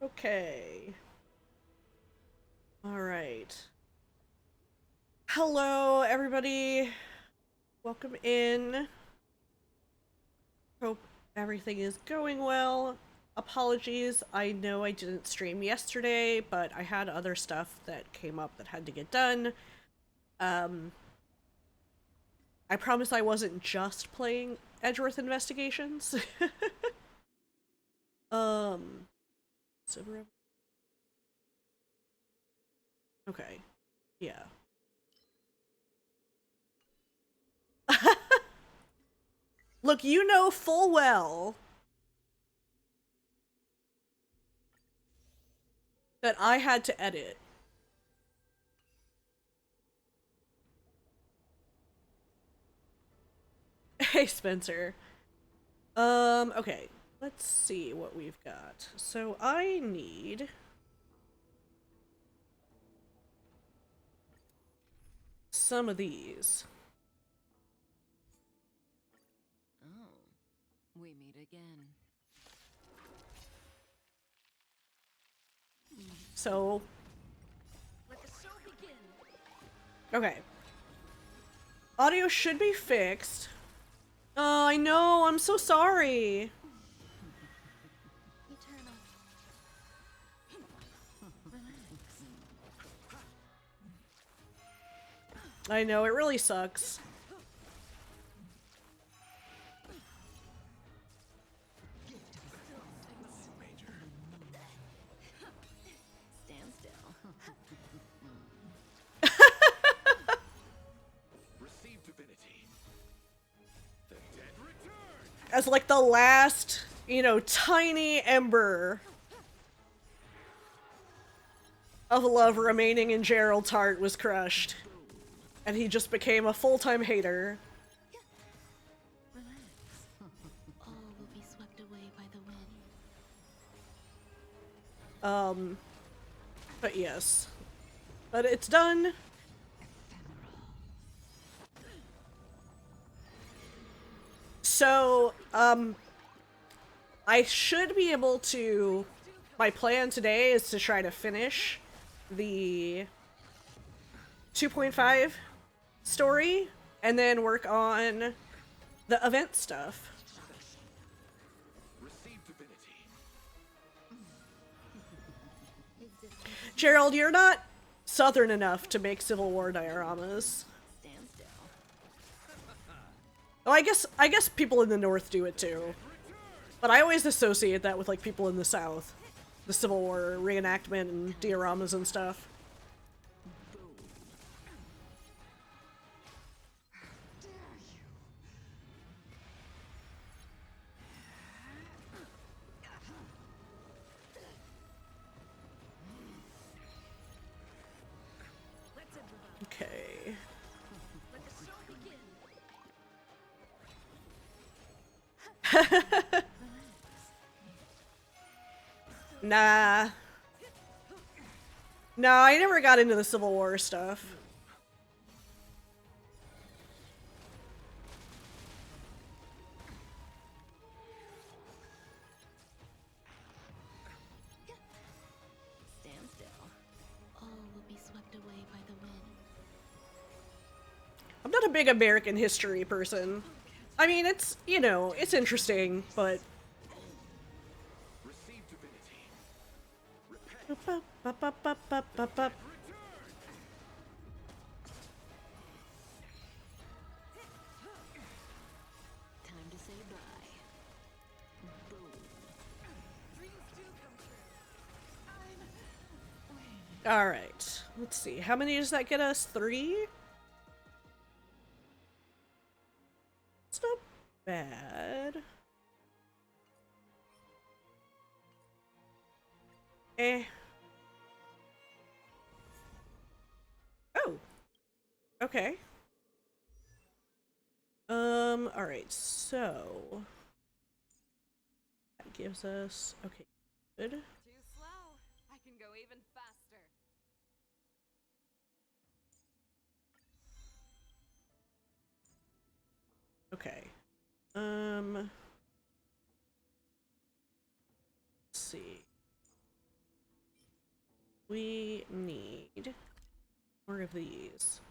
Okay. All right. Hello, everybody. Welcome in. Hope everything is going well. Apologies, I know I didn't stream yesterday, but I had other stuff that came up that had to get done. Um, I promise I wasn't just playing Edgeworth Investigations. um, Silver. Okay, yeah. Look, you know full well that I had to edit. Hey, Spencer. Okay. Let's see what we've got. So I need some of these. Oh, we meet again. So, Let the show begin. okay. Audio should be fixed. Oh, I know. I'm so sorry. Eternal. I know. It really sucks. Stand still. Receive divinity. The dead return. As like the last, tiny ember of love remaining in Gerald's heart was crushed. And he just became a full-time hater. Relax. All will be swept away by the wind. But yes. But it's done. So, I should be able to... My plan today is to try to finish the 2.5 story and then work on the event stuff. Receive divinity. Gerald, you're not southern enough to make Civil War dioramas. Stand still. Oh, I guess people in the north do it too. But I always associate that with like people in the south. The Civil War reenactment and dioramas and stuff. Okay. Let the show begin. Nah. No, I never got into the Civil War stuff. Stand still. All will be swept away by the wind. I'm not a big American history person. I mean, it's, it's interesting, but... Receive divinity. Repent. Time to say bye. Boom. Dreams do come true. Alright. Let's see. How many does that get us? 3? It's not bad. Eh. Oh. Okay. Alright, so... That gives us... Okay, good. Too slow. I can go even faster. Okay. Let's see. We need more of these.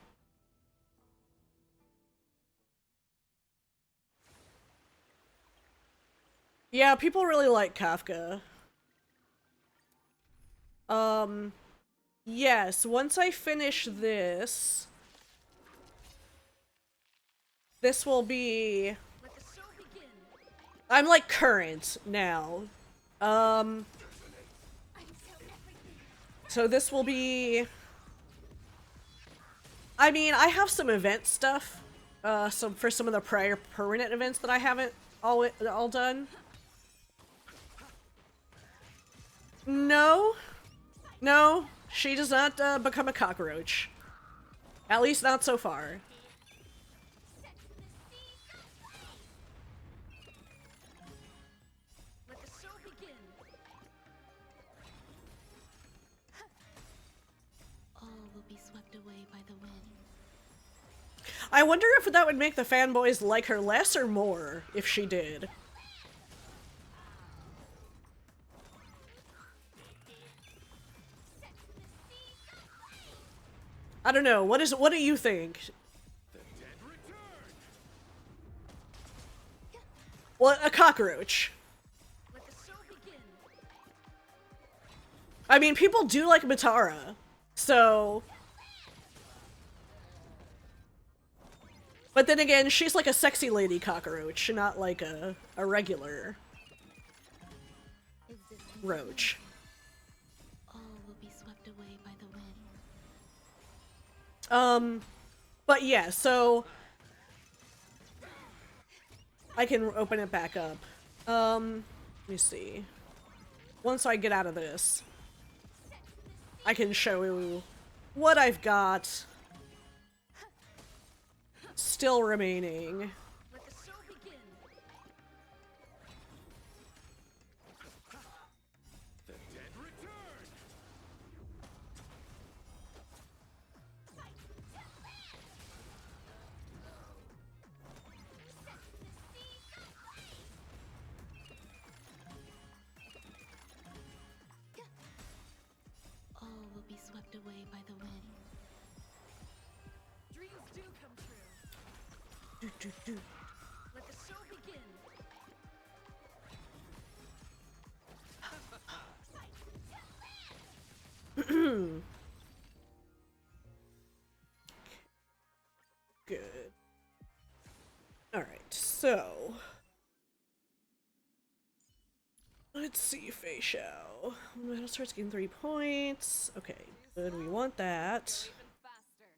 Yeah, people really like Kafka. Yes, once I finish this, this will be... Let the show begin. I'm like current now. I'm so everything. So this will be... I mean, I have some event stuff, for some of the prior permanent events that I haven't all done. No. No, she does not become a cockroach. At least not so far. Let the show begin. All will be swept away by the wind. I wonder if that would make the fanboys like her less or more if she did. I don't know. What do you think? The dead return. Well, a cockroach. Let the show begin. I mean, people do like Matara, so... But then again, she's like a sexy lady cockroach, not like a regular Existence roach. all will be swept away by the wind. But yeah, so... I can open it back up. Let me see. Once I get out of this, I can show you what I've got still remaining. Let the show begin. The dead return. All will be swept away by the wind. Dreams do come true. Let the show begin. Good. Alright, so... Let's see, Fei Shao. Metal starts getting 3 points. Okay, good, we want that. Even faster.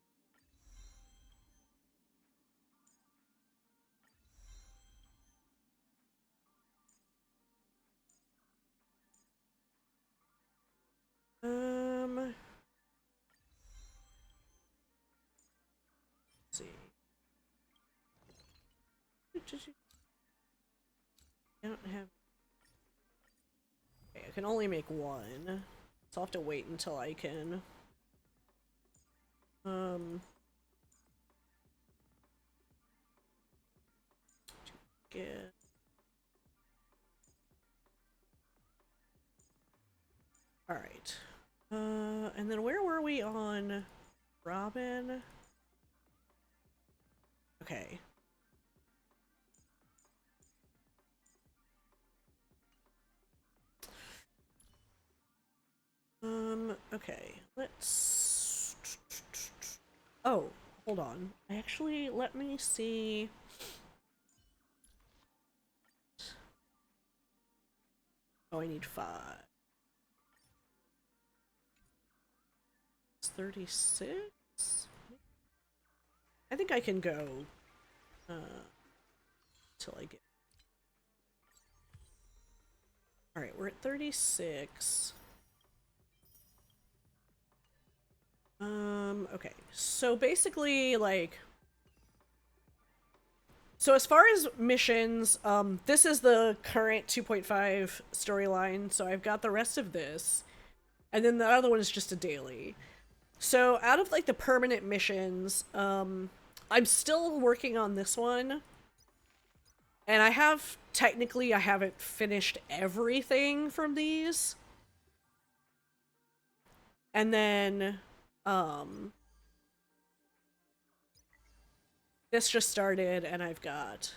Let's see. I don't have... Okay, I can only make one. So I'll have to wait until I can... Get... Alright. And then where were we on Robin? Okay. Okay, let's... Oh, hold on. Actually, let me see... Oh, I need 5. It's 36? I think I can go, till I get... Alright, we're at 36. Okay. So basically, like... So as far as missions, this is the current 2.5 storyline, so I've got the rest of this. And then the other one is just a daily. So out of, like, the permanent missions, I'm still working on this one. And I haven't finished everything from these. And then, um, this just started, and I've got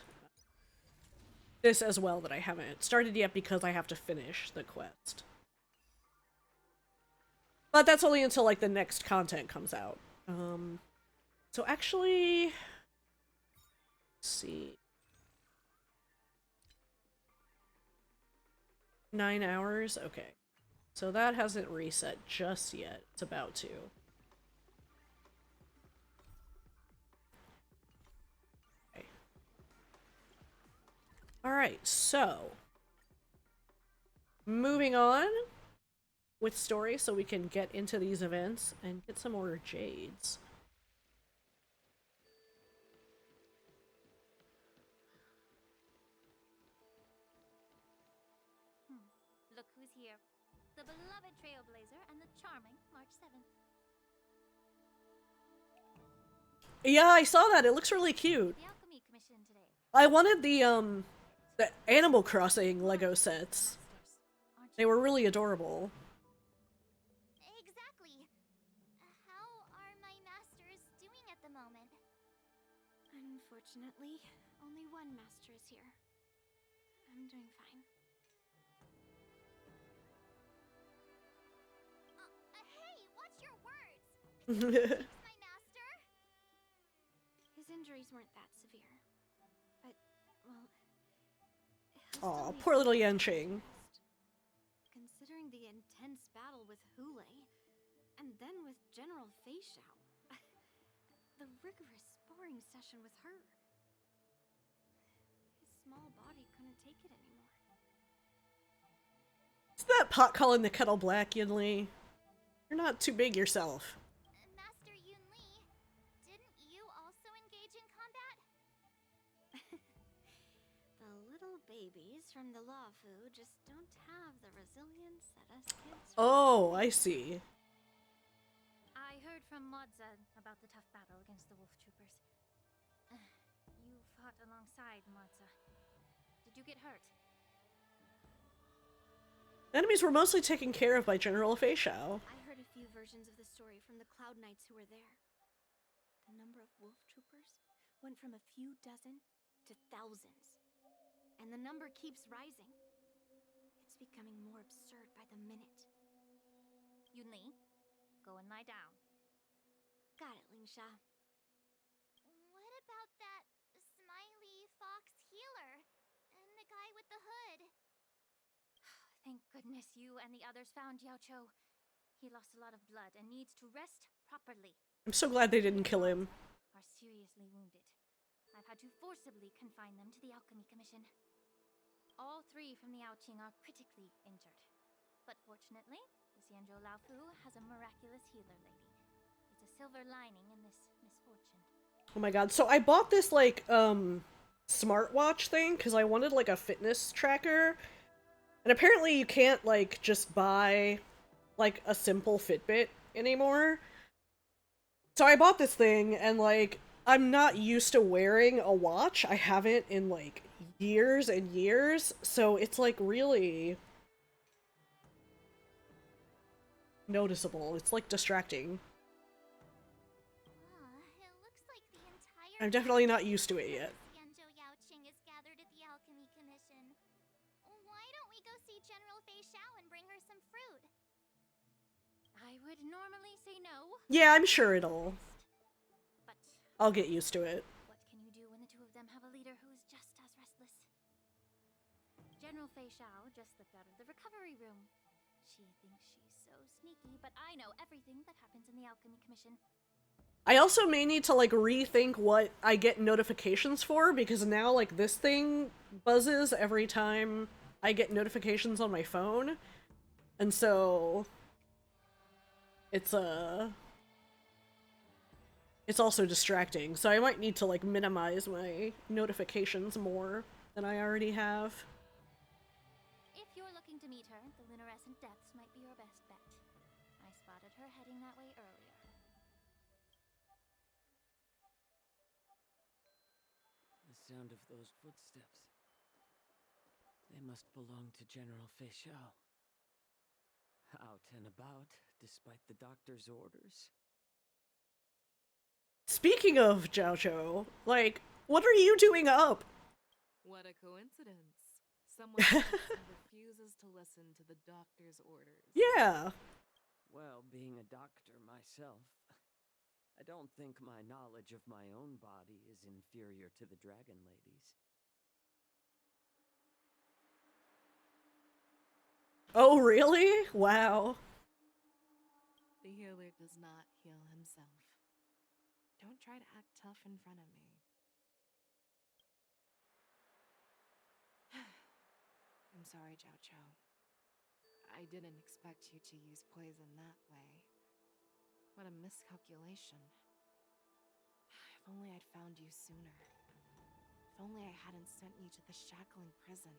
this as well that I haven't started yet because I have to finish the quest. But that's only until, like, the next content comes out. So actually, let's see. 9 hours? Okay. So that hasn't reset just yet. It's about to. Okay. Alright, so. Moving on with story so we can get into these events and get some more jades. Look who's here. The beloved Trailblazer and the charming March 7th. Yeah, I saw that. It looks really cute. The Alchemy Commission today. I wanted the Animal Crossing Lego sets. Aren't They you? were really adorable. Exactly. How are my masters doing at the moment? Unfortunately, only one master is here. I'm doing fine. Hey, watch your words! My master? His injuries weren't that severe. But, well... he'll Aw, still need poor little some Yanqing. rest. Considering the intense battle with Hule, and then with General Fei Xiao, the rigorous sparring session with her. His small body couldn't take it anymore. Isn't that pot calling the kettle black, Yinli? You're not too big yourself. Master Yun Li, didn't you also engage in combat? The little babies from the Law Fu just don't have the resilience that us kids. Oh, I see. I heard from Modza about the tough battle against the wolf troopers. You fought alongside Modza. Did you get hurt? Enemies were mostly taken care of by General Fei Xiao. I heard a few versions of the story from the Cloud Knights who were there. The number of wolf troopers went from a few dozen to thousands. And the number keeps rising. It's becoming more absurd by the minute. Yun Li, go and lie down. Got it, Lingsha. What about that smiley fox healer? And the guy with the hood? Thank goodness you and the others found Yao Cho. He lost a lot of blood and needs to rest properly. I'm so glad they didn't kill him. Are seriously wounded. I've had to forcibly confine them to the Alchemy Commission. All three from the Ouching are critically injured. But fortunately, the Xianzhou Laofu has a miraculous healer lady. It's a silver lining in this misfortune. Oh my god. So I bought this, like, smartwatch thing because I wanted, like, a fitness tracker. And apparently you can't, like, just buy, like, a simple Fitbit anymore. So I bought this thing, and, like, I'm not used to wearing a watch. I haven't in, like, years and years. So it's, like, really noticeable. It's, like, distracting. It looks like the entire I'm definitely not used to it yet. Xianzhou Yaoqing is gathered at the Alchemy Commission. Why don't we go see General Fei Xiao and bring her some fruit? I would normally say no. Yeah, I'm sure it'll... But I'll get used to it. what can you do when the two of them have a leader who is just as restless? General Fei Xiao just slipped out of the recovery room. She thinks she's so sneaky, but I know everything that happens in the Alchemy Commission. I also may need to, like, rethink what I get notifications for, because now, like, this thing buzzes every time I get notifications on my phone. And so... It's also distracting, so I might need to, like, minimize my notifications more than I already have. If you're looking to meet her, the luminescent depths might be your best bet. I spotted her heading that way earlier. The sound of those footsteps. They must belong to General Fei Xiao. Out and about, despite the doctor's orders. Speaking of Jiao, like, what are you doing up? What a coincidence. Someone else who refuses to listen to the doctor's orders. Yeah. Well, being a doctor myself, I don't think my knowledge of my own body is inferior to the Dragon Lady's. Oh, really? Wow. The healer does not heal himself. Don't try to act tough in front of me. I'm sorry, Jiao Cho. I didn't expect you to use poison that way. What a miscalculation. If only I'd found you sooner. If only I hadn't sent you to the shackling prison.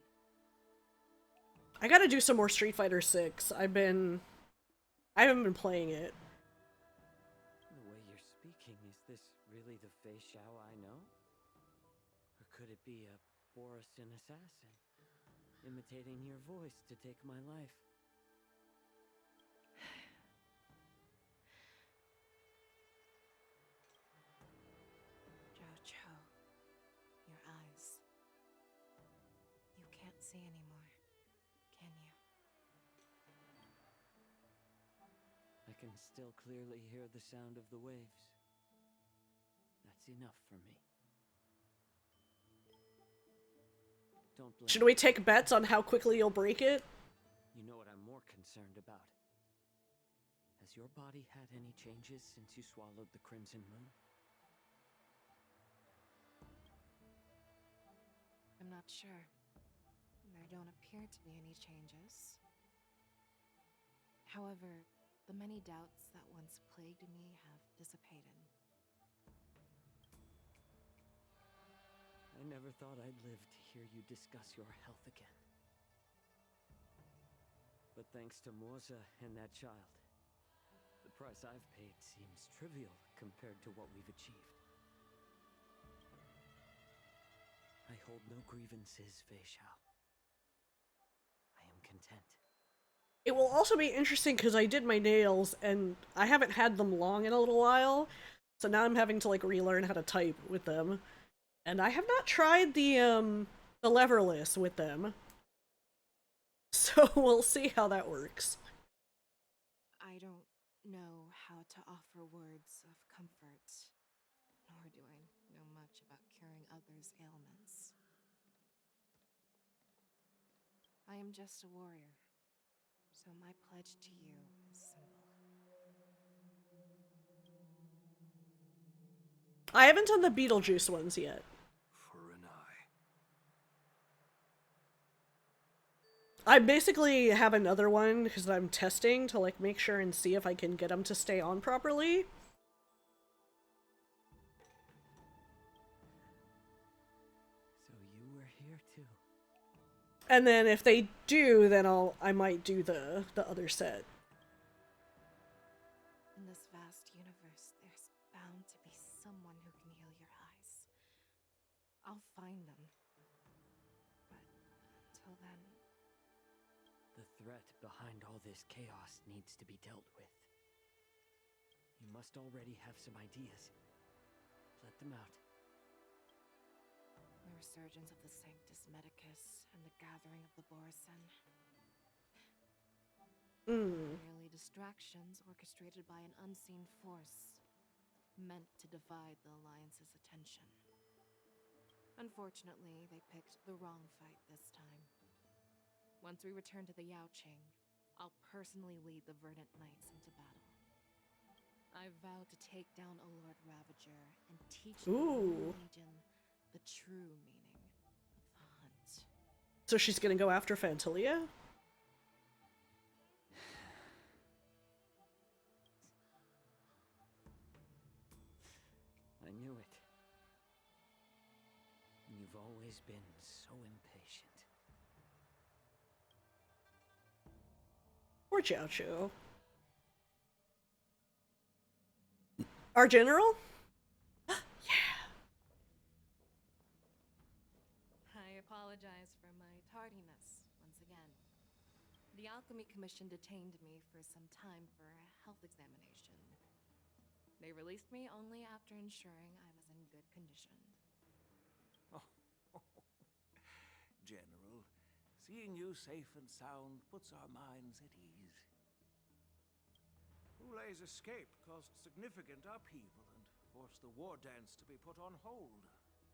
I gotta do some more Street Fighter 6. I haven't been playing it. The way you're speaking, is this really the Fei Xiao I know? Or could it be a Borisin assassin, imitating your voice to take my life? Jiao Cho, your eyes. You can't see anymore, can you? I can still clearly hear the sound of the waves. That's enough for me. Don't blame Should we take bets on how quickly you'll break it? You know what I'm more concerned about? Has your body had any changes since you swallowed the Crimson Moon? I'm not sure. There don't appear to be any changes. However, the many doubts that once plagued me have dissipated. I never thought I'd live to hear you discuss your health again. But thanks to Moza and that child, the price I've paid seems trivial compared to what we've achieved. I hold no grievances, Fei Xiao. I am content. It will also be interesting because I did my nails and I haven't had them long in a little while, so now I'm having to like relearn how to type with them. And I have not tried the leverless with them. So we'll see how that works. I don't know how to offer words of comfort, nor do I know much about curing others' ailments. I am just a warrior, so my pledge to you is simple. I haven't done the Beetlejuice ones yet. For an eye. I basically have another one because I'm testing to like make sure and see if I can get them to stay on properly. So you were here too. And then if they do, then I might do the other set. In this vast universe, there's bound to be someone who can heal your eyes. I'll find them. But until then, The threat behind all this chaos needs to be dealt with. You must already have some ideas. Let them out. the resurgence of the Sanctus Medicus and the gathering of the Borisin. Merely distractions orchestrated by an unseen force, meant to divide the Alliance's attention. Unfortunately, they picked the wrong fight this time. Once we return to the Yaoqing, I'll personally lead the Verdant Knights into battle. I vow to take down a Lord Ravager and teach the Royal Legion the true meaning of the hunt. So she's gonna go after Fantilia? I knew it. You've always been so impatient. Or Jiao. Our general? I apologize for my tardiness once again. The Alchemy Commission detained me for some time for a health examination. They released me only after ensuring I was in good condition. Oh, General, seeing you safe and sound puts our minds at ease. Hulei's escape caused significant upheaval and forced the Wardance to be put on hold.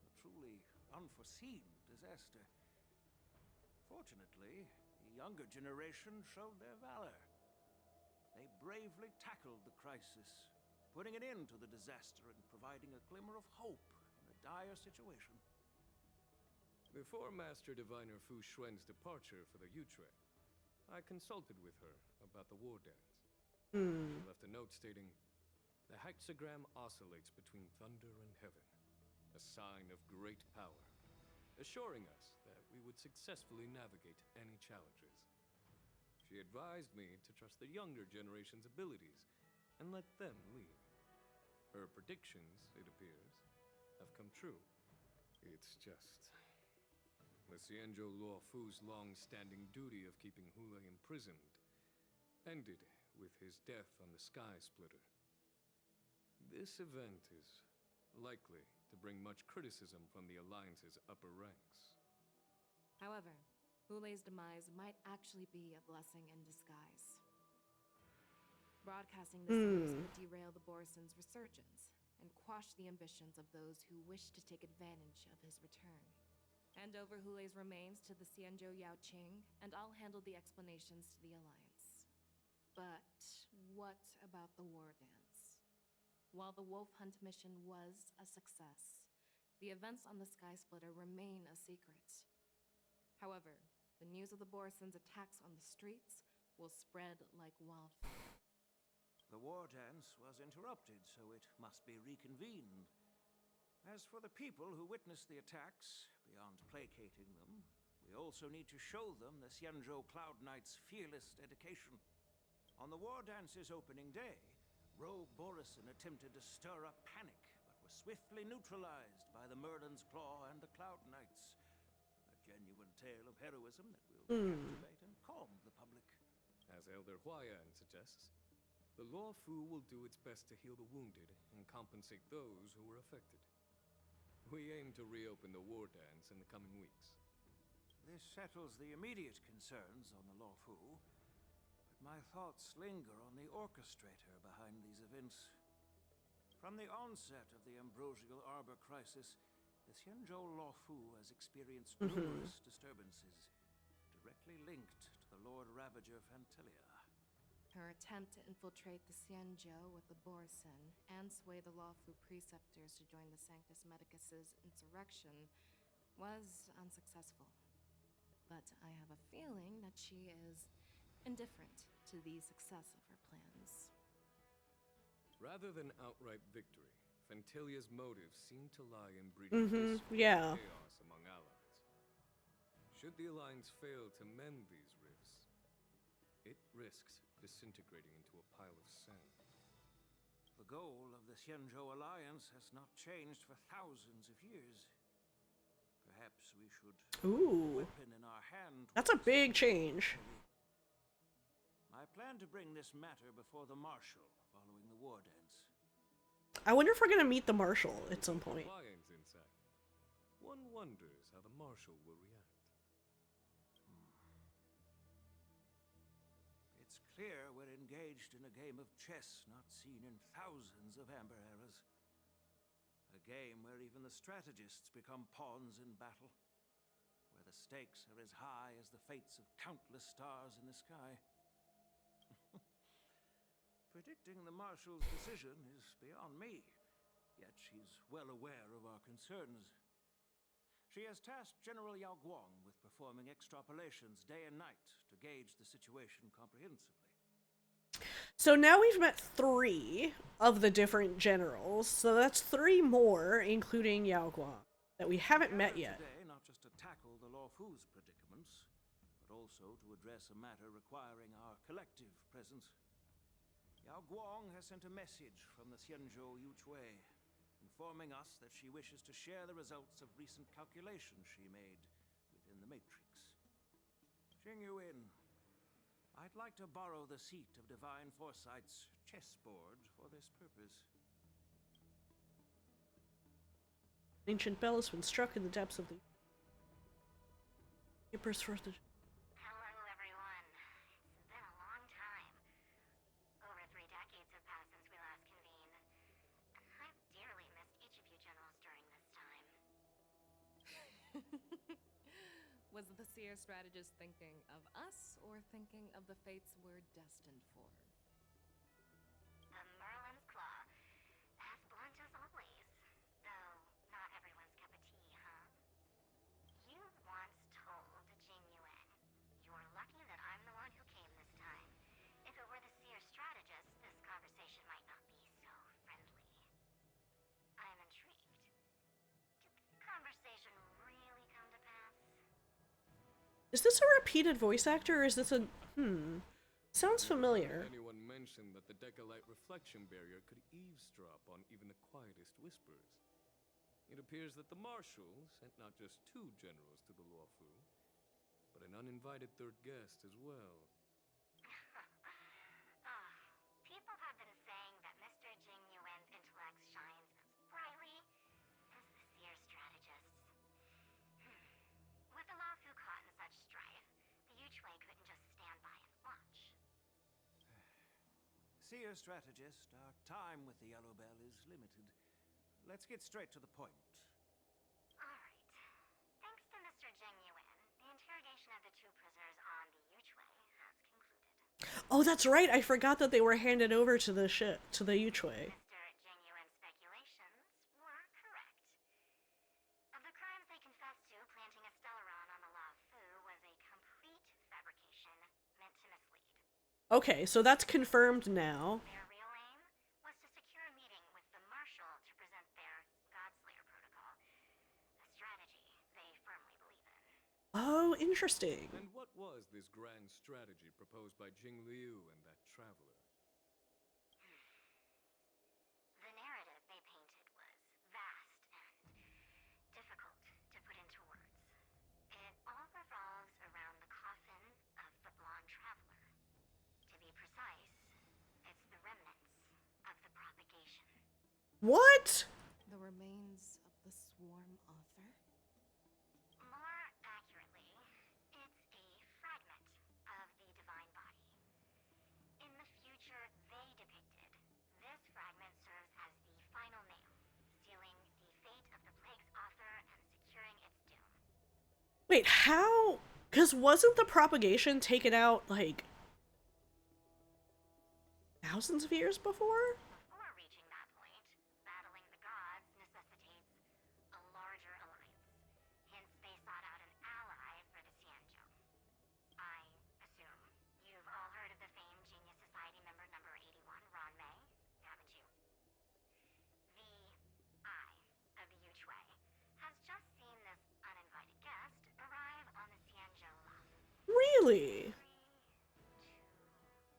A truly unforeseen disaster. Fortunately, the younger generation showed their valor. They bravely tackled the crisis, putting an end to the disaster and providing a glimmer of hope in a dire situation. Before Master Diviner Fu Xuan's departure for the Yutre, I consulted with her about the Wardance. She left a note stating, "The hexagram oscillates between thunder and heaven, a sign of great power, assuring us that we would successfully navigate any challenges. She advised me to trust the younger generation's abilities and let them lead. Her predictions, it appears, have come true. It's just... the Xianzhou Luo Fu's long-standing duty of keeping Hulei imprisoned ended with his death on the Sky Splitter. This event is likely to bring much criticism from the Alliance's upper ranks." However, Hulei's demise might actually be a blessing in disguise. Broadcasting this news would derail the Borison's resurgence and quash the ambitions of those who wish to take advantage of his return. Hand over Hulei's remains to the Xianzhou Yaoqing, and I'll handle the explanations to the Alliance. But what about the Wardance? While the Wolf Hunt mission was a success, the events on the Sky Splitter remain a secret. However, the news of the Borison's attacks on the streets will spread like wildfire. The Wardance was interrupted, so it must be reconvened. As for the people who witnessed the attacks, beyond placating them, we also need to show them the Xianzhou Cloud Knight's fearless dedication. On the Wardance's opening day, Rogue Borison attempted to stir up panic, but was swiftly neutralized by the Merlin's Claw and the Cloud Knights. A genuine tale of heroism that will captivate and calm the public. As Elder Huayan suggests, the Luo Fu will do its best to heal the wounded and compensate those who were affected. We aim to reopen the Wardance in the coming weeks. This settles the immediate concerns on the Luo Fu, but my thoughts linger on the orchestrator behind these events. From the onset of the Ambrosial Arbor crisis, the Xianzhou Luo Fu has experienced numerous disturbances, directly linked to the Lord Ravager Fantelia. Her attempt to infiltrate the Xianzhou with the Borison and sway the Luofu preceptors to join the Sanctus Medicus's insurrection was unsuccessful. But I have a feeling that she is indifferent to the success of her plans. Rather than outright victory, Fantelia's motives seem to lie in breeding discord yeah. and chaos among allies. Should the Alliance fail to mend these rifts, it risks disintegrating into a pile of sand. The goal of the Xianzhou Alliance has not changed for thousands of years. Perhaps we should put a weapon in our hand. That's a big change. I plan to bring this matter before the Marshal following the Wardance. I wonder if we're gonna meet the Marshal at some point. Lions inside. One wonders how the Marshal will react. It's clear we're engaged in a game of chess not seen in thousands of Amber eras. A game where even the strategists become pawns in battle, where the stakes are as high as the fates of countless stars in the sky. Predicting the Marshal's decision is beyond me, yet she's well aware of our concerns. She has tasked General Yao Guang with performing extrapolations day and night to gauge the situation comprehensively. So now we've met 3 of the different generals, so that's 3 more, including Yao Guang, that we haven't met yet. Today, not just to tackle the Luo Fu's predicaments, but also to address a matter requiring our collective presence. Yao Guang has sent a message from the Xianzhou Yuchui, informing us that she wishes to share the results of recent calculations she made within the Matrix. Xing Yuin, I'd like to borrow the seat of Divine Foresight's chessboard for this purpose. Ancient bell has been struck in the depths of the Keeper's first. Hello, everyone. It's been a long time. Over 3 decades have passed since we last convened. I've dearly missed each of you generals during this time. Was the seer strategist thinking of us or thinking of the fates we're destined for? The Merlin's Claw. As blunt as always. Though, not everyone's cup of tea, huh? You once told Jing Yuan, "You're lucky that I'm the one who came this time. If it were the seer strategist, this conversation might not be so friendly." I'm intrigued. Did the conversation really come to pass? Is this a repeated voice actor, or is this a... Sounds familiar. Anyone mentioned that the Decalite reflection barrier could eavesdrop on even the quietest whispers. It appears that the Marshal sent not just 2 generals to the Luofu, but an uninvited 3rd guest as well. People have been saying that Mr. Jing Yuan's intellect shines as brightly as the seer strategist's. With the Luofu caught in such strife, the Yuchui couldn't just stand by and watch. Seer strategist, our time with the Yellow Bell is limited. Let's get straight to the point. Alright. Thanks to Mr. Jing Yuan, the interrogation of the 2 prisoners on the Yuchui has concluded. Oh, that's right. I forgot that they were handed over to the ship, to the Yuchui. Mr. Jing Yuan's speculations were correct. Of the crimes they confessed to, planting a Stellaron on the Luofu was a complete fabrication meant to mislead. Okay, so that's confirmed now. Their real aim was to secure a meeting with the Marshal to present their Godslayer protocol, a strategy they firmly believe in. Oh, interesting. And what was this grand strategy proposed by Jing Liu and that traveler? The narrative they painted was vast and difficult to put into words. It all revolves around the coffin of the blonde traveler. To be precise, it's the remnants of the propagation. What? The remains of the swarm author? More accurately, it's a fragment of the divine body. In the future they depicted, this fragment serves as the final nail, sealing the fate of the plague's author and securing its doom. Wait, how? Because wasn't the propagation taken out, like, thousands of years before? Before reaching that point, battling the gods necessitates a larger alliance. Hence, they sought out an ally for the Xianzhou. I assume you've all heard of the famed Genius Society member number 81, Ron Mei, haven't you? The Eye of the Yuchui has just seen this uninvited guest arrive on the Xianzhou Luofu. Really? 3,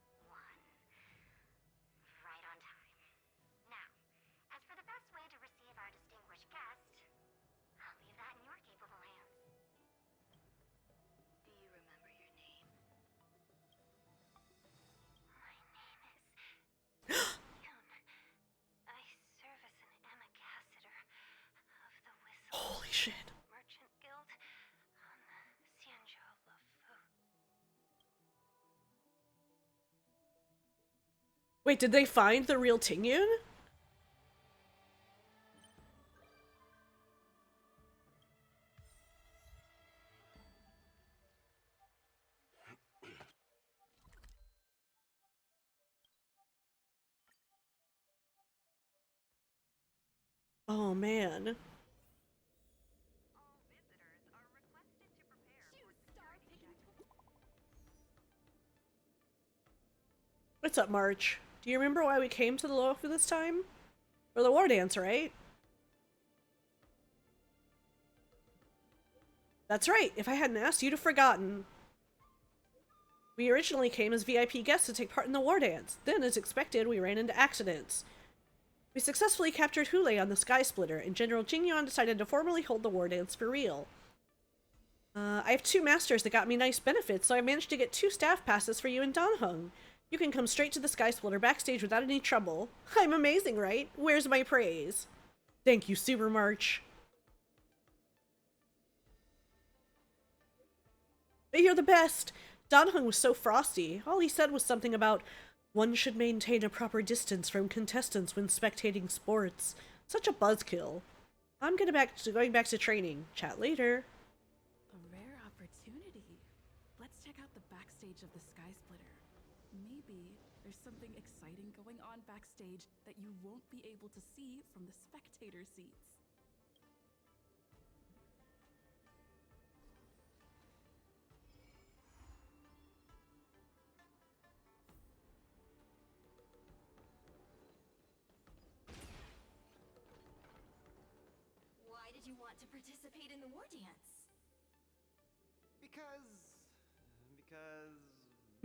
2, 1. Right on time. Now, as for the best way to receive our distinguished guest, I'll leave that in your capable hands. Do you remember your name? My name is Yun. I serve as an ambassador of the Whistle Holy shit. Merchant Guild on the Xianzhou Luofu. Wait, did they find the real Tingyun? Oh, man. All visitors are requested to prepare for Star picking What's up, March? Do you remember why we came to the Luofu this time? For the Wardance, right? That's right. If I hadn't asked, you'd have forgotten. We originally came as VIP guests to take part in the Wardance. Then, as expected, we ran into accidents. We successfully captured Hule on the Sky Splitter, and General Jingyuan decided to formally hold the Wardance for real. I have 2 masters that got me nice benefits, so I managed to get 2 staff passes for you and Danheng. You can come straight to the Sky Splitter backstage without any trouble. I'm amazing, right? Where's my praise? Thank you, Super March. But you're the best! Danheng was so frosty. All he said was something about, one should maintain a proper distance from contestants when spectating sports. Such a buzzkill. I'm going back to training. Chat later. A rare opportunity. Let's check out the backstage of the Sky Splitter. Maybe there's something exciting going on backstage that you won't be able to see from the spectator seats. Why did you want to participate in the war dance? Because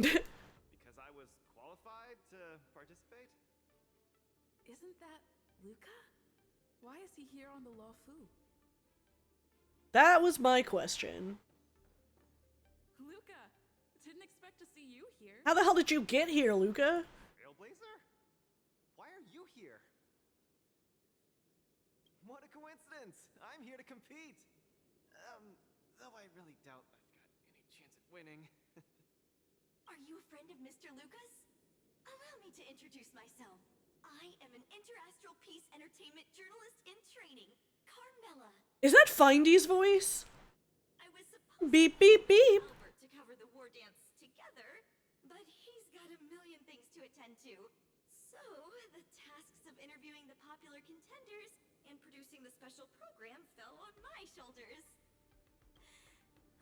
because I was qualified to participate? Isn't that Luca? Why is he here on the Luofu? That was my question. Luca, didn't expect to see you here. How the hell did you get here, Luca? Trailblazer? Why are you here? What a coincidence! I'm here to compete! Though I really doubt I've got any chance at winning. Are you a friend of Mr. Lucas? Allow me to introduce myself. I am an interastral peace entertainment journalist in training, Carmela. Is that Findy's voice? I was supposed Beep, beep, beep. Albert to cover the war dance together, but he's got a million things to attend to. So, the tasks of interviewing the popular contenders and producing the special program fell on my shoulders.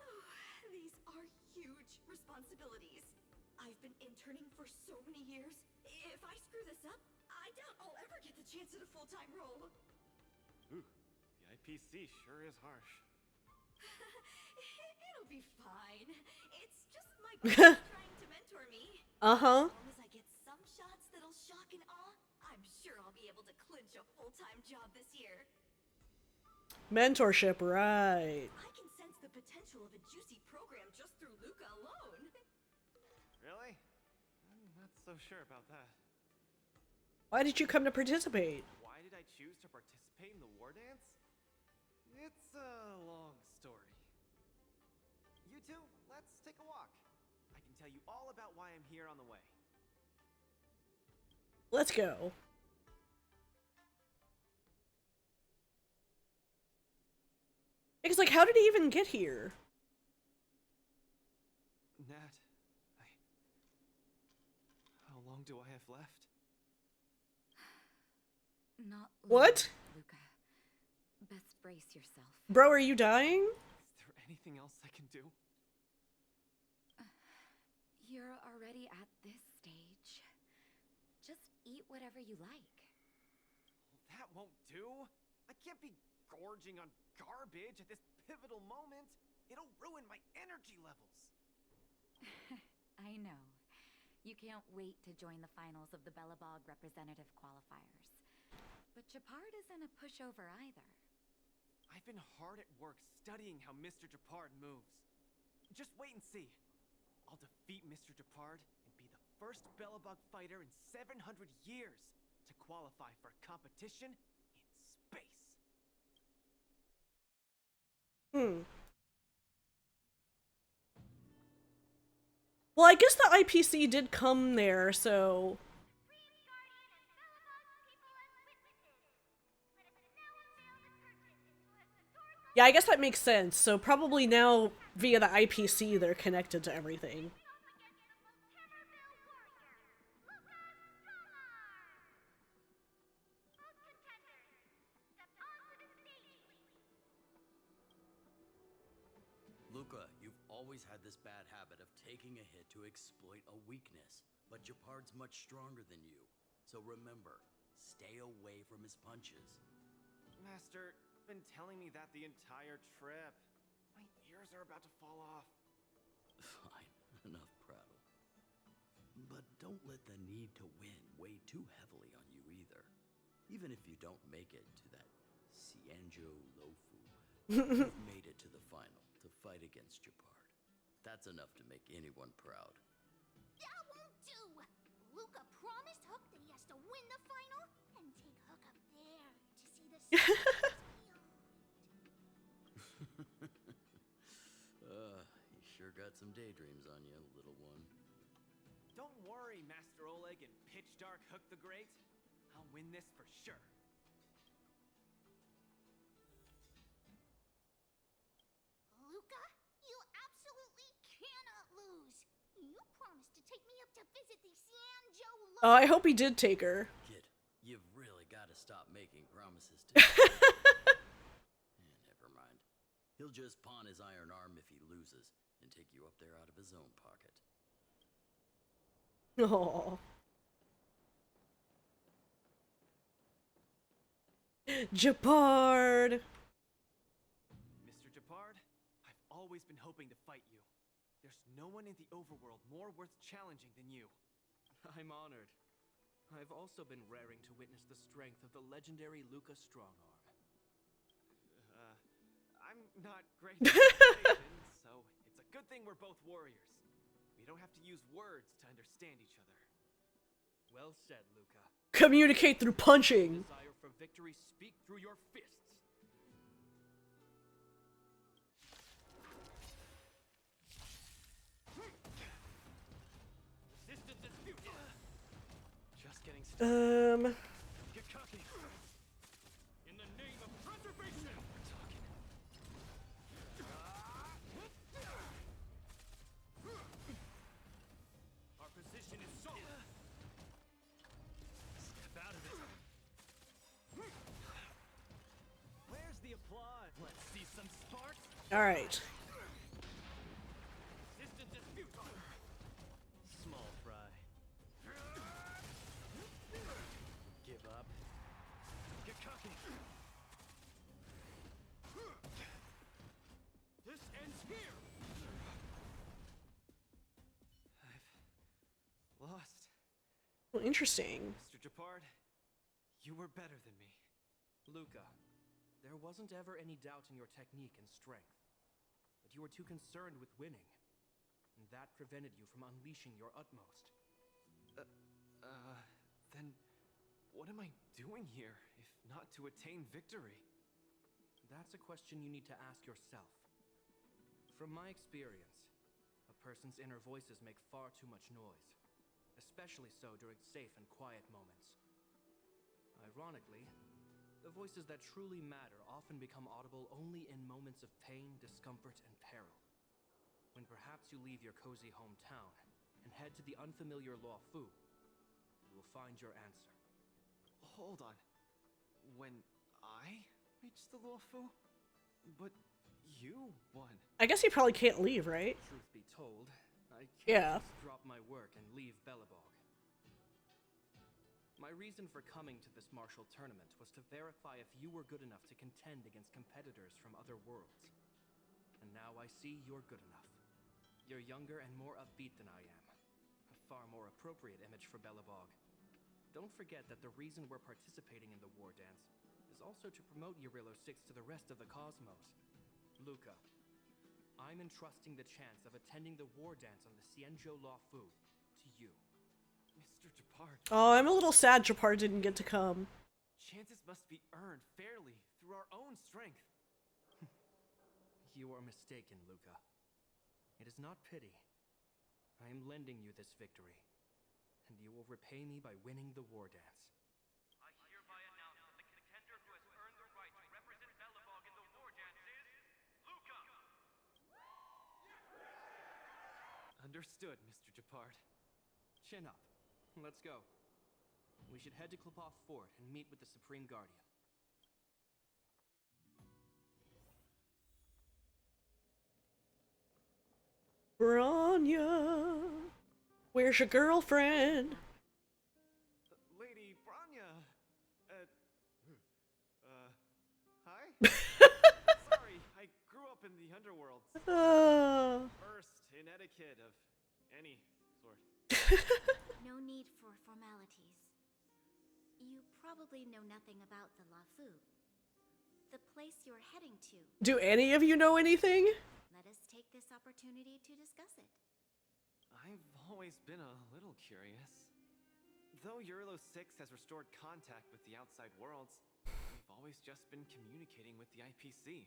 Oh, these are huge responsibilities. I've been interning for so many years. If I screw this up, I doubt I'll ever get the chance at a full-time role. Ooh, the IPC sure is harsh. It'll be fine. It's just my boss trying to mentor me. Uh-huh. As long as I get some shots that'll shock and awe, I'm sure I'll be able to clinch a full-time job this year. Mentorship, right. I can sense the potential of a juicy program just through Luca alone. Really? I'm not so sure about that. Why did you come to participate? Why did I choose to participate in the war dance? It's a long story. You two, let's take a walk. I can tell you all about why I'm here on the way. Let's go. Because, like, how did he even get here? Nat, how long do I have left? Not What? long, Luca. Best brace yourself. Bro, are you dying? Is there anything else I can do? You're already at this stage. Just eat whatever you like. That won't do. I can't be gorging on garbage at this pivotal moment. It'll ruin my energy levels. I know. You can't wait to join the finals of the Bellabog representative qualifiers. But Japard isn't a pushover either. I've been hard at work studying how Mr. Japard moves. Just wait and see. I'll defeat Mr. Japard and be the first Bellabog fighter in 700 years to qualify for a competition in space. Well, I guess the IPC did come there, so... Yeah, I guess that makes sense. So probably now, via the IPC, they're connected to everything. Luca, you've always had this bad habit of taking a hit to exploit a weakness, but Japard's much stronger than you. So remember, stay away from his punches. Master, been telling me that the entire trip. My ears are about to fall off. Fine, enough prattle. But don't let the need to win weigh too heavily on you either. Even if you don't make it to that Cianjo Lofu, you've made it to the final to fight against That's enough to make anyone proud. That won't do! Luca promised Hook that he has to win the final and take Hook up there to see the stars beyond. You sure got some daydreams on you, little one. Don't worry, Master Oleg and Pitch Dark Hook the Great. I'll win this for sure. Luca, you absolutely cannot lose. You promised to take me up to visit the Xianzhou. Oh, I hope he did take her. Kid, you've really got to stop making promises to never mind. He'll just pawn his iron arm if he loses and take you up there out of his own pocket. Oh. Japard! Mr. Japard, I've always been hoping to fight you. There's no one in the overworld more worth challenging than you. I'm honored. I've also been raring to witness the strength of the legendary Luca Strongarm. I'm not great at persuasion, so it's a good thing we're both warriors. We don't have to use words to understand each other. Well said, Luca. Communicate through punching. Desire for victory, speak through your fists. Resistance is futile. Just getting started. Get cocky. In the name of preservation. We're talking. Our position is solid. Step out of it. Where's the applause? Let's see some sparks. Alright. Resistance is futile. Small fry. Give up. Get cocky. This ends here. I've lost. Well, interesting. Mr. Japard, you were better than me. Luca, there wasn't ever any doubt in your technique and strength. But you were too concerned with winning. And that prevented you from unleashing your utmost. Then what am I doing here, if not to attain victory? That's a question you need to ask yourself. From my experience, a person's inner voices make far too much noise, especially so during safe and quiet moments. Ironically, the voices that truly matter often become audible only in moments of pain, discomfort, and peril. When perhaps you leave your cozy hometown and head to the unfamiliar Luofu, you will find your answer. Hold on. When I reached the Luofu? But you won. I guess he probably can't leave, right? Truth be told, I can't Yeah. just drop my work and leave Belobog. My reason for coming to this martial tournament was to verify if you were good enough to contend against competitors from other worlds. And now I see you're good enough. You're younger and more upbeat than I am. A far more appropriate image for Belobog. Don't forget that the reason we're participating in the Wardance is also to promote Eurilo 6 to the rest of the cosmos. Luca, I'm entrusting the chance of attending the Wardance on the Xianzhou Luofu to you. Mr. Japard. Oh, I'm a little sad Japard didn't get to come. Chances must be earned fairly through our own strength. You are mistaken, Luca. It is not pity. I am lending you this victory, and you will repay me by winning the Wardance. I hereby announce that the contender who has earned the right to represent Belobog in the Wardance is Luca! Understood, Mr. Japard. Chin up. Let's go. We should head to Klopov Fort and meet with the Supreme Guardian. Branya, where's your girlfriend? Lady Branya. Hi? Sorry, I grew up in the underworld. First in etiquette of any sort. No need for formalities. You probably know nothing about the Luofu. The place you're heading to. Do any of you know anything? Let us take this opportunity opportunity to discuss it. I've always been a little curious. Though Eurilo 6 has restored contact with the outside worlds, we've always just been communicating with the IPC.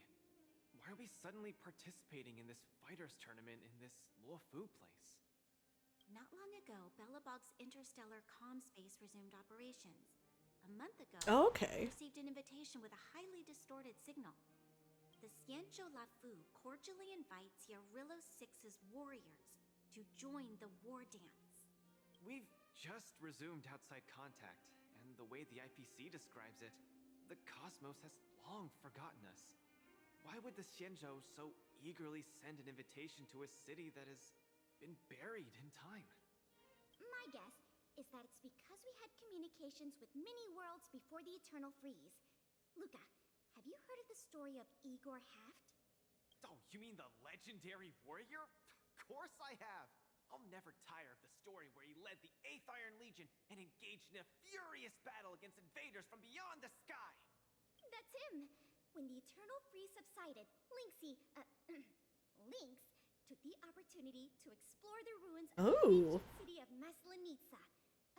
Why are we suddenly participating in this fighters tournament in this Luofu place? Not long ago, Belobog's interstellar comm space resumed operations. A month ago, Okay. we received an invitation with a highly distorted signal. The Xianzhou Lafu cordially invites Eurilo 6's warriors to join the Wardance. We've just resumed outside contact, and the way the IPC describes it, the cosmos has long forgotten us. Why would the Xianzhou so eagerly send an invitation to a city that has been buried in time? My guess is that it's because we had communications with many worlds before the Eternal Freeze. Luca, have you heard of the story of Igor Haft? Oh, you mean the legendary warrior? Of course I have! I'll never tire of the story where he led the 8th Iron Legion and engaged in a furious battle against invaders from beyond the sky! That's him! When the Eternal Freeze subsided, Lynx took the opportunity to explore the ruins of the ancient city of Maslenitsa.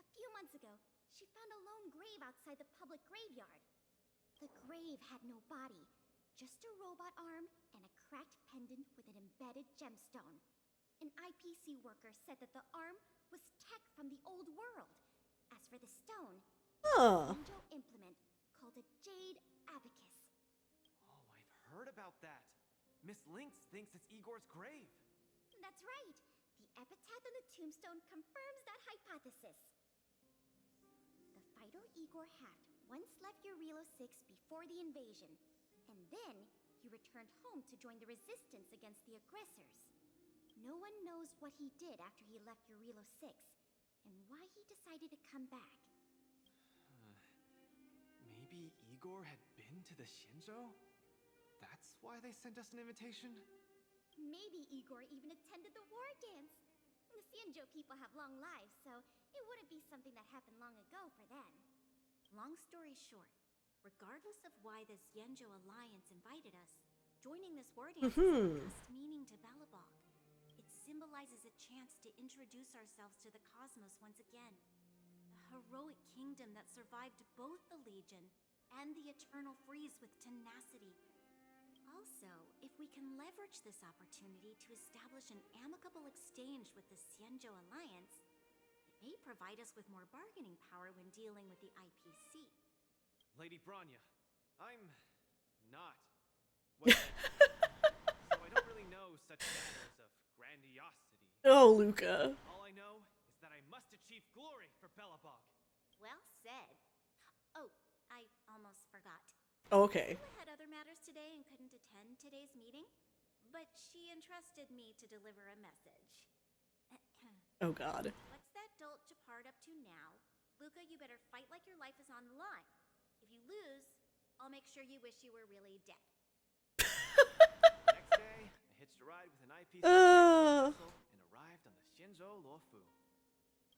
A few months ago, she found a lone grave outside the public graveyard. The grave had no body, just a robot arm and a cracked pendant with an embedded gemstone. An IPC worker said that the arm was tech from the old world. As for the stone, Huh. a Ninja implement called a Jade Abacus. Oh, I've heard about that. Miss Lynx thinks it's Igor's grave. That's right. The epitaph on the tombstone confirms that hypothesis. The fighter Igor Haft once left Eurilo 6 before the invasion, and then he returned home to join the resistance against the aggressors. No one knows what he did after he left Eurilo 6, and why he decided to come back. Maybe Igor had been to the Xianzhou? That's why they sent us an invitation? Maybe Igor even attended the Wardance. The Xianzhou people have long lives, so it wouldn't be something that happened long ago for them. Long story short, regardless of why the Xianzhou Alliance invited us, joining this Wardance has a vast meaning to Belobog. It symbolizes a chance to introduce ourselves to the cosmos once again. A heroic kingdom that survived both the Legion and the Eternal Freeze with tenacity. Also, if we can leverage this opportunity to establish an amicable exchange with the Xianzhou Alliance, it may provide us with more bargaining power when dealing with the IPC. Lady Bronya, I'm not well, so I don't really know such matters of grandiosity. Oh, Luca. All I know is that I must achieve glory for Belobog. Well said. Oh, I almost forgot. Okay. Lila had other matters today and couldn't attend today's meeting, but she entrusted me to deliver a message. Oh, God. What's that dolt Japard up to now? Luca, you better fight like your life is on the line. If you lose, I'll make sure you wish you were really dead. Next day, I hitched a ride with an IPC and arrived on the Xianzhou Luofu.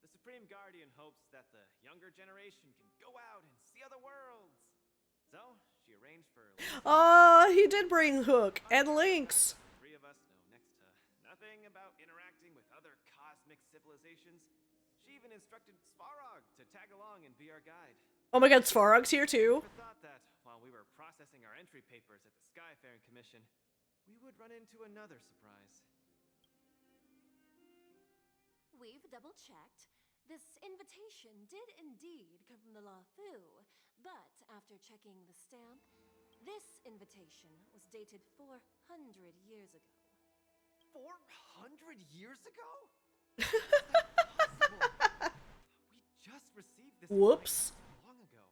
The Supreme Guardian hopes that the younger generation can go out and see other worlds. So, she arranged for... He did bring Hook and Lynx. The three of us know next to nothing about interacting with other cosmic civilizations. She even instructed Svarog to tag along and be our guide. Oh my God, Svarog's here too. I thought that while we were processing our entry papers at the Skyfaring Commission, we would run into another surprise. We've double-checked. This invitation did indeed come from the Luofu, but after checking the stamp, this invitation was dated 400 years ago. 400 years ago? How is that possible? We just received this Whoops. long ago.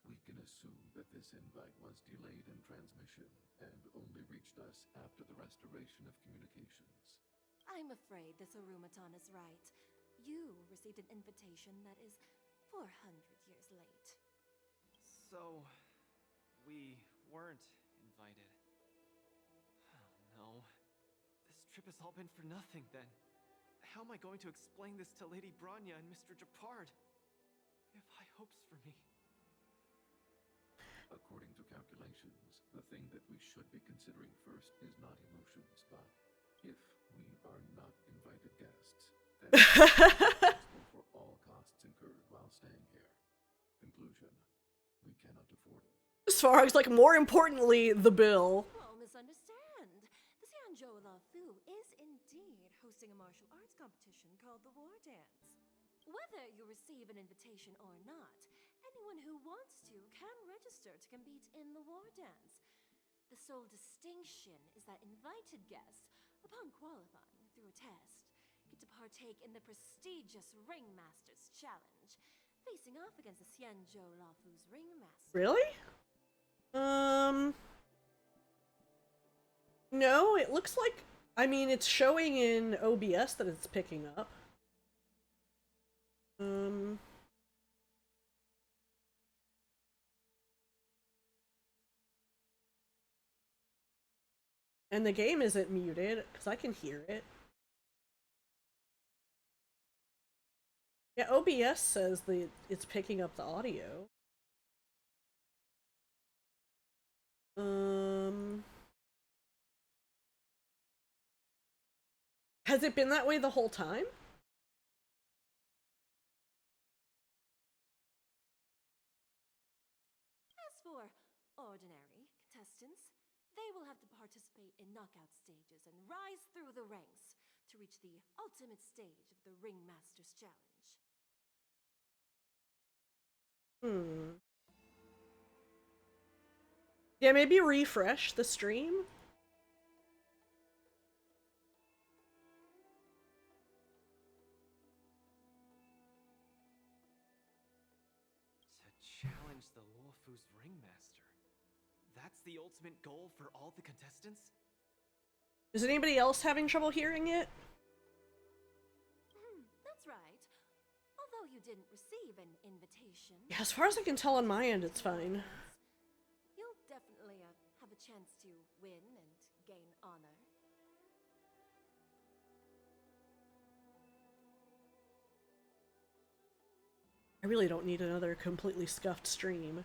We can assume that this invite was delayed in transmission and only reached us after the restoration of communications. I'm afraid this Arumaton is right. You received an invitation that is 400 years late. So, we weren't invited. Oh no. This trip has all been for nothing then. How am I going to explain this to Lady Bronya and Mr. Japard? They have high hopes for me. According to calculations, the thing that we should be considering first is not emotions, but If we are not invited guests, then we are responsible for all costs incurred while staying here. Conclusion: we cannot afford it. Svarog's like, more importantly, the bill. Oh, misunderstand. The Xianzhou Lafu is indeed hosting a martial arts competition called the Wardance. Whether you receive an invitation or not, anyone who wants to can register to compete in the Wardance. The sole distinction is that invited guests, upon qualifying through a test, get to partake in the prestigious Ringmasters Challenge, facing off against the Xianzhou Lafu's Ringmaster. Really? No, it looks like, I mean, it's showing in OBS that it's picking up. And the game isn't muted, because I can hear it. Yeah, OBS says it's picking up the audio. Has it been that way the whole time? As for ordinary contestants, they will have to participate in knockout stages and rise through the ranks to reach the ultimate stage of the Ringmasters Challenge. Yeah, maybe refresh the stream. To challenge the Luofu's Ringmaster. That's the ultimate goal for all the contestants? Is anybody else having trouble hearing it? That's right. Although you didn't receive an invitation. Yeah, as far as I can tell on my end, it's fine. You'll definitely have a chance to win and gain honor. I really don't need another completely scuffed stream.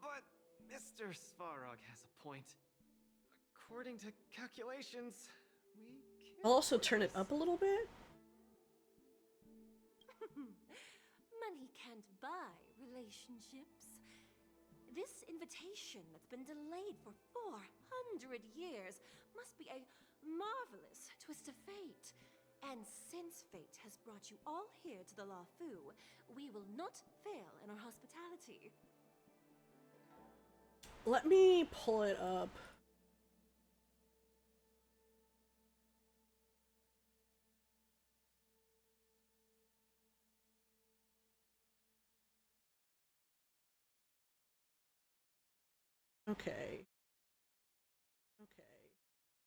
But Mr. Svarog has a point. According to calculations, we can't I'll also turn it up a little bit. Money can't buy relationships. This invitation that's been delayed for 400 years must be a marvelous twist of fate. And since fate has brought you all here to the Lafu, we will not fail in our hospitality. Let me pull it up. Okay.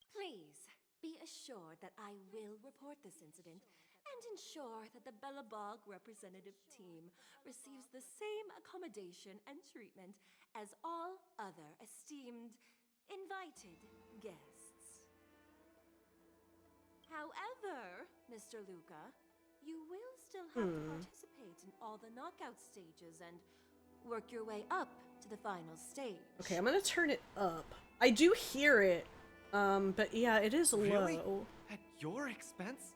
Please be assured that I will report this incident and ensure that the Bellabog representative team receives the same accommodation and treatment as all other esteemed, invited guests. However, Mr. Luca, you will still have to participate in all the knockout stages and work your way up to the final stage. Okay, I'm gonna turn it up. I do hear it, but yeah, it is Really? low. At your expense?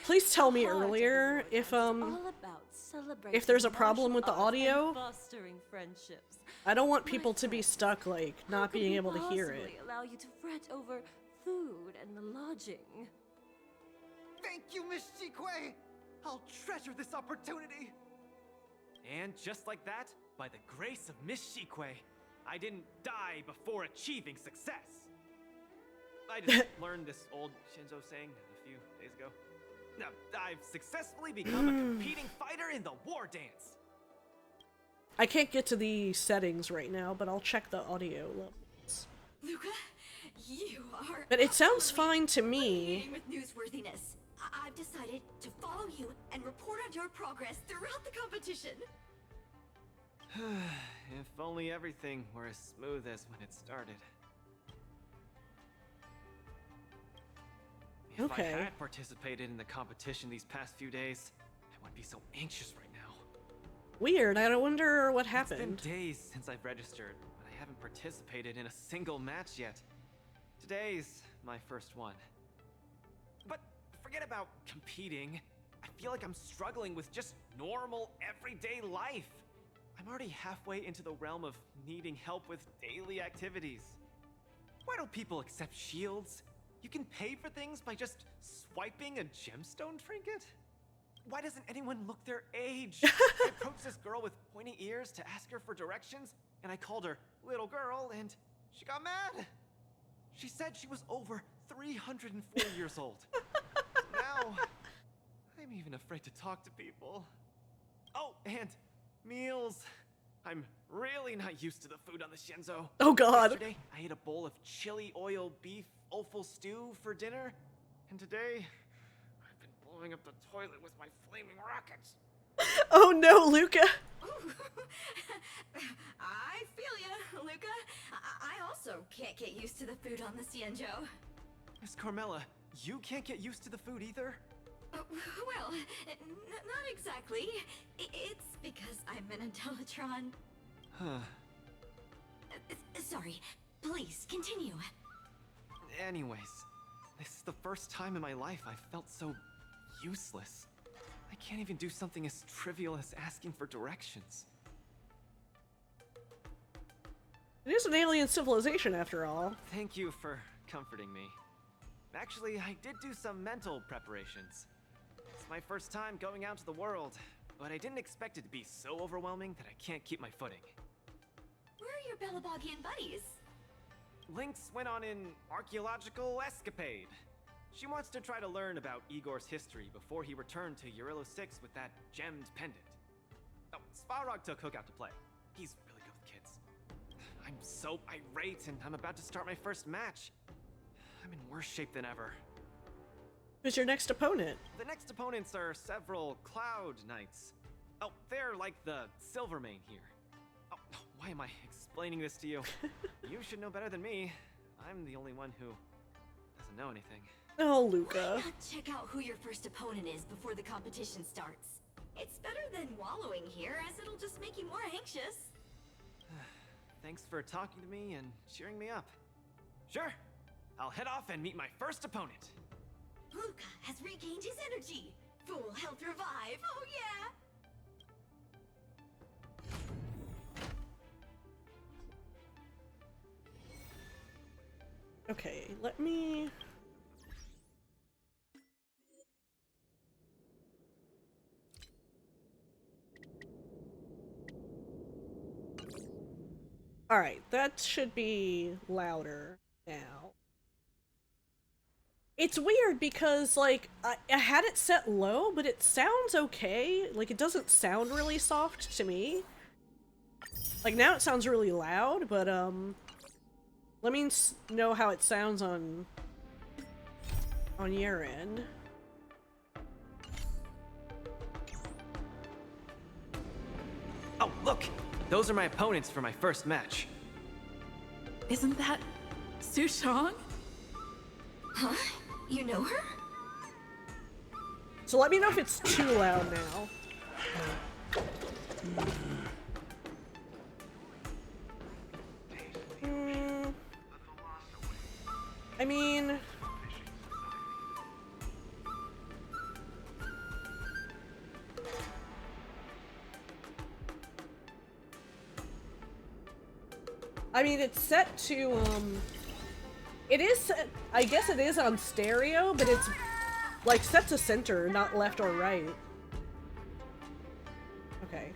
Please tell me Part of the earlier Wardance if is all about celebrating if there's a problem martial with the arts and audio. fostering friendships. I don't want My people to be friends, stuck, like, how not could being we able to hear it. possibly allow you to fret over food and the lodging? Thank you, Miss Shikwe! I'll treasure this opportunity! And just like that, by the grace of Miss Shikwe, I didn't die before achieving success! I just learned this old Shinzo saying a few days ago. Now, I've successfully become a competing fighter in the Wardance! I can't get to the settings right now, but I'll check the audio levels. Luca, you are. But it sounds fine to me. With newsworthiness, I've decided to follow you and report on your progress throughout the competition. If only everything were as smooth as when it started. If I had participated in the competition these past few days, I wouldn't be so anxious right now. Weird, I wonder what happened. It's been days since I've registered, but I haven't participated in a single match yet. Today's my first one. But forget about competing. I feel like I'm struggling with just normal, everyday life. I'm already halfway into the realm of needing help with daily activities. Why don't people accept shields? You can pay for things by just swiping a gemstone trinket? Why doesn't anyone look their age? I approached this girl with pointy ears to ask her for directions, and I called her little girl, and she got mad. She said she was over 304 years old. Now, I'm even afraid to talk to people. Oh, and meals. I'm really not used to the food on the Shenzo. Oh god. Yesterday, I ate a bowl of chili oil beef offal stew for dinner, and today, I've been blowing up the toilet with my flaming rockets. Oh no, Luca. I feel ya, Luca. I also can't get used to the food on the Xianzhou. Miss Carmela, you can't get used to the food either? Well, not exactly. It's because I'm an Intellatron. Huh. Sorry. Please, continue. Anyways, this is the first time in my life I've felt so useless. I can't even do something as trivial as asking for directions. It is an alien civilization, after all. Thank you for comforting me. Actually, I did do some mental preparations. It's my first time going out to the world, but I didn't expect it to be so overwhelming that I can't keep my footing. Where are your Belabogian buddies? Lynx went on an archaeological escapade. She wants to try to learn about Igor's history before he returned to Eurillo 6 with that gemmed pendant. Oh, Svarog took Hook out to play. He's really good with kids. I'm so irate, and I'm about to start my first match. I'm in worse shape than ever. Who's your next opponent? The next opponents are several Cloud Knights. Oh, they're like the Silvermane here. Oh, why am I explaining this to you? You should know better than me. I'm the only one who doesn't know anything. Oh, Luca. Why not check out who your first opponent is before the competition starts? It's better than wallowing here, as it'll just make you more anxious. Thanks for talking to me and cheering me up. Sure, I'll head off and meet my first opponent. Luca has regained his energy. Full health revive, oh yeah! Okay, let me... Alright, that should be louder now. It's weird because, like, I had it set low, but it sounds okay. Like, it doesn't sound really soft to me. Like, now it sounds really loud, but, let me know how it sounds on your end. Oh, look! Those are my opponents for my first match. Isn't that Su Shang? Huh? You know her? So let me know if it's too loud now. I mean... it's set to, it is set, I guess it is on stereo, but it's, like, set to center, not left or right. Okay.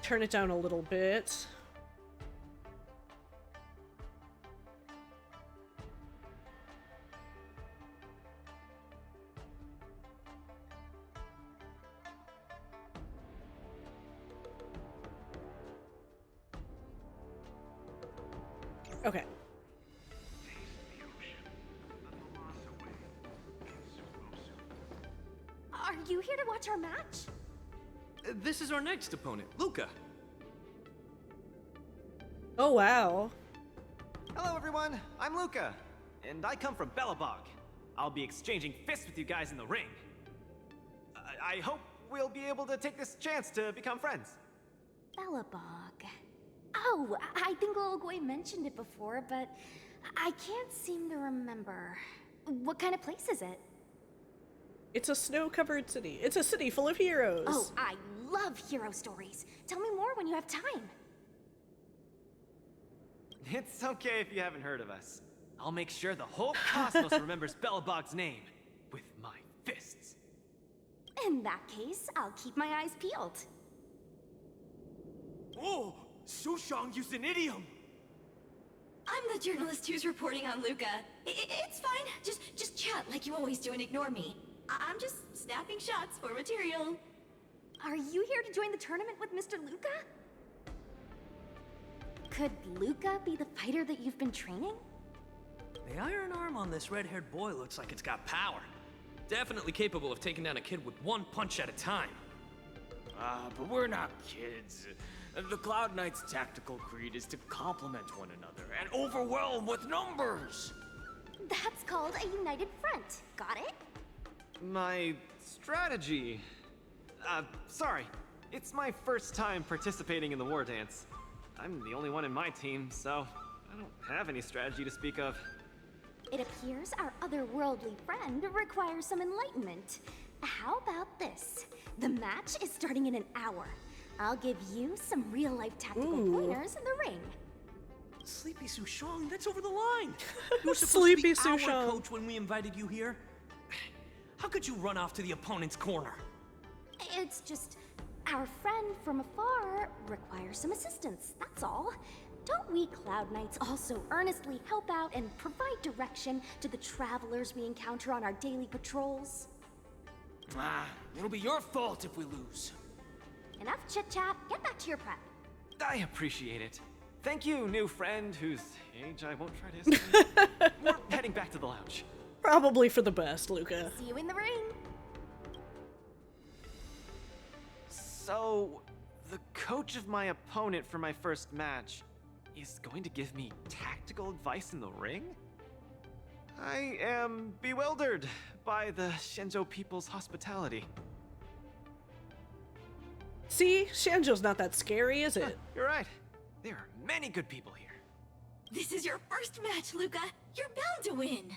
Turn it down a little bit. Okay. Are you here to watch our match? This is our next opponent, Luca. Oh, wow. Hello, everyone. I'm Luca, and I come from Belobog. I'll be exchanging fists with you guys in the ring. I hope we'll be able to take this chance to become friends. Belobog. Oh, I think Lil Gwei mentioned it before, but I can't seem to remember. What kind of place is it? It's a snow-covered city. It's a city full of heroes. Oh, I love hero stories. Tell me more when you have time. It's okay if you haven't heard of us. I'll make sure the whole cosmos remembers Belobog's name with my fists. In that case, I'll keep my eyes peeled. Oh, Sushang used an idiom. I'm the journalist who's reporting on Luca. It's fine. Just chat like you always do and ignore me. I'm just snapping shots for material. Are you here to join the tournament with Mr. Luca? Could Luca be the fighter that you've been training? The iron arm on this red-haired boy looks like it's got power. Definitely capable of taking down a kid with one punch at a time. But we're not kids. The Cloud Knight's tactical creed is to complement one another and overwhelm with numbers. That's called a united front. Got it? My strategy. Sorry. It's my first time participating in the Wardance. I'm the only one in my team, so I don't have any strategy to speak of. It appears our otherworldly friend requires some enlightenment. How about this? The match is starting in an hour. I'll give you some real-life tactical pointers in the ring. Sleepy Sushang, that's over the line. You were supposed Sleepy to be our Sushang. coach when we invited you here. How could you run off to the opponent's corner? It's just our friend from afar requires some assistance, that's all. Don't we Cloud Knights also earnestly help out and provide direction to the travelers we encounter on our daily patrols? It'll be your fault if we lose. Enough chit-chat, get back to your prep. I appreciate it. Thank you, new friend, whose age I won't try to estimate. We're heading back to the lounge. Probably for the best, Luca. See you in the ring. So, the coach of my opponent for my first match is going to give me tactical advice in the ring? I am bewildered by the Shenzhou people's hospitality. See? Shanzhou's not that scary, is it? You're right. There are many good people here. This is your first match, Luca. You're bound to win.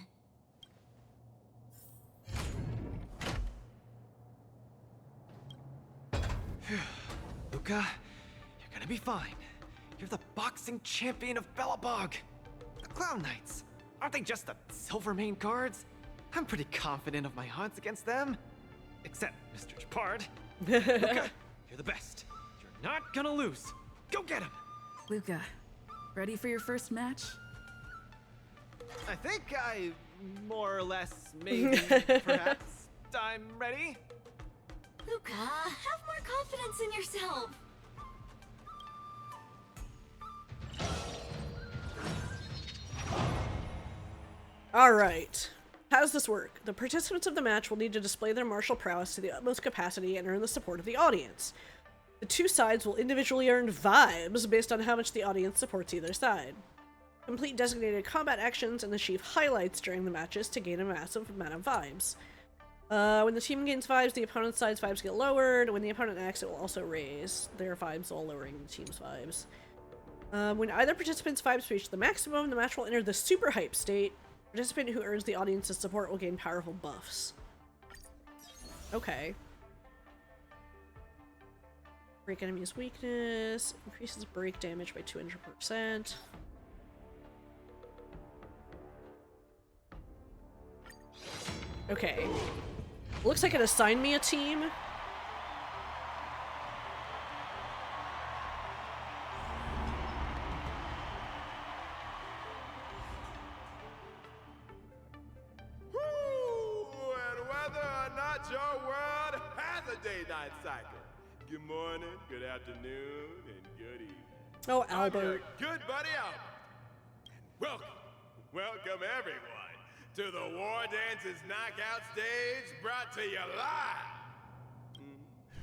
Luca, you're gonna be fine. You're the boxing champion of Belobog. The Clown Knights. Aren't they just the Silvermane guards? I'm pretty confident of my odds against them. Except Mr. Japard. Luca, you're the best. You're not gonna lose. Go get him. Luca, ready for your first match? I think I more or less, maybe, perhaps, I'm ready. Luca, have more confidence in yourself. Alright. How does this work? The participants of the match will need to display their martial prowess to the utmost capacity and earn the support of the audience. The two sides will individually earn vibes based on how much the audience supports either side. Complete designated combat actions and achieve highlights during the matches to gain a massive amount of vibes. When the team gains vibes, the opponent's side's vibes get lowered. When the opponent acts, it will also raise their vibes while lowering the team's vibes. When either participant's vibes reach the maximum, the match will enter the super hype state. Participant who earns the audience's support will gain powerful buffs. Okay. Break enemy's weakness. Increases break damage by 200%. Okay. Looks like it assigned me a team. And whether or not your world has a day-night cycle. Good morning, good afternoon, and good evening. Oh, I'm your Albert. good buddy Albert. Welcome everyone to the Wardance's knockout stage, brought to you live.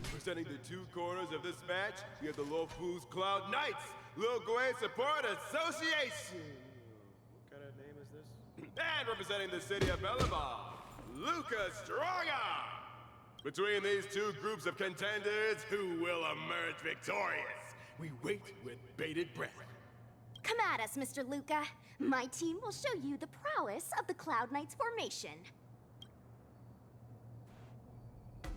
Presenting the two corners of this match, we have the Lofu's Cloud Knights, Lil Gwei Support Association. What kind of name is this? And representing the city of Bellabong, Luca Strongarm. Between these two groups of contenders, who will emerge victorious? We wait with bated breath. Come at us, Mr. Luca. My team will show you the prowess of the Cloud Knights formation.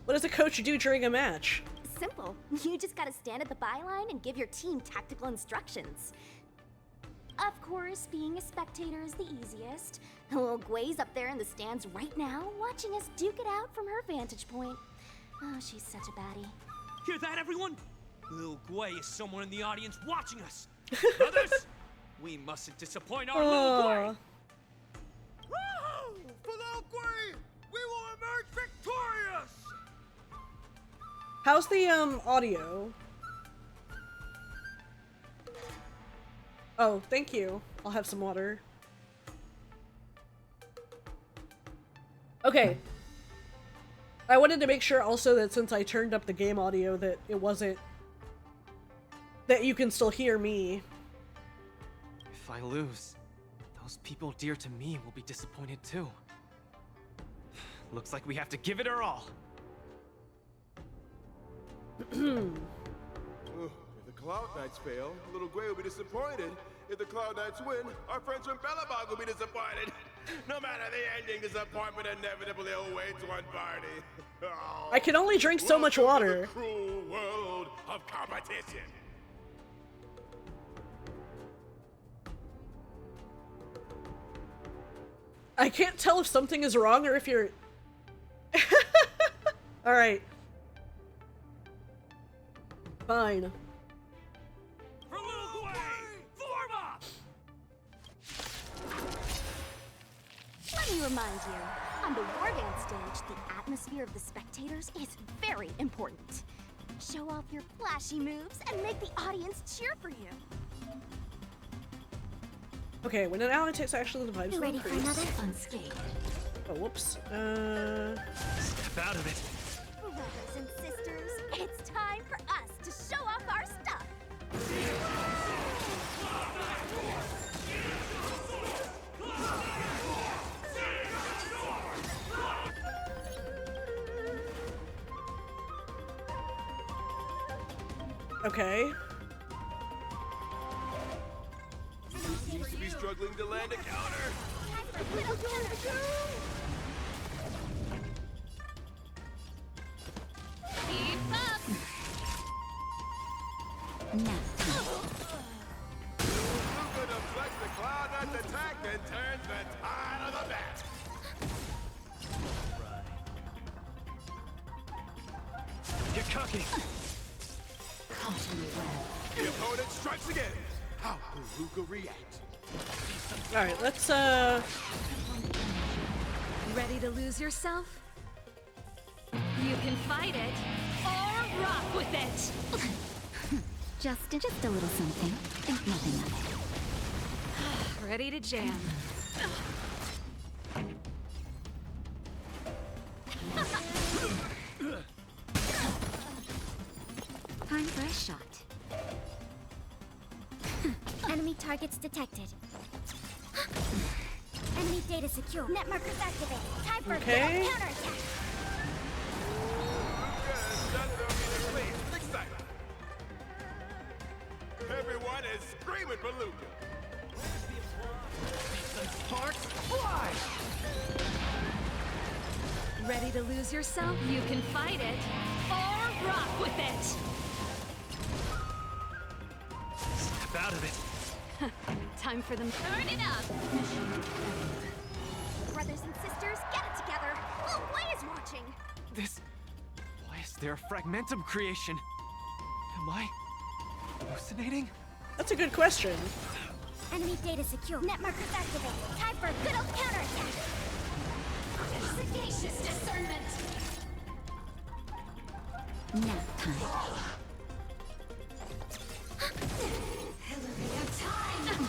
What does a coach do during a match? Simple. You just gotta stand at the byline and give your team tactical instructions. Of course, being a spectator is the easiest. Little Gwei's up there in the stands right now, watching us duke it out from her vantage point. Oh, she's such a baddie. Hear that, everyone? Lil Gwei is somewhere in the audience watching us. Brothers, we mustn't disappoint our Lil Gwei. Woohoo! For Lil Gwei, we will emerge victorious! How's the audio? Oh, thank you. I'll have some water. Okay. I wanted to make sure also that since I turned up the game audio that it wasn't... that you can still hear me. If I lose, those people dear to me will be disappointed too. Looks like we have to give it our all. If the Cloud Knights fail, Little Gwei will be disappointed. If the Cloud Knights win, our friends from Bellabong will be disappointed. No matter the ending, disappointment inevitably awaits one party. Oh, I can only drink so much water. to the cruel world of competition. I can't tell if something is wrong or if you're... Alright. Fine. For Lil Gwei, form up! Let me remind you, on the Wardance stage, the atmosphere of the spectators is very important. Show off your flashy moves and make the audience cheer for you. Okay, when an ally takes action, the vibes will Ready for increase. another unscathed? Oh, whoops. Step out of it. Brothers and sisters, it's time for us to show off our stuff. Okay. Seems to be struggling to land a counter. Keep up! Luca deflects the Cloud Knight's attack and turns the tide of the match. You're cooking. The opponent strikes again. How will Luca react? Alright, let's, Ready to lose yourself? You can fight it, or rock with it! Just a little something. Think nothing of it. Ready to jam. Time for a shot. Enemy targets detected. Enemy data secure. Net markers activated. Time for Okay. a counterattack. Everyone is screaming for Luca. Sparks fly! Ready to lose yourself? You can fight it, or rock with it! Step out of it. Time for them. Turn it up! Brothers and sisters, get it together. Lil Gwei is watching. This... Why is there a fragmentum creation? Am I hallucinating? That's a good question. Enemy data secure. Net markers activated. Time for a good old counterattack. Sagacious discernment. Nap time. Elevator time!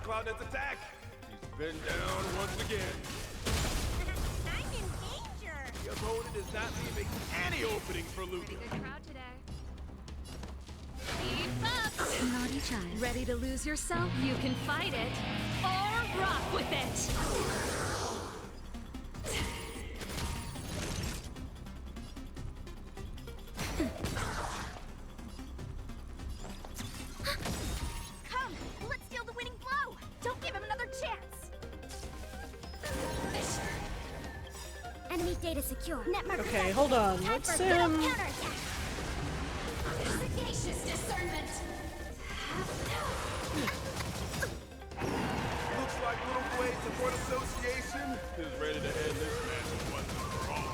Cloud Knight's attack! She's been down once again. I'm in danger! The opponent is not leaving any openings for Luca. Pretty good crowd today. Keep up! Naughty child. Ready to lose yourself? You can fight it or rock with it! Come, let's steal the winning blow! Don't give him another chance! Enemy data secure. Net marker Okay, hold on. Time Let's for a little Looks counterattack. Sagacious discernment. like Little Blade Support Association is ready to end this match once and for all.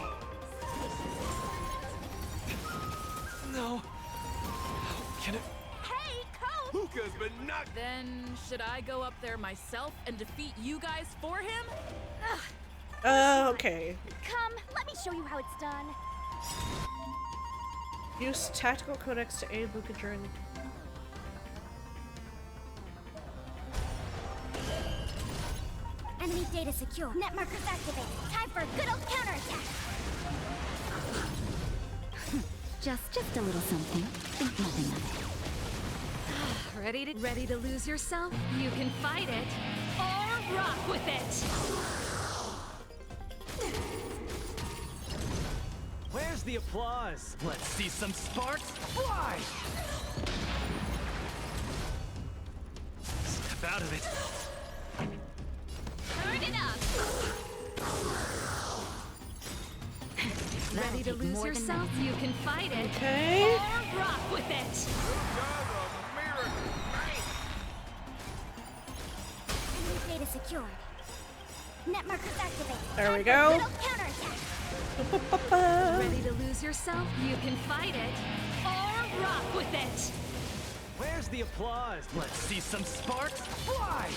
No. How can it? Hey, Coach! Luca's been knocked. Then should I go up there myself and defeat you guys for him? Okay. Come, let me show you how it's done. Use tactical codex to aid Luca during the... Enemy data secure. Net markers activated. Time for a good old counterattack. Just a little something. Think nothing of it. Ready to lose yourself? You can fight it or rock with it. Where's the applause? Let's see some sparks fly! Step out of it. Turn it up. Ready to lose yourself? You can fight it or rock with it. Enemy data secured. Net markers activated. There we Time for a go. little counterattack. Ready to lose yourself? You can fight it or rock with it. Where's the applause? Let's see some sparks fly!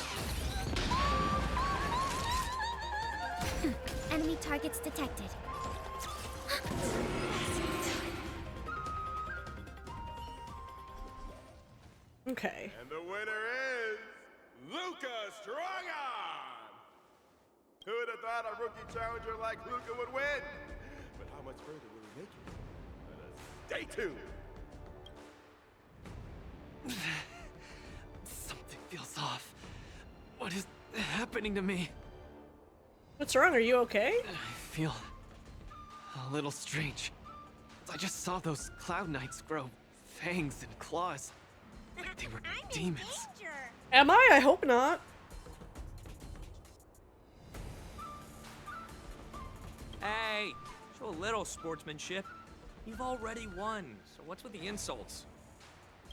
Enemy targets detected. Okay. And the winner is Luca Strongarm! Who would have thought a rookie challenger like Luca would win? But how much further will he make it? Let us stay tuned! Something feels off. What is happening to me? What's wrong? Are you okay? I feel a little strange. I just saw those Cloud Knights grow fangs and claws. Like they were demons. Am I? I hope not. Hey, show a little sportsmanship. You've already won, so what's with the insults?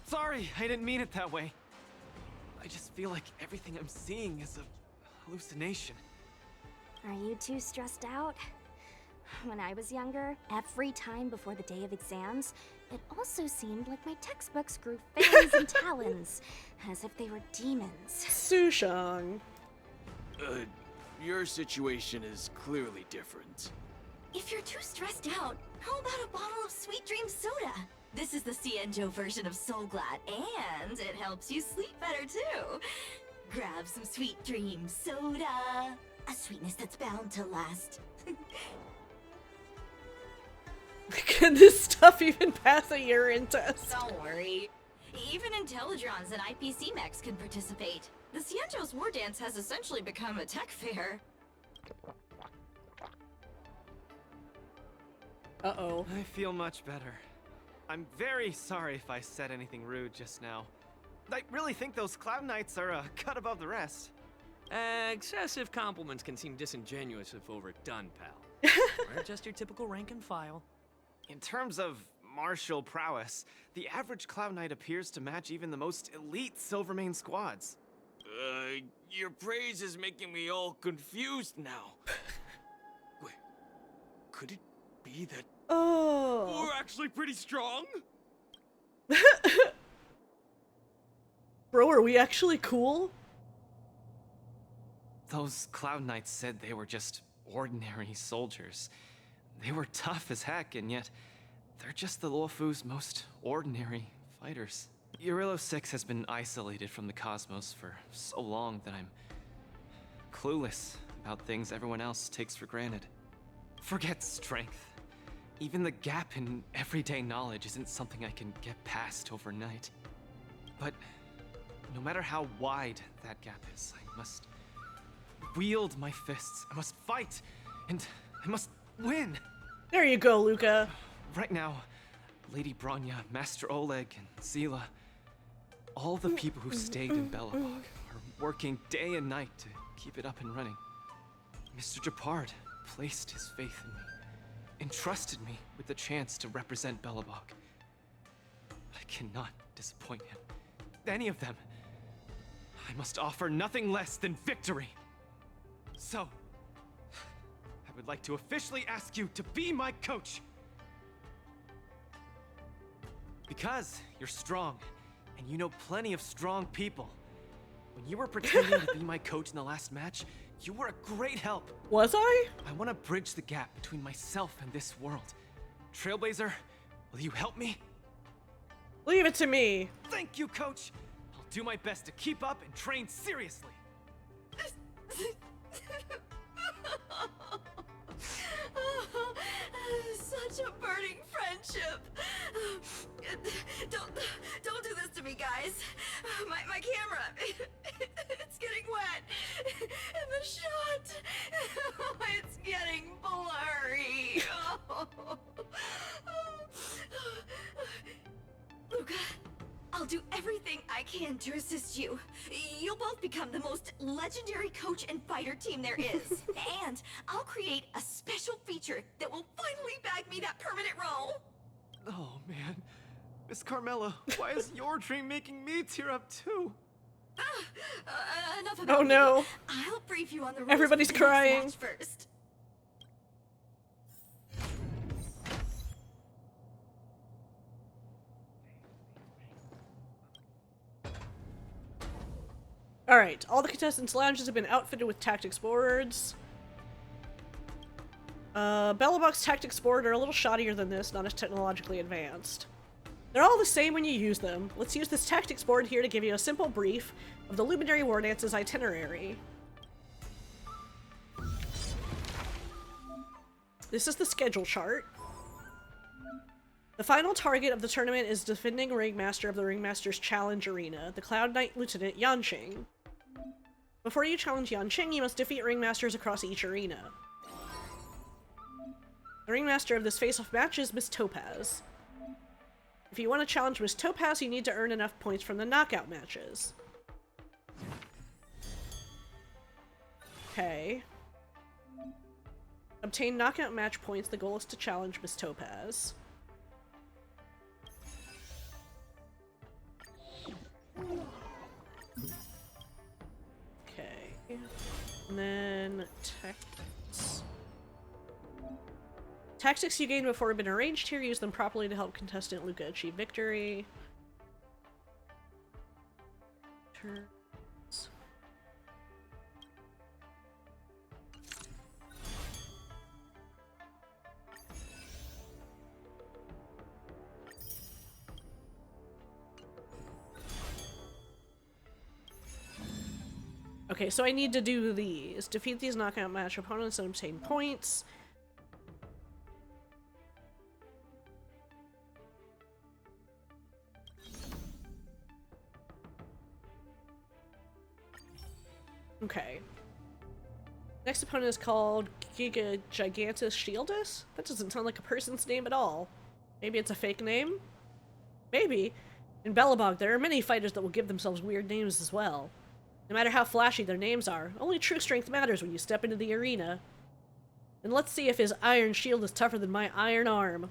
Sorry, I didn't mean it that way. I just feel like everything I'm seeing is a hallucination. Are you too stressed out? When I was younger, every time before the day of exams, it also seemed like my textbooks grew fangs and talons, as if they were demons. Sushang. Your situation is clearly different. If you're too stressed out, how about a bottle of Sweet Dream Soda? This is the Cienjo version of Soul Glad, and it helps you sleep better too. Grab some Sweet Dream Soda. A sweetness that's bound to last. Can this stuff even pass a urine test? Don't worry. Even Intellitrons and IPC mechs can participate. The Cienjo's Wardance has essentially become a tech fair. Uh-oh. I feel much better. I'm very sorry if I said anything rude just now. I really think those Cloud Knights are a cut above the rest. Excessive compliments can seem disingenuous if overdone, pal. We're just your typical rank and file. In terms of martial prowess, the average Cloud Knight appears to match even the most elite Silvermane squads. Your praise is making me all confused now. Wait, could it be that Oh. we're actually pretty strong? Bro, are we actually cool? Those Cloud Knights said they were just ordinary soldiers. They were tough as heck, and yet they're just the Luofu's most ordinary fighters. Urilo 6 has been isolated from the cosmos for so long that I'm clueless about things everyone else takes for granted. Forget strength. Even the gap in everyday knowledge isn't something I can get past overnight. But no matter how wide that gap is, I must wield my fists. I must fight, and I must win. There you go, Luca. Right now, Lady Bronya, Master Oleg, and Zila, all the people who stayed in Belobog are working day and night to keep it up and running. Mr. Japard placed his faith in me, entrusted me with the chance to represent Belobog. I cannot disappoint him. Any of them. I must offer nothing less than victory. So, I would like to officially ask you to be my coach. Because you're strong, and you know plenty of strong people. When you were pretending to be my coach in the last match, you were a great help. Was I? I want to bridge the gap between myself and this world. Trailblazer, will you help me? Leave it to me. Thank you, Coach. I'll do my best to keep up and train seriously. Such a burning friendship. Don't do this to me, guys. My camera, it's getting wet. And the shot, it's getting blurry. Luca, I'll do everything I can to assist you. You'll both become the most legendary coach and fighter team there is. And I'll create a special feature that will finally bag me that permanent role. Oh, man. Miss Carmela, why is your dream making me tear up too? Enough about Oh no. me. I'll brief you on the rules. Everybody's of the next crying. match first. Alright, all the contestants' lounges have been outfitted with tactics boards. Belobog's tactics board are a little shoddier than this, not as technologically advanced. They're all the same when you use them. Let's use this tactics board here to give you a simple brief of the Luminary Wardance's itinerary. This is the schedule chart. The final target of the tournament is defending Ringmaster of the Ringmaster's Challenge Arena, the Cloud Knight Lieutenant Yanqing. Before you challenge Yanqing, you must defeat Ringmasters across each arena. The Ringmaster of this face-off match is Miss Topaz. If you want to challenge Miss Topaz, you need to earn enough points from the knockout matches. Okay. Obtain knockout match points. The goal is to challenge Miss Topaz. Okay. And then tactics. Tactics you gained before have been arranged here. Use them properly to help contestant Luca achieve victory. Turns. Okay, so I need to do these. Defeat these knockout match opponents and obtain points. Okay. Next opponent is called Giga Gigantus Shieldus? That doesn't sound like a person's name at all. Maybe it's a fake name? Maybe. In Belobog, there are many fighters that will give themselves weird names as well. No matter how flashy their names are, only true strength matters when you step into the arena. And let's see if his iron shield is tougher than my iron arm.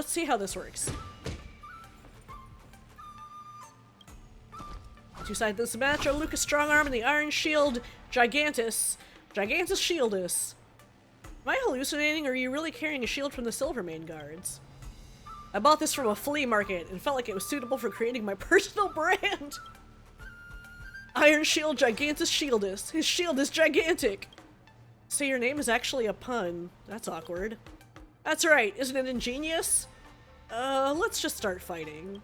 Let's see how this works. Two sides of this match are Lucas Strongarm and the Iron Shield Gigantus. Gigantus Shieldus. Am I hallucinating, or are you really carrying a shield from the Silvermane guards? I bought this from a flea market and felt like it was suitable for creating my personal brand. Iron Shield Gigantus Shieldus. His shield is gigantic. So your name is actually a pun. That's awkward. That's right, isn't it ingenious? Let's just start fighting.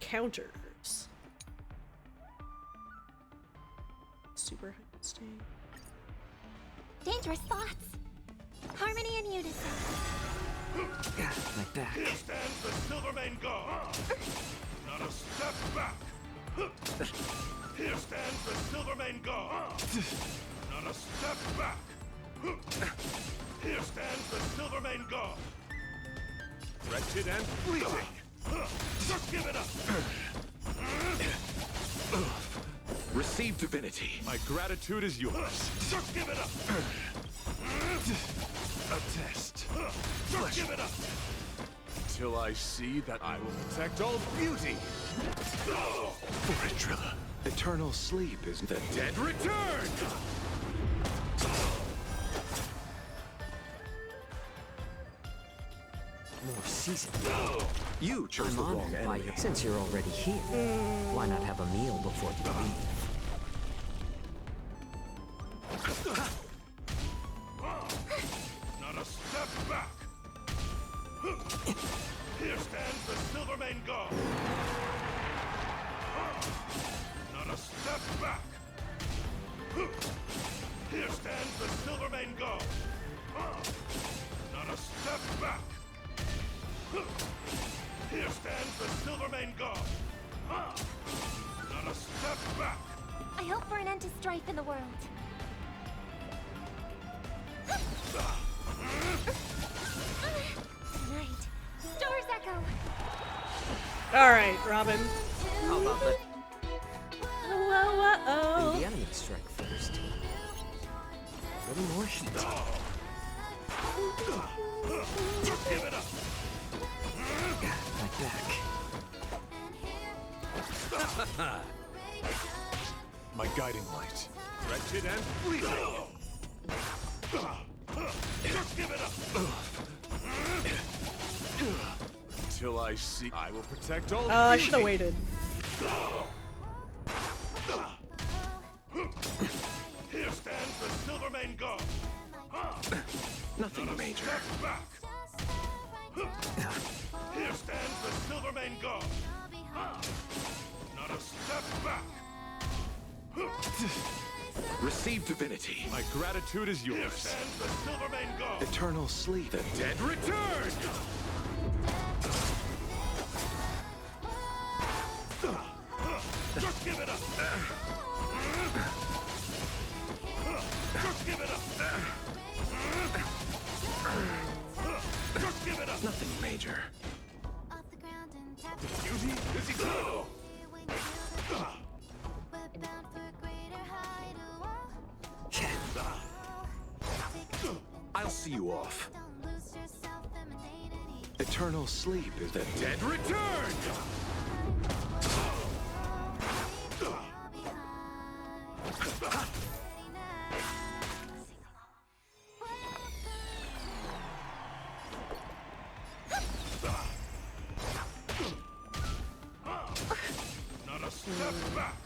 Counters. Super high state. Dangerous thoughts. Harmony and unison. Like that. Here stands the Silvermane God. Not a step back. Here stands the Silvermane God. Not a step back. Here stands the Silvermane God. Wretched and fleeting. Just give it up. Receive divinity. My gratitude is yours. Just give it up. A test. Just give it up. Till I see that I will protect all beauty. For it, Trilla. Eternal sleep is the Dead return. More season. You chose the wrong enemy. Since you're already here, why not have a meal before you leave? Not a step back. Here stands the Silvermane God. Not a step back. Here stands the Silvermane God. Not a step back. Here stands the Silvermane God. Not a step back. I hope for an end to strife in the world. Tonight, Stars Echo. All right, Robin. How about that? Oh. The enemy strike first. A little more heat. Give it up. Like that. My guiding light. Wretched and fleeting. Just give it up. Till I see, I will protect all. I should have waited. Here stands the Silvermane God. Nothing major. Step back. Here stands the Silvermane God. Not a step back. Receive divinity. My gratitude is yours. Here stands the Silvermane God. Eternal sleep. The dead return. Just give it up. Just give it up. Just give it up. Nothing major. Beauty is eternal. I'll see you off. Eternal sleep is the Dead return. Not a step back.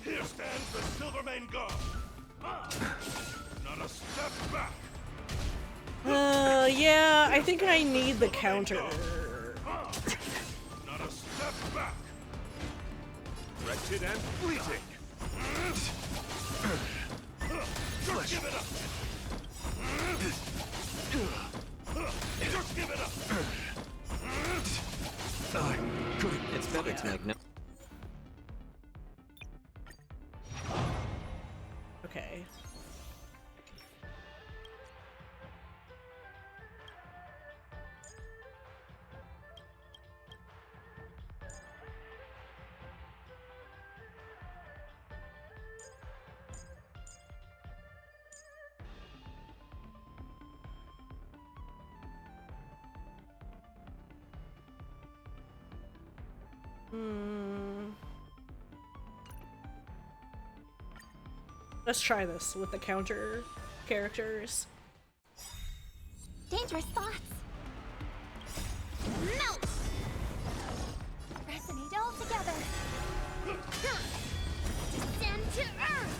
Here stands the Silvermane God. Not a step back. Yeah, I think I need the counter. Not a step back. Wretched and fleeting. Just give it up. Just give it up. It's better to make no. Okay. Let's try this with the counter characters. Dangerous thoughts. Melt! Resonate all together. Descend to earth!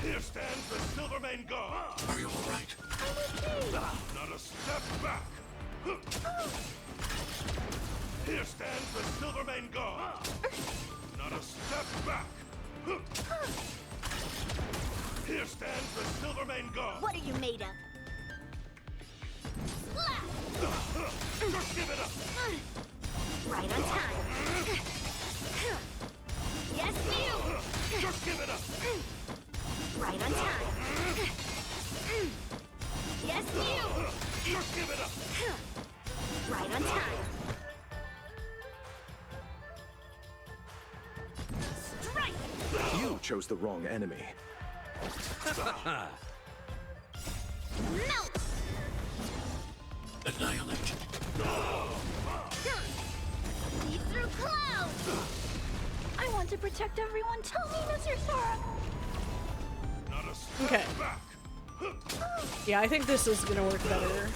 Here stands the Silvermane God. Are you all right? I'm okay. Not a step back. Here stands the Silvermane God. Not a step back. Here stands the Silvermane God. What are you made of? Just give it up. Right on time. Yes, you. Just give it up. Right on time. Yes, you. Just give it up. Right on time. Strike! You chose the wrong enemy. Melt! Annihilate. Lead through clouds! I want to protect everyone. Tell me, Mr. Sora. Not a step Okay. back. Yeah, I think this is gonna work better.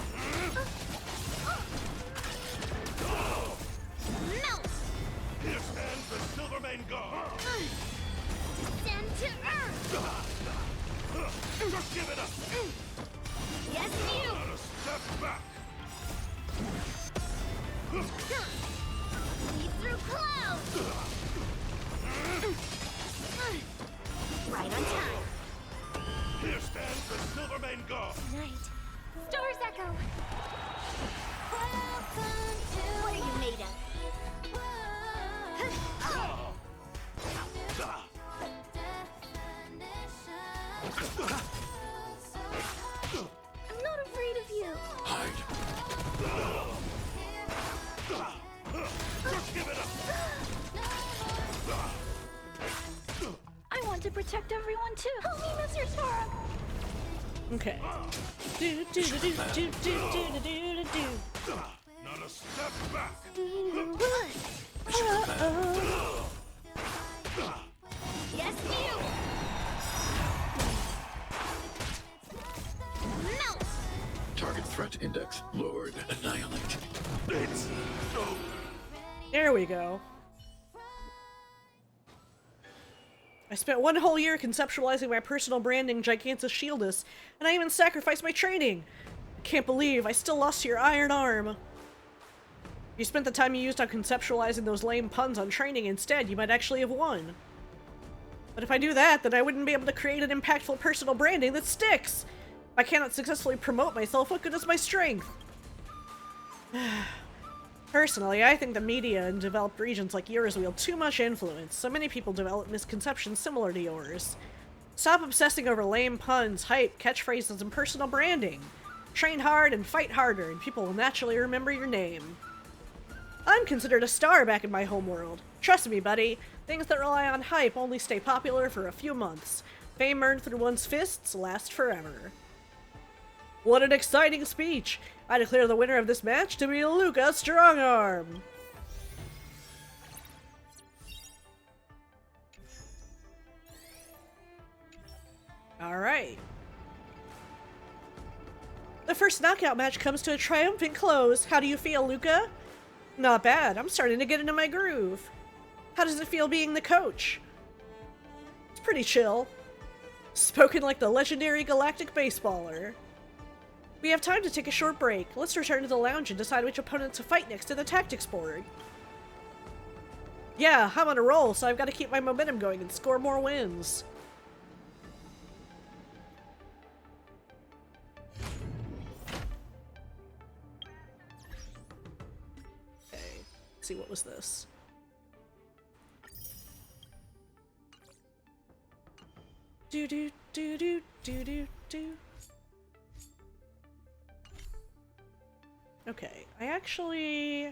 Melt! Here stands the Silvermane God. Descend to earth! Just give it up. Yes, you! Not a step back. Lead through clouds! Right on time. Here stands the Silvermane God. Tonight, stars echo. What are you made of? I'm not afraid of you. Just give it up. I want to protect everyone too. Help me, Mr. Sora. Okay. Do do do do do do do do do. Not a step back. Yes, you. Melt. Target threat index lowered. Annihilate. It's over. There we go. I spent one whole year conceptualizing my personal branding, Gigantus Shieldus, and I even sacrificed my training. I can't believe I still lost to your iron arm. If you spent the time you used on conceptualizing those lame puns on training instead, you might actually have won. But if I do that, then I wouldn't be able to create an impactful personal branding that sticks. If I cannot successfully promote myself, what good is my strength? Personally, I think the media in developed regions like yours wield too much influence. So many people develop misconceptions similar to yours. Stop obsessing over lame puns, hype, catchphrases, and personal branding. Train hard and fight harder, and people will naturally remember your name. I'm considered a star back in my homeworld. Trust me, buddy. Things that rely on hype only stay popular for a few months. Fame earned through one's fists lasts forever. What an exciting speech! I declare the winner of this match to be Luca Strongarm! Alright. The first knockout match comes to a triumphant close. How do you feel, Luca? Not bad. I'm starting to get into my groove. How does it feel being the coach? It's pretty chill. Spoken like the legendary galactic baseballer. We have time to take a short break. Let's return to the lounge and decide which opponent to fight next to the tactics board. Yeah, I'm on a roll, so I've got to keep my momentum going and score more wins. Okay, let's see, what was this? Do do do do do do do. Okay, I actually...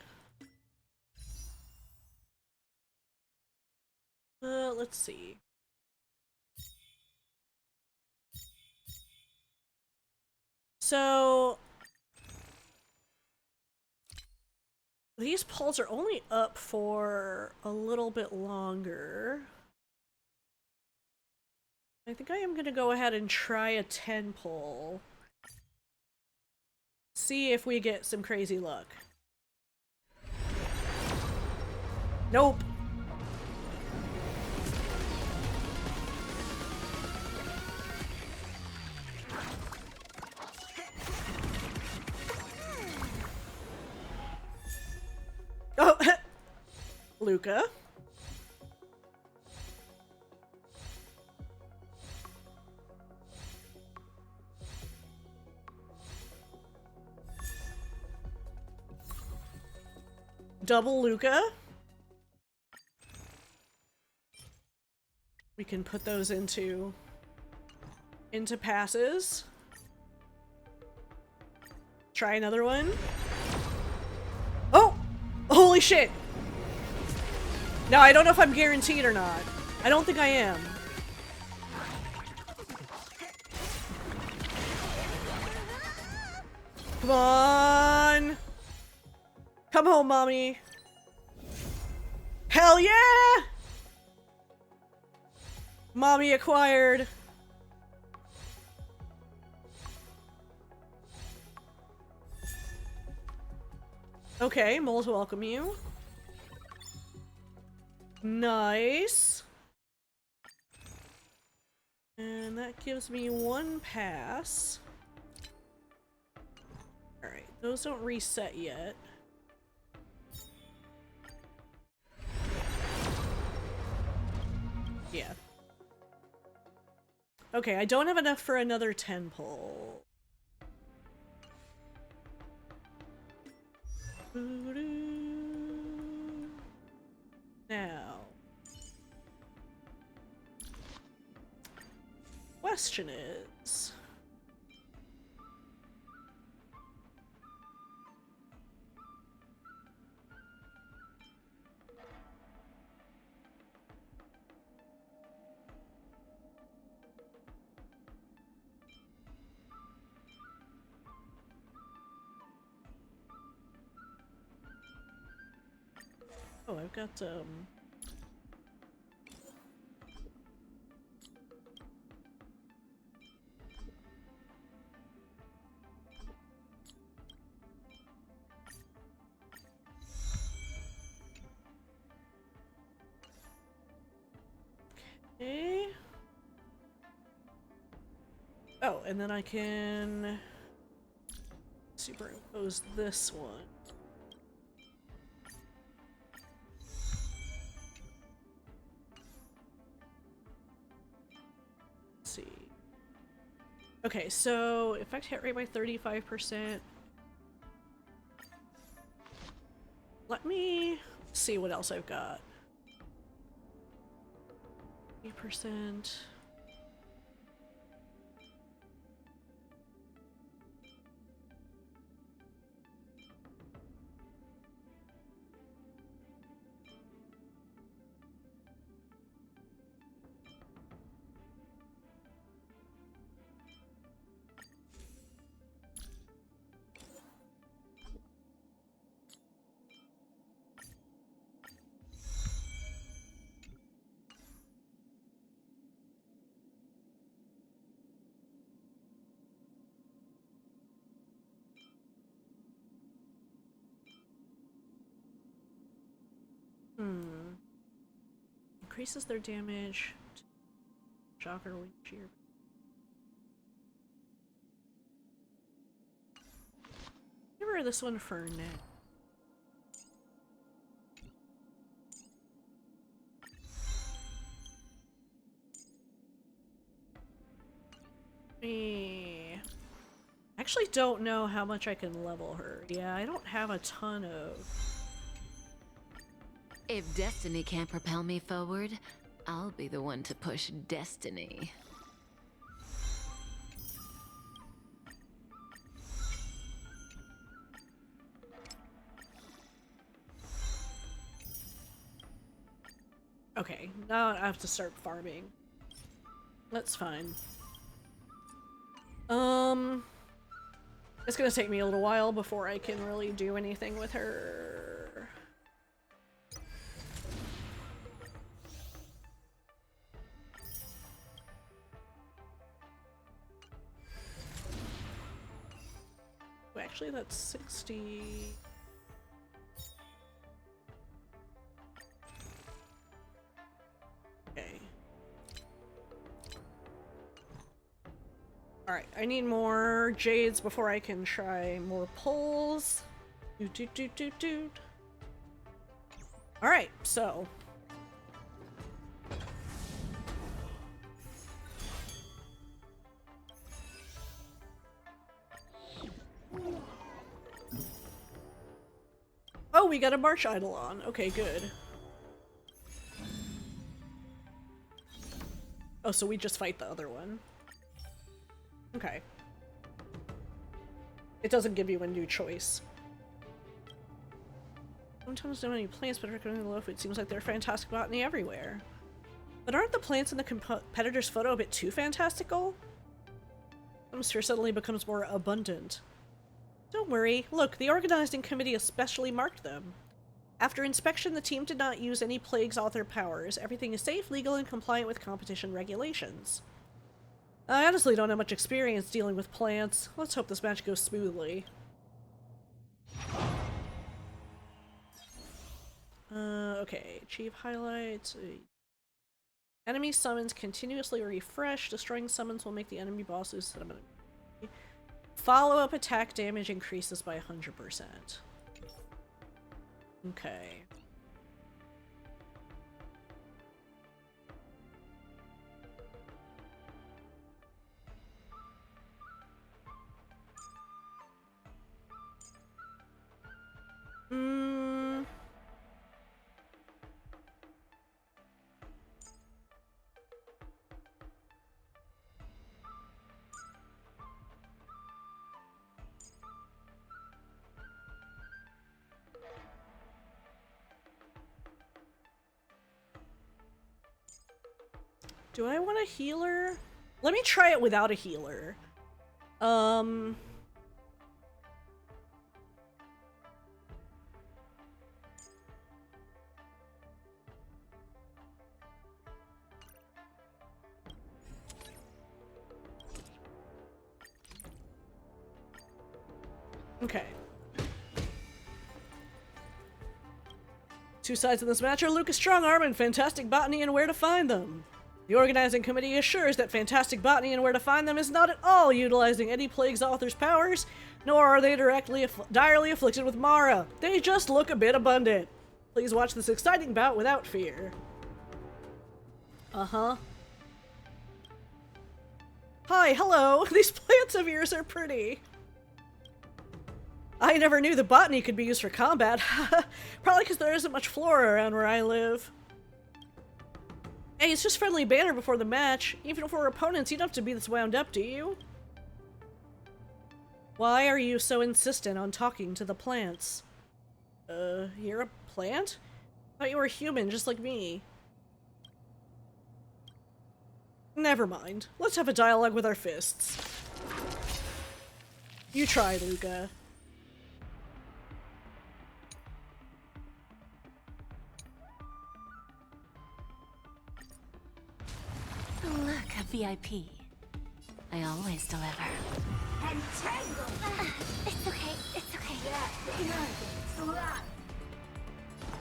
let's see. So... These polls are only up for a little bit longer. I think I am going to go ahead and try a 10 poll. See if we get some crazy luck. Nope. Oh, Luca. Double Luca. We can put those into passes. Try another one. Oh! Holy shit! Now, I don't know if I'm guaranteed or not. I don't think I am. Come on! Come home, mommy. Hell yeah! Mommy acquired. Okay, moles welcome you. Nice. And that gives me one pass. Alright, those don't reset yet. Yeah. Okay, I don't have enough for another 10 pull. Now. Question is... Oh, I've got, okay. Oh, and then I can superimpose this one. Let's see. Okay, so effect hit rate by 35%. Let me see what else I've got. 8%. Increases their damage. Shocker, weak shear. Give her this one for now. I actually don't know how much I can level her. Yeah, I don't have a ton of... If destiny can't propel me forward, I'll be the one to push destiny. Okay, now I have to start farming. That's fine. It's gonna take me a little while before I can really do anything with her. Actually, that's 60. Okay. Alright, I need more jades before I can try more pulls. Alright, so. Oh, we got a March Eidolon. Okay, good. Oh, so we just fight the other one. Okay. It doesn't give you a new choice. Sometimes so many plants, but recommending the low food seems like they're fantastic botany everywhere. But aren't the plants in the competitor's photo a bit too fantastical? The atmosphere suddenly becomes more abundant. Don't worry. Look, the organizing committee especially marked them. After inspection, the team did not use any plagues author powers. Everything is safe, legal, and compliant with competition regulations. I honestly don't have much experience dealing with plants. Let's hope this match goes smoothly. Okay. Achieve highlights. Enemy summons continuously refresh. Destroying summons will make the enemy boss lose summon. Follow-up attack damage increases by 100%. Okay. Do I want a healer? Let me try it without a healer. Okay. Two sides of this match are Lucas' strong arm and fantastic botany and where to find them. The organizing committee assures that fantastic botany and where to find them is not at all utilizing any plague's author's powers, nor are they direly afflicted with Mara. They just look a bit abundant. Please watch this exciting bout without fear. Uh-huh. Hi, hello. These plants of yours are pretty. I never knew the botany could be used for combat. Probably because there isn't much flora around where I live. Hey, it's just friendly banter before the match. Even for opponents, you don't have to be this wound up, do you? Why are you so insistent on talking to the plants? You're a plant? I thought you were human, just like me. Never mind. Let's have a dialogue with our fists. You try, Luca. Look, a VIP. I always deliver. Entangle! It's okay, it's okay.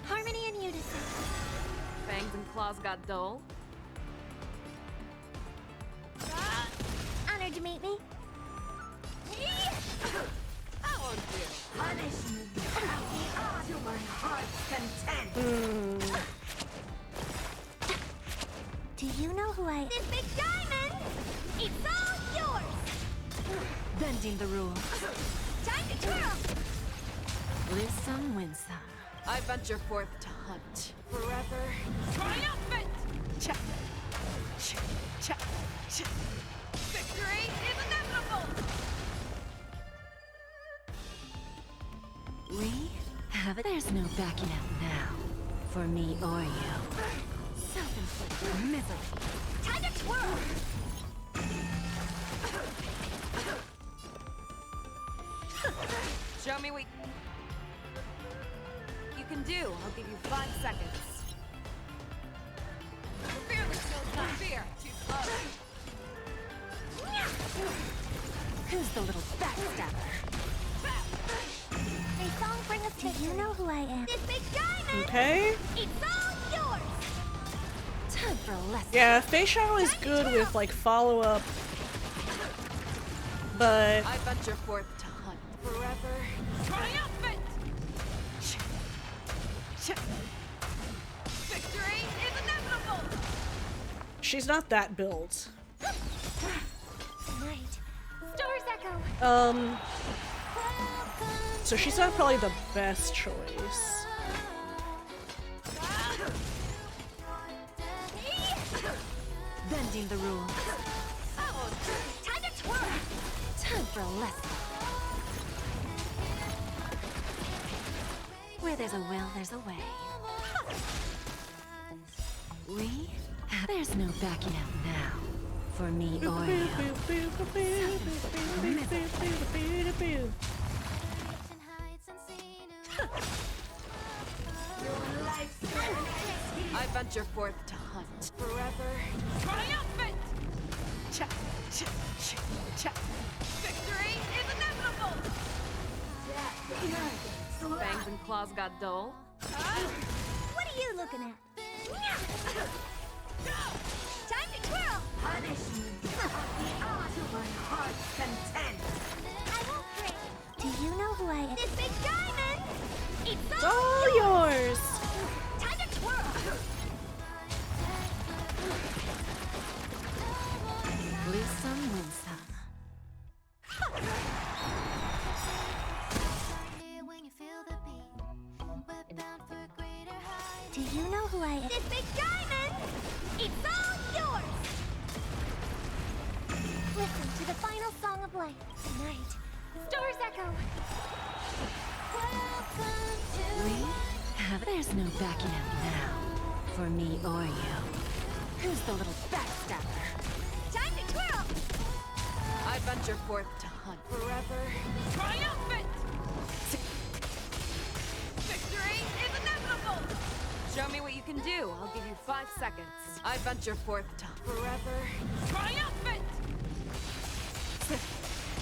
Harmony and unison. Fangs and claws got dull. Honored to meet me. Punishment to my heart's content. Do you know who I... This big diamond! It's all yours! Bending the rules. Time to twirl! Lose some, win some. I venture forth to hunt. Forever triumphant! Check. Check. Victory is inevitable! We have it. There's no backing out now. For me or you. Self-inflicted misery. Time to twirl! Show me what you can do. I'll give you 5 seconds. Fearless knows not fear. Too slow. Who's the little backstabber? Do you know who I am? This big diamond! Okay. It's all yours! Time for a lesson. Yeah, Fei Shao is good with like follow-up, but I venture forth to hunt forever. Triumphant! Victory is inevitable! she's not that built. Tonight, Stars Echo! So she's not probably the best choice. Bending the rules. Time to twirl! Time for a lesson. Where there's a will, there's a way. There's no backing out now. For me or you. I venture forth to hunt forever. Triumphant! Victory is inevitable! Fangs and claws got dull. What are you looking at? Time to twirl! Punishment of the art of my heart's content! I won't break. Do you know who I am? This big diamond! It's all yours! Time to twirl! Lose some, win some. Do you know who I am? This big diamond! It's all yours! Listen to the final song of life tonight. Stars Echo! There's no backing out now. For me or you. Who's the little backstabber? Time to twirl! I venture forth to hunt forever. Triumphant! Victory is inevitable! Show me what you can do. I'll give you 5 seconds. I venture forth to forever. Triumphant!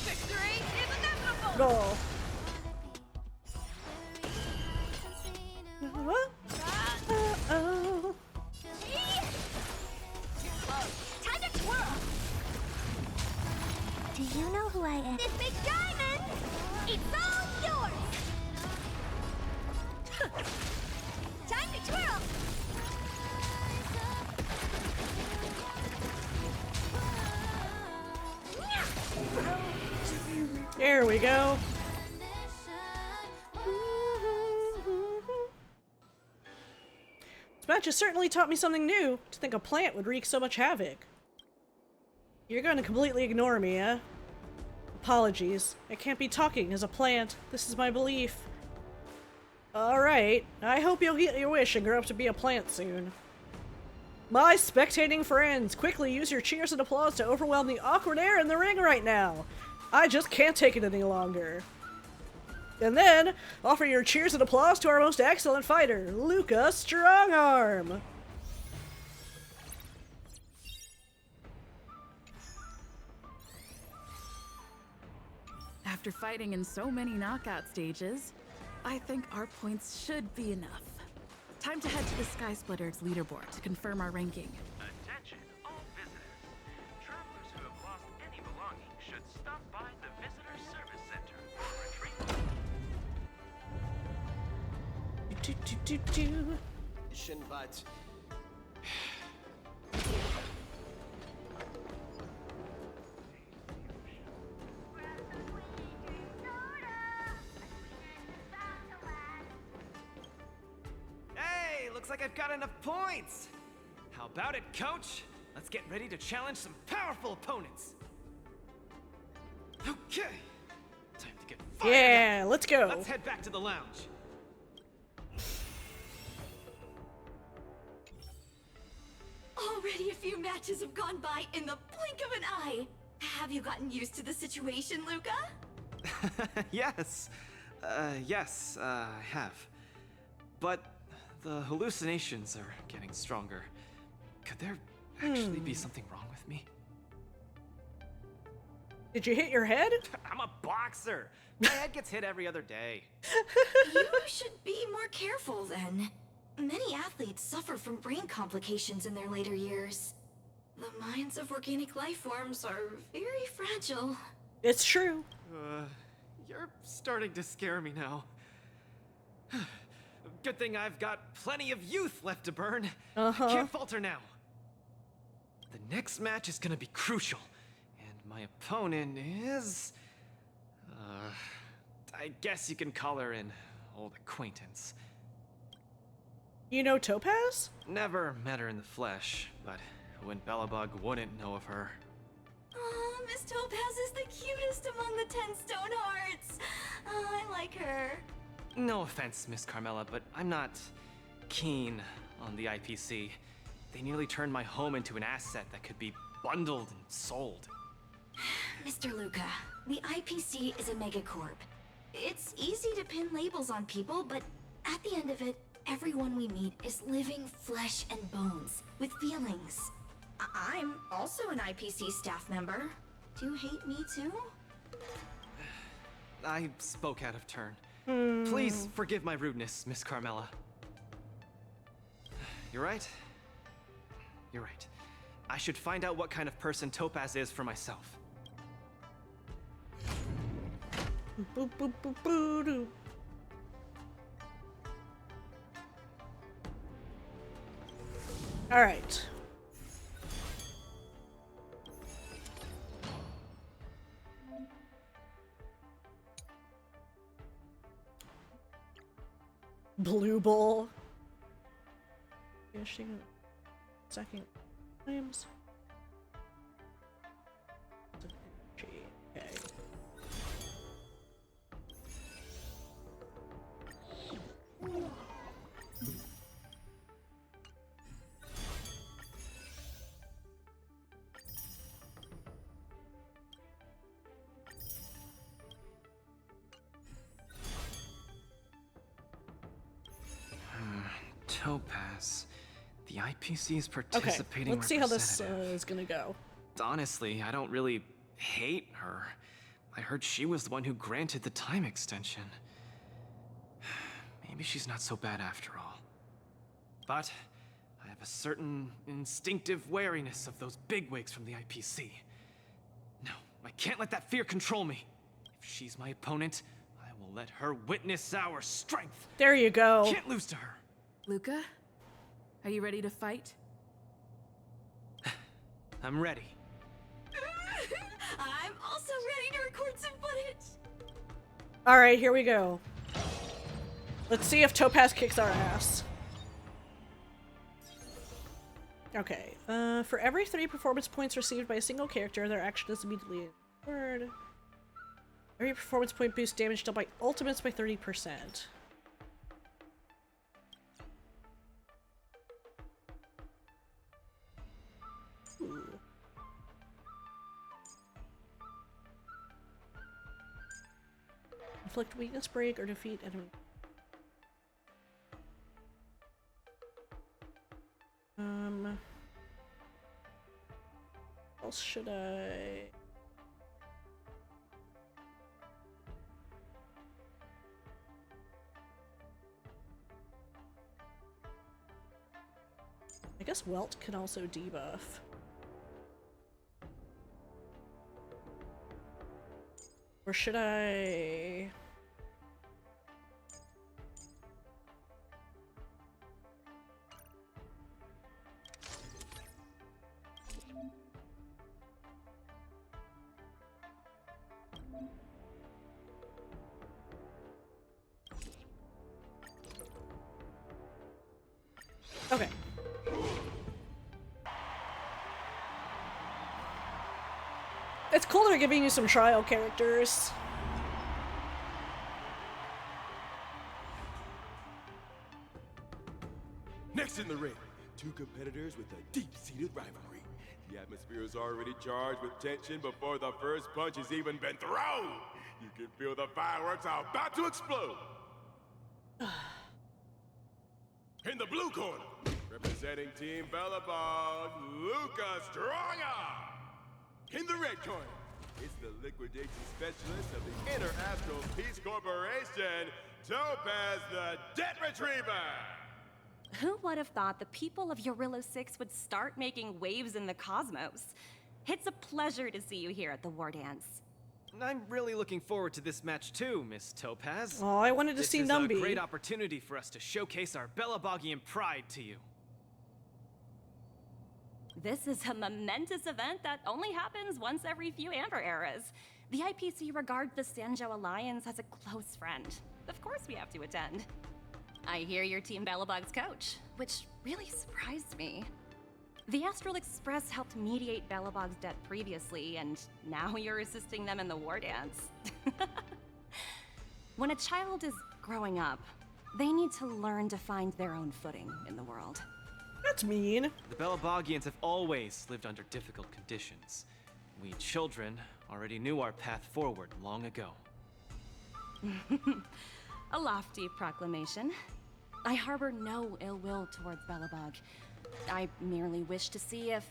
Victory is inevitable! Goal. What? Uh-oh. Time to twirl! Do you know who I am? This big diamond! It's all yours! Time to twirl! There we go. This match has certainly taught me something new. To think a plant would wreak so much havoc. You're going to completely ignore me, eh? Apologies. I can't be talking as a plant. This is my belief. Alright. I hope you'll get your wish and grow up to be a plant soon. My spectating friends, quickly use your cheers and applause to overwhelm the awkward air in the ring right now. I just can't take it any longer. And then, offer your cheers and applause to our most excellent fighter, Luca Strongarm! After fighting in so many knockout stages, I think our points should be enough. Time to head to the Sky Splitter's leaderboard to confirm our ranking. Attention, all visitors. Travelers who have lost any belongings should stop by the Visitor Service Center for retrieval. But hey, looks like I've got enough points. How about it, coach? Let's get ready to challenge some powerful opponents. Okay. Time to get fired Yeah, up. let's go. Let's head back to the lounge. Already a few matches have gone by in the blink of an eye. Have you gotten used to the situation, Luca? Yes. Yes, I have. But the hallucinations are getting stronger. Could there actually be something wrong with me? Did you hit your head? I'm a boxer. My head gets hit every other day. You should be more careful then. Many athletes suffer from brain complications in their later years. The minds of organic life forms are very fragile. It's true. You're starting to scare me now. Good thing I've got plenty of youth left to burn. Can't falter now. The next match is gonna be crucial, and my opponent is... I guess you can call her an old acquaintance. You know Topaz? Never met her in the flesh, but who in Belobog wouldn't know of her? Oh, Miss Topaz is the cutest among the 10 stone hearts. Oh, I like her. No offense, Miss Carmela, but I'm not keen on the IPC. They nearly turned my home into an asset that could be bundled and sold. Mr. Luca, the IPC is a megacorp. It's easy to pin labels on people, but at the end of it, everyone we meet is living flesh and bones, with feelings. I'm also an IPC staff member. Do you hate me too? I spoke out of turn. Please forgive my rudeness, Miss Carmela. You're right. You're right. I should find out what kind of person Topaz is for myself. Boop, boop, boop, boop, doo. All right. Blue Bull. Finishing second times. Okay. Topaz. The IPC is participating. Okay, let's see how this is gonna go. Honestly, I don't really hate her. I heard she was the one who granted the time extension. Maybe she's not so bad after all. But I have a certain instinctive wariness of those bigwigs from the IPC. No, I can't let that fear control me. If she's my opponent, I will let her witness our strength. There you go. Can't lose to her. Luca, are you ready to fight? I'm ready. I'm also ready to record some footage. All right, here we go. Let's see if Topaz kicks our ass. Okay. For every 3 performance points received by a single character, their action is immediately incurred. Every performance point boosts damage dealt by ultimates by 30%. Ooh. Inflict weakness break or defeat enemy. What else should I? I guess Welt can also debuff. Or should I? Okay. It's cool they're giving you some trial characters. Next in the ring, 2 competitors with a deep-seated rivalry. The atmosphere is already charged with tension before the first punch has even been thrown. You can feel the fireworks are about to explode. In the blue corner, representing Team Belobog, Luca Strongarm. In the red corner, It's the liquidation specialist of the Inter-Astral Peace Corporation, Topaz the Debt Retriever! Who would have thought the people of Eurillo 6 would start making waves in the cosmos? It's a pleasure to see you here at the Wardance. I'm really looking forward to this match too, Miss Topaz. Oh, I wanted to see Numby. This is a great opportunity for us to showcase our Belabogian pride to you. This is a momentous event that only happens once every few Amber eras. The IPC regards the Sanjo Alliance as a close friend. Of course we have to attend. I hear you're Team Belobog's coach, which really surprised me. The Astral Express helped mediate Belobog's debt previously, and now you're assisting them in the Wardance. When a child is growing up, they need to learn to find their own footing in the world. That's mean. The Belabogians have always lived under difficult conditions. We children already knew our path forward long ago. A lofty proclamation. I harbor no ill will towards Belobog. I merely wish to see if,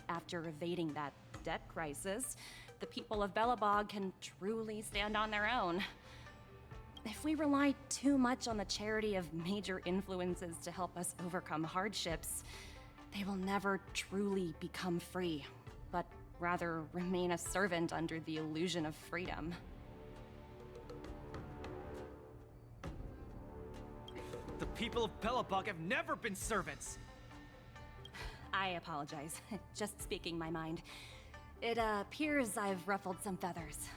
after evading that debt crisis, the people of Belobog can truly stand on their own. If we rely too much on the charity of major influences to help us overcome hardships, they will never truly become free, but rather remain a servant under the illusion of freedom. The people of Belobog have never been servants! I apologize. Just speaking my mind. It appears I've ruffled some feathers.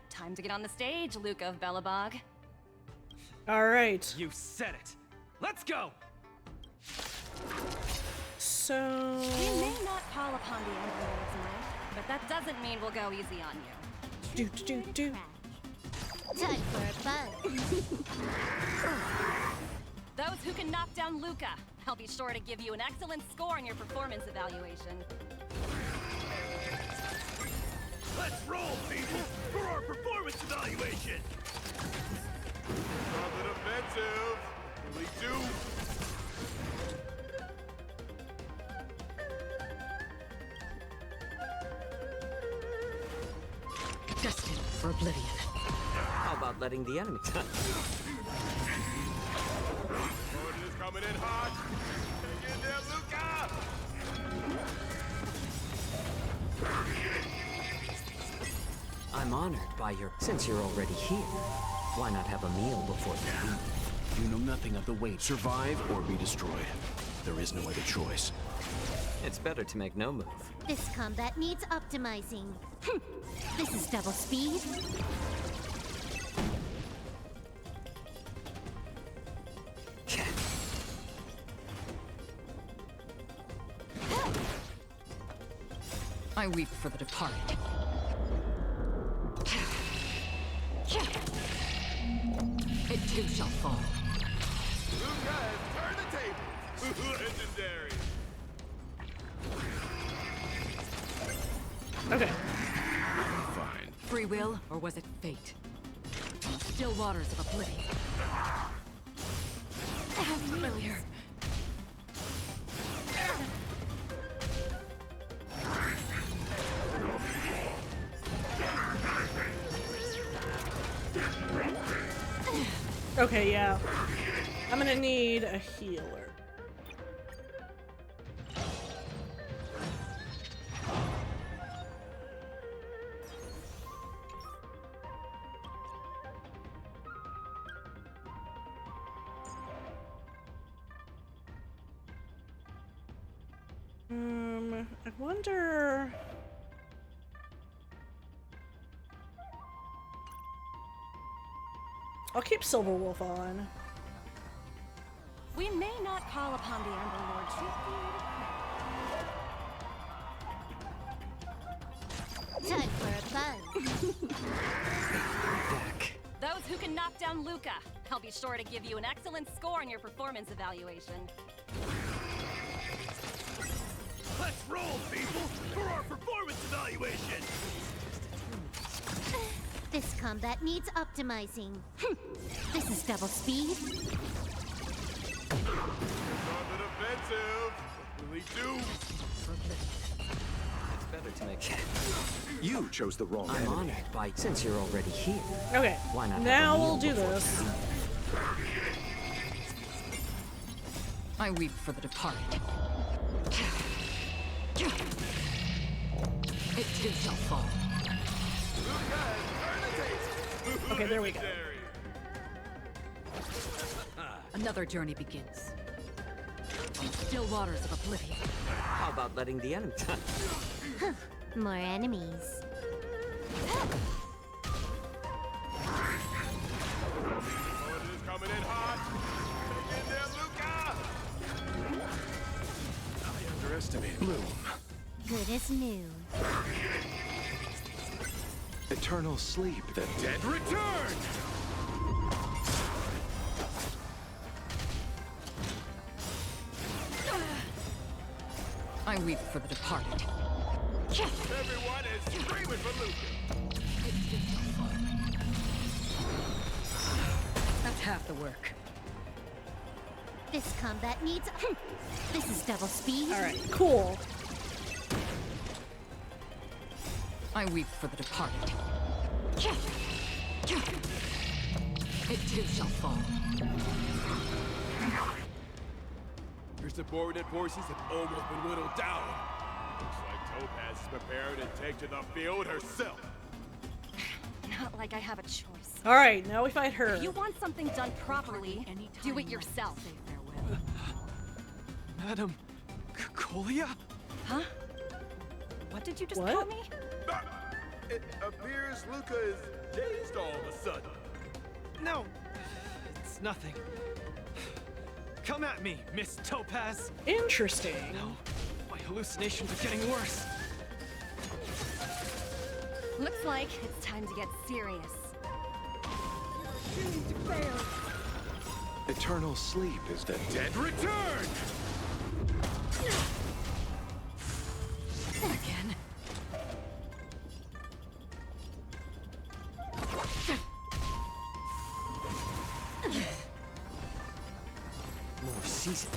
Time to get on the stage, Luca of Belobog. All right. You said it. Let's go! So... We may not call upon the Emperor tonight, but that doesn't mean we'll go easy on you. Do. Time for a buzz. Those who can knock down Luca, I'll be sure to give you an excellent score on your performance evaluation. Let's roll, people, for our performance evaluation! On the defensive! We do! Destined for oblivion. How about letting the enemy touch? Jordan is coming in hot! Get in there, Luca! I'm honored by your... Since you're already here, why not have a meal before you leave? You know nothing of the weight. Survive or be destroyed. There is no other choice. It's better to make no move. This combat needs optimizing. This is double speed. I weep for the departed. It too shall fall. Luca has turned the table! Legendary! Okay. Fine. Free will, or was it fate? Still waters of oblivion. Familiar. Okay, yeah. I'm gonna need a healer. I wonder... I'll keep Silverwolf on. We may not call upon the Amber Lord to Time for a buzz. Those who can knock down Luca, I'll be sure to give you an excellent score on your performance evaluation. Let's roll, people, for our performance evaluation! This combat needs optimizing. This is double speed. On the defensive! We do! better to make. You chose the wrong I'm enemy. honored by since you're already here. Okay. Why not? Now we'll do this. I weep for the departed. It too shall fall. Okay, there we go. Another journey begins. On still waters of oblivion. How about letting the enemy? More enemies. Coming in hot. Get in there, Luca. I underestimated Bloom. Good as new. Eternal sleep. The dead Return. I weep for the departed. Everyone is screaming for Luca. That's half the work. This combat needs. This is double speed. Alright, cool. I weep for the departed. It too shall fall. Your subordinate forces have almost been whittled down. Looks like Topaz is prepared to take to the field herself. Not like I have a choice. Alright, now we fight her. If you want something done properly, do it yourself. Madam Colia? Huh? What did you just What? call me? It appears Luca is dazed all of a sudden. No, it's nothing. Come at me, Miss Topaz. Interesting. No, my hallucinations are getting worse. Looks like it's time to get serious. eternal sleep is the dead return. Again. More season.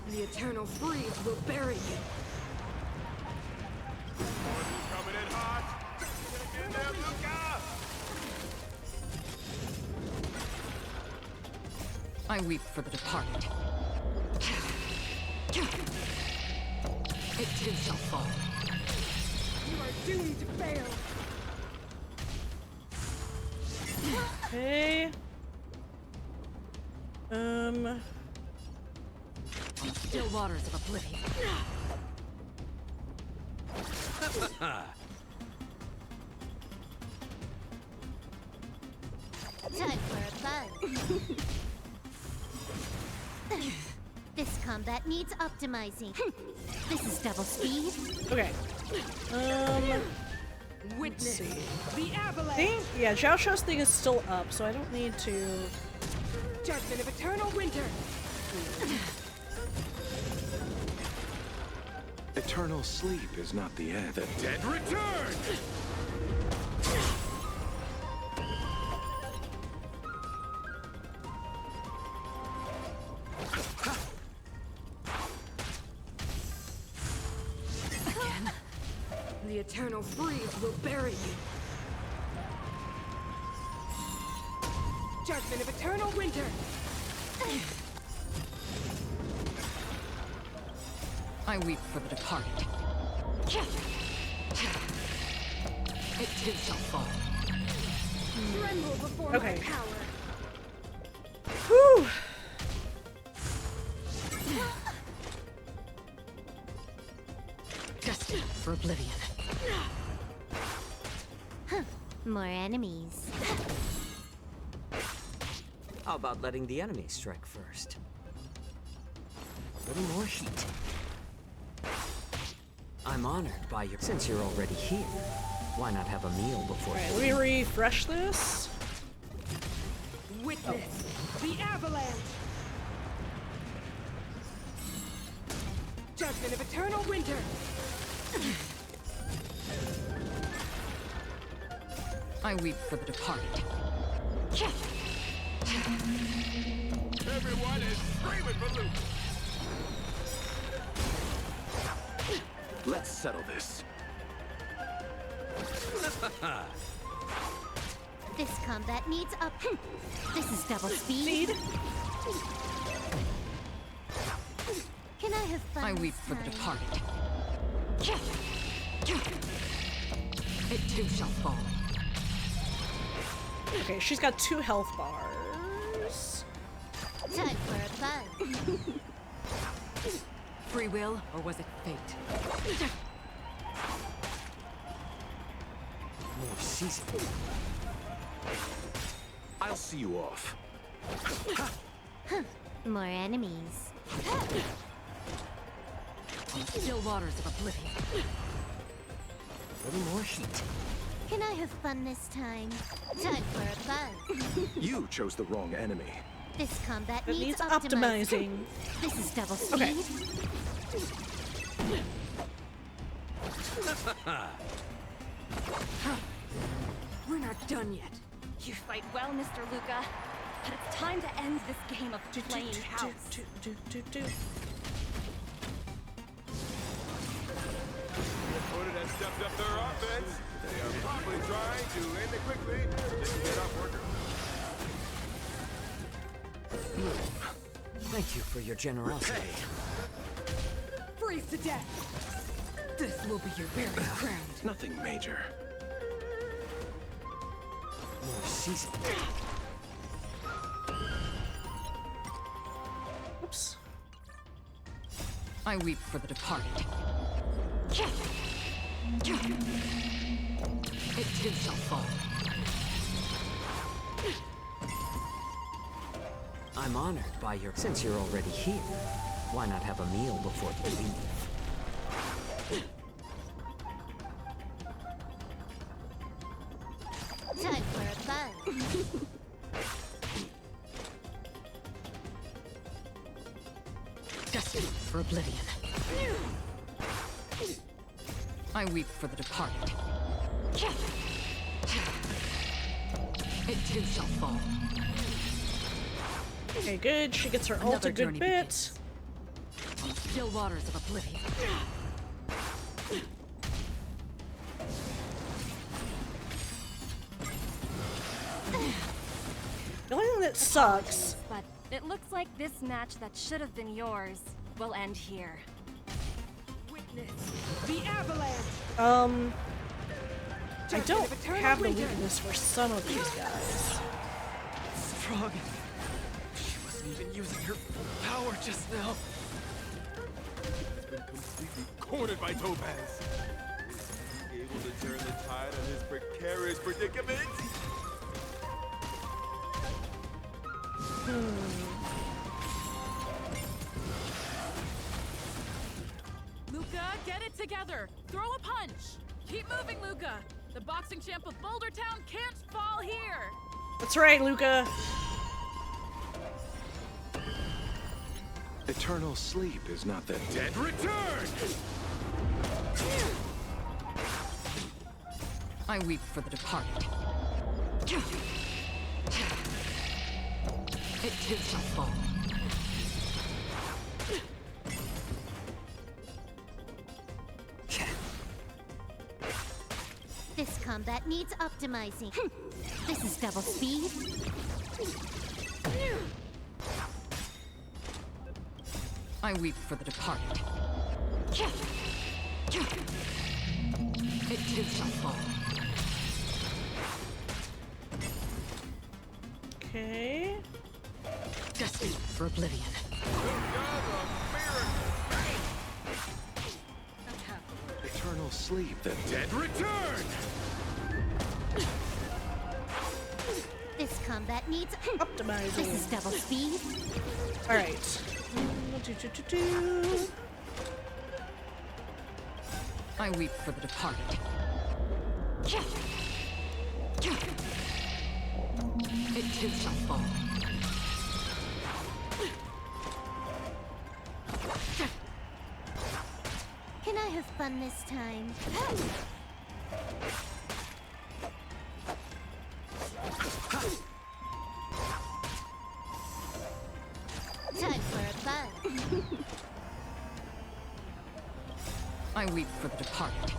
The eternal freeze will bury you. Coming in hot. Get there, Luca. I weep for the departed. It too shall fall. You are doomed to fail. Okay. On still waters of oblivion. Time for a buzz. This combat needs optimizing. This is double speed. Okay. Witness Let's see. the avalanche. Thing? Yeah, Zhao Shuo's thing is still up, so I don't need to. Judgment of eternal winter. eternal sleep is not the end. The Dead return. Again. The eternal freeze will bury you. Judgment of eternal winter. I weep for the departed. It too shall fall. Tremble before Okay. my power. Whew. Destined for oblivion. More enemies. How about letting the enemy strike first? A little more heat. I'm honored by your. Since you're already here, why not have a meal before? Alright, let me refresh this. Witness the avalanche. Judgment of eternal winter. I weep for the departed. Everyone is screaming for Luca. Let's settle this. This combat needs up. This is double speed. Can I have fun? I weep this for the time? departed. It too shall fall. Okay, she's got 2 health bars. Time for a fun. Free will, or was it fate? More season. I'll see you off. More enemies. On the still waters of oblivion. A little more heat. Can I have fun this time? Time for a fun. You chose the wrong enemy. This combat It needs needs optimizing. optimizing. This is double speed. Okay. We're not done yet. You fight well, Mr. Luca, but it's time to end this game of playing house. The opponent has stepped up their offense. They are probably trying to end it quickly. Just to get off worker. Thank you for your generosity. Freeze to death! This will be your very crown. Nothing major. More season. Oops. I weep for the departed. It too shall fall. I'm honored by your... Since you're already here, why not have a meal before you leave? Time for a fun. Destined for oblivion. I weep for the departed. It too shall fall. Okay, good. She gets her ult Another a good journey bit. begins. On the still waters of oblivion. The only thing that sucks. But it looks like this match that should have been yours will end here. Witness the avalanche. I don't have the weakness for some of these guys. Strong. She wasn't even using her full power just now. He's been completely cornered by Topaz. Is he able to turn the tide on his precarious predicament? Luca, get it together. Throw a punch. Keep moving, Luca. The boxing champ of Boulder Town can't fall here. That's right, Luca. Eternal sleep is not that Dead return! I weep for the departed. It too shall fall. This combat needs optimizing. This is double speed. I weep for the departed. It too shall fall. Okay. Destined for oblivion. eternal sleep that Dead return! This combat needs optimizing. This is double speed. All right. I weep for the departed. It too shall fall. Can I have fun this time? Time for a fun. I weep for the departed.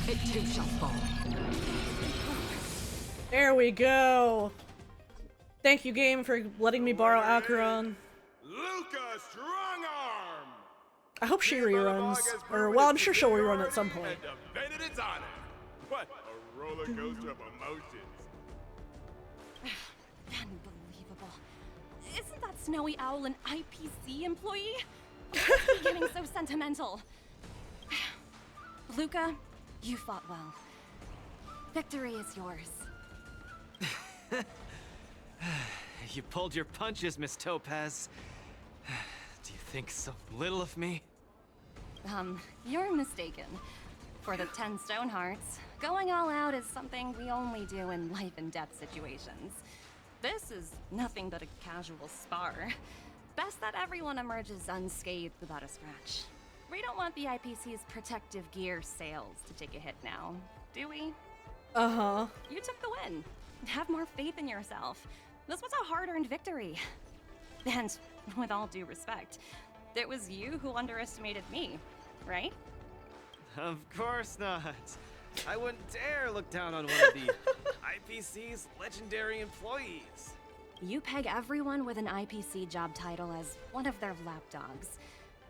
It too shall fall. There we go. Thank you, game, for letting me borrow Acheron. Luca Strongarm! I hope she reruns. Or, well, I'm sure she'll rerun at some point. And defended its honor. What a roller coaster of emotions. Unbelievable. Isn't that Snowy Owl an IPC employee? Why is he getting so sentimental? Luca, you fought well. Victory is yours. You pulled your punches, Miss Topaz. Do you think so little of me? You're mistaken. For the 10 Stone Hearts, going all out is something we only do in life and death situations. This is nothing but a casual spar. Best that everyone emerges unscathed without a scratch. We don't want the IPC's protective gear sails to take a hit now, do we? Uh-huh. You took the win. Have more faith in yourself. This was a hard-earned victory. And, with all due respect, it was you who underestimated me, right? Of course not. I wouldn't dare look down on one of the IPC's legendary employees. You peg everyone with an IPC job title as one of their lapdogs.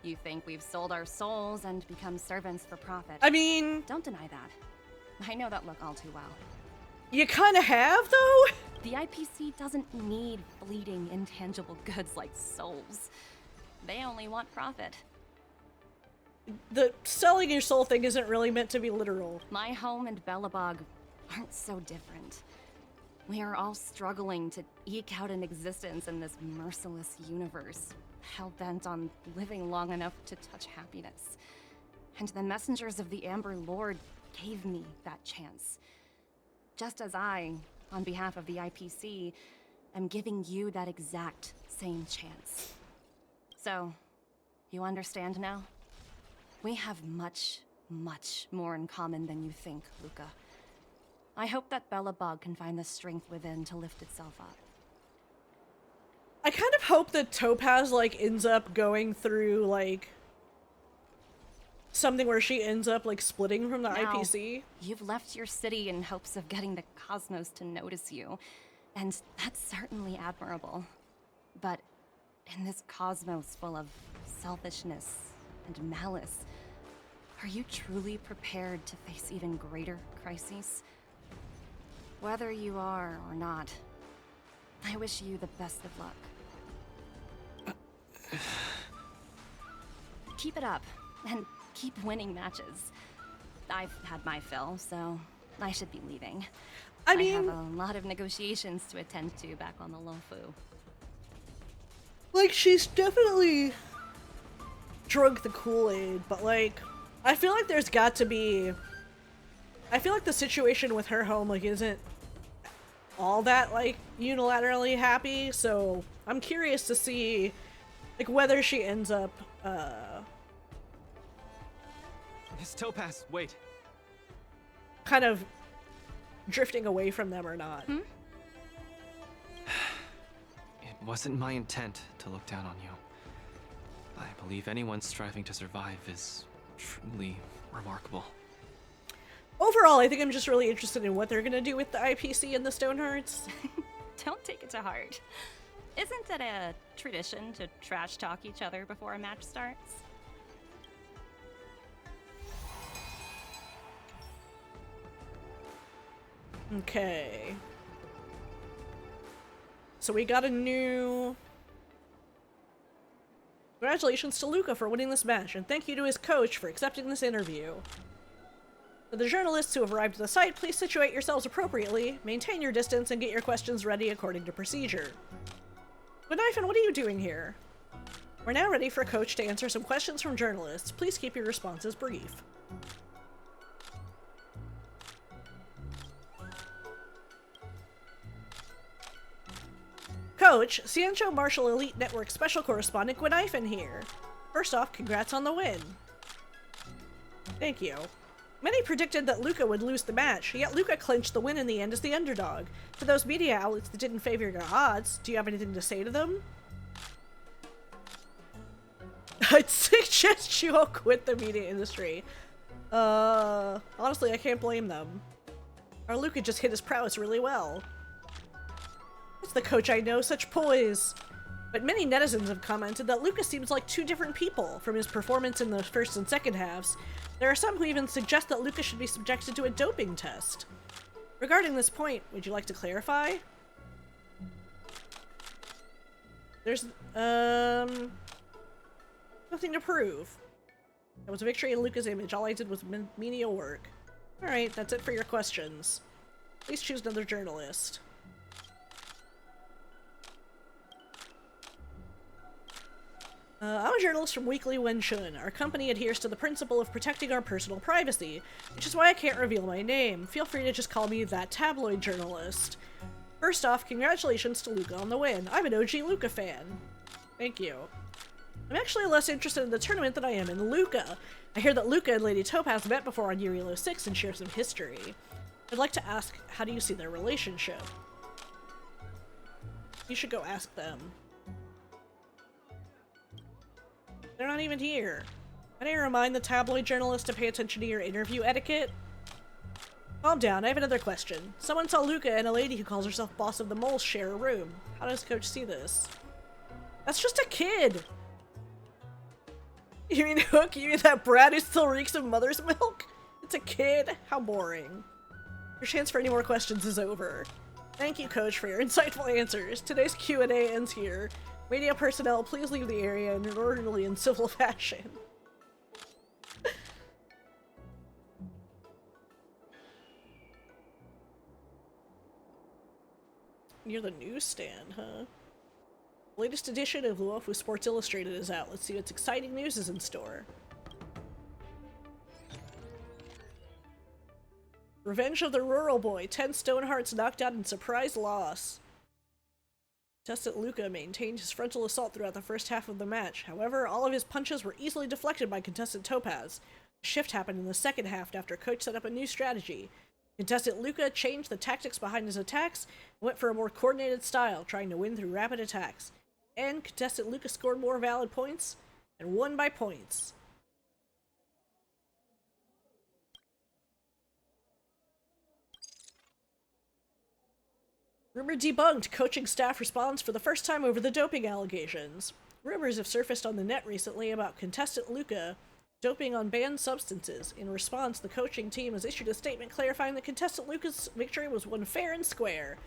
You think we've sold our souls and become servants for profit. I mean... Don't deny that. I know that look all too well. You kinda have, though? The IPC doesn't need fleeting, intangible goods like souls. They only want profit. The selling your soul thing isn't really meant to be literal. My home and Belobog aren't so different. We are all struggling to eke out an existence in this merciless universe, hell-bent on living long enough to touch happiness. And the messengers of the Amber Lord gave me that chance. Just as I, on behalf of the IPC, am giving you that exact same chance. So, you understand now? We have much, much more in common than you think, Luca. I hope that Belobog can find the strength within to lift itself up. I kind of hope that Topaz, like, ends up going through, like, something where she ends up, like, splitting from the Now, IPC. You've left your city in hopes of getting the cosmos to notice you, and that's certainly admirable. But in this cosmos full of selfishness and malice, are you truly prepared to face even greater crises? Whether you are or not, I wish you the best of luck. Keep it up, and keep winning matches. I've had my fill, so I should be leaving. I mean, have a lot of negotiations to attend to back on the Lofu. Like, she's definitely drunk the Kool-Aid, but, like, I feel like there's got to be... I feel like the situation with her home, like, isn't all that, like, unilaterally happy, so I'm curious to see, like, whether she ends up, Miss Topaz, wait. kind of drifting away from them or not. It wasn't my intent to look down on you. I believe anyone striving to survive is truly remarkable. Overall, I think I'm just really interested in what they're gonna do with the IPC and the Stonehearts. Don't take it to heart. Isn't it a tradition to trash talk each other before a match starts? Okay. So we got a new... Congratulations to Luca for winning this match, and thank you to his coach for accepting this interview. For the journalists who have arrived at the site, please situate yourselves appropriately, maintain your distance, and get your questions ready according to procedure. Gwynnifin, what are you doing here? We're now ready for Coach to answer some questions from journalists. Please keep your responses brief. Coach, Ciancho Martial Elite Network Special Correspondent Gwynnifin here. First off, congrats on the win. Thank you. Many predicted that Luca would lose the match, yet Luca clinched the win in the end as the underdog. To those media outlets that didn't favor your odds, do you have anything to say to them? I'd suggest you all quit the media industry. Honestly, I can't blame them. Our Luca just hit his prowess really well. It's the coach I know, such poise. But many netizens have commented that Luca seems like two different people from his performance in the first and second halves. There are some who even suggest that Luca should be subjected to a doping test. Regarding this point, would you like to clarify? There's, nothing to prove. That was a victory in Luca's image. All I did was menial work. Alright, that's it for your questions. Please choose another journalist. I'm a journalist from Weekly Wenshun. Our company adheres to the principle of protecting our personal privacy, which is why I can't reveal my name. Feel free to just call me that tabloid journalist. First off, congratulations to Luca on the win. I'm an OG Luca fan. Thank you. I'm actually less interested in the tournament than I am in Luca. I hear that Luca and Lady Topaz met before on Yurilo 6 and share some history. I'd like to ask, how do you see their relationship? You should go ask them. They're not even here. Can I remind the tabloid journalist to pay attention to your interview etiquette? Calm down, I have another question. Someone saw Luca and a lady who calls herself Boss of the Moles share a room. How does Coach see this? That's just a kid! You mean Hook? You mean that brat who still reeks of mother's milk? It's a kid? How boring. Your chance for any more questions is over. Thank you, Coach, for your insightful answers. Today's Q&A ends here. Media personnel, please leave the area in an orderly and civil fashion. Near the newsstand, huh? The latest edition of Luofu Sports Illustrated is out. Let's see what exciting news is in store. Revenge of the Rural Boy. 10 Stonehearts knocked out in surprise loss. Contestant Luca maintained his frontal assault throughout the first half of the match. However, all of his punches were easily deflected by contestant Topaz. A shift happened in the second half after Coach set up a new strategy. Contestant Luca changed the tactics behind his attacks and went for a more coordinated style, trying to win through rapid attacks. And contestant Luca scored more valid points and won by points. Rumor debunked. Coaching staff responds for the first time over the doping allegations. Rumors have surfaced on the net recently about contestant Luca doping on banned substances. In response, the coaching team has issued a statement clarifying that contestant Luca's victory was won fair and square.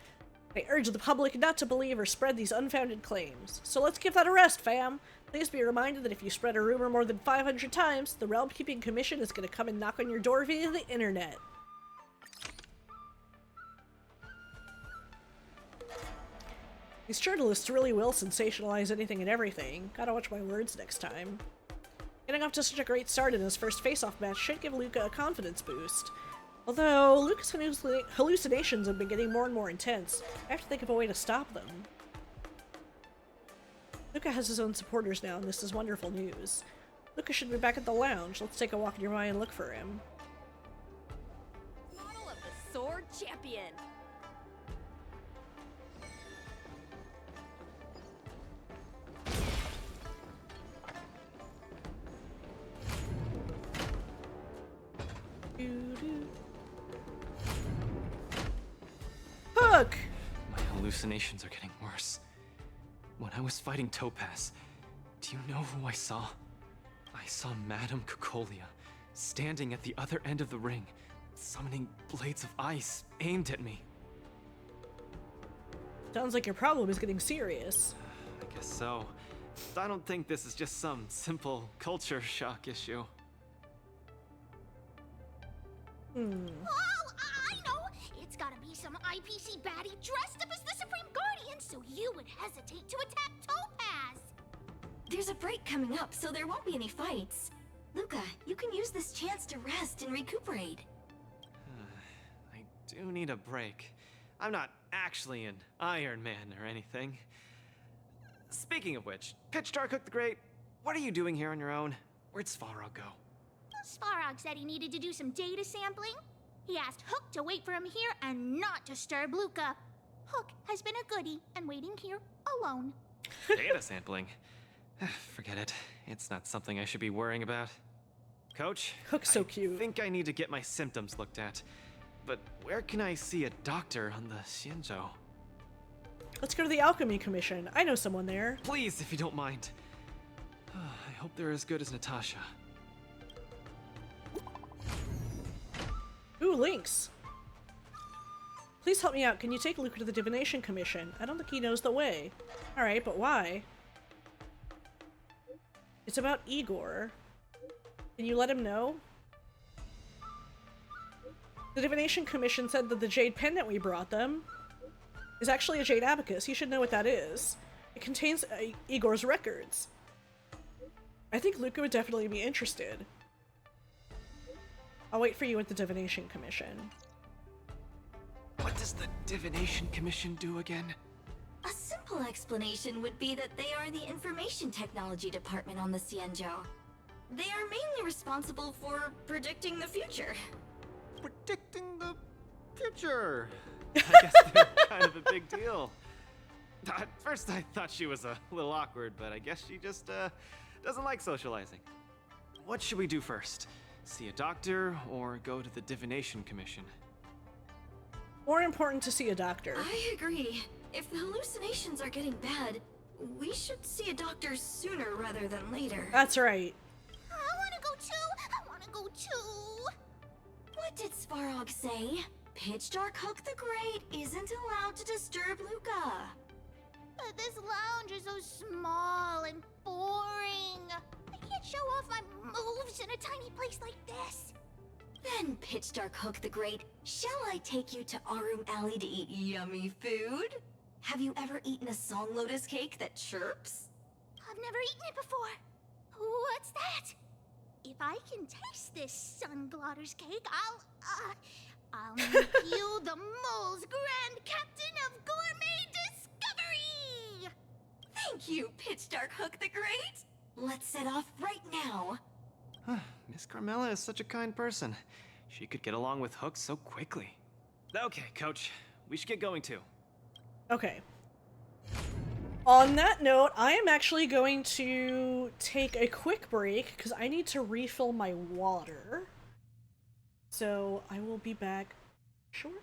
They urge the public not to believe or spread these unfounded claims. So let's give that a rest, fam. Please be reminded that if you spread a rumor more than 500 times, the Realm Keeping Commission is going to come and knock on your door via the internet. These journalists really will sensationalize anything and everything. Gotta watch my words next time. Getting off to such a great start in his first face-off match should give Luca a confidence boost. Although, Luca's hallucinations have been getting more and more intense. I have to think of a way to stop them. Luca has his own supporters now, and this is wonderful news. Luca should be back at the lounge. Let's take a walk nearby and look for him. Model of the Sword Champion. Hook! My hallucinations are getting worse. When I was fighting Topaz, do you know who I saw? I saw Madame Cocolia standing at the other end of the ring, summoning blades of ice aimed at me. Sounds like your problem is getting serious. I guess so. I don't think this is just some simple culture shock issue. Oh, I know! It's gotta be some IPC baddie dressed up as the Supreme Guardian, so you would hesitate to attack Topaz! There's a break coming up, so there won't be any fights. Luca, you can use this chance to rest and recuperate. I do need a break. I'm not actually an Iron Man or anything. Speaking of which, Pitch Dark Hook the Great, what are you doing here on your own? Where'd Svarog go? Svarog said he needed to do some data sampling. He asked Hook to wait for him here and not disturb Luca. Hook has been a goodie and waiting here alone. Data sampling? Forget it. It's not something I should be worrying about. Coach, Hook's so cute. I think I need to get my symptoms looked at. But where can I see a doctor on the Xianzhou? Let's go to the Alchemy Commission. I know someone there. Please, if you don't mind. I hope they're as good as Natasha. Ooh, links. Please help me out. Can you take Luca to the Divination Commission? I don't think he knows the way. Alright, but why? It's about Igor. Can you let him know? The Divination Commission said that the jade pendant we brought them is actually a jade abacus. You should know what that is. It contains Igor's records. I think Luca would definitely be interested. I'll wait for you at the Divination Commission. What does the Divination Commission do again? A simple explanation would be that they are the information technology department on the Xianzhou. They are mainly responsible for predicting the future. Predicting the future? I guess they're kind of a big deal. At first I thought she was a little awkward, but I guess she just doesn't like socializing. What should we do first? See a doctor or go to the Divination Commission? More important to see a doctor. I agree. If the hallucinations are getting bad, we should see a doctor sooner rather than later. That's right. I wanna go too! I wanna go too! What did Svarog say? Pitch Dark Hook the Great isn't allowed to disturb Luca. But this lounge is so small and boring. I can't show off my moves in a tiny place like this. Then, Pitch Dark Hook the Great, shall I take you to Arum Alley to eat yummy food? Have you ever eaten a song lotus cake that chirps? I've never eaten it before. What's that? If I can taste this sun glotter's cake, I'll make you the mole's grand captain of gourmet discovery! Thank you, Pitch Dark Hook the Great. Let's set off right now. Miss Carmela is such a kind person. She could get along with Hook so quickly. Okay, Coach. We should get going too. Okay. On that note, I am actually going to take a quick break because I need to refill my water. So I will be back shortly.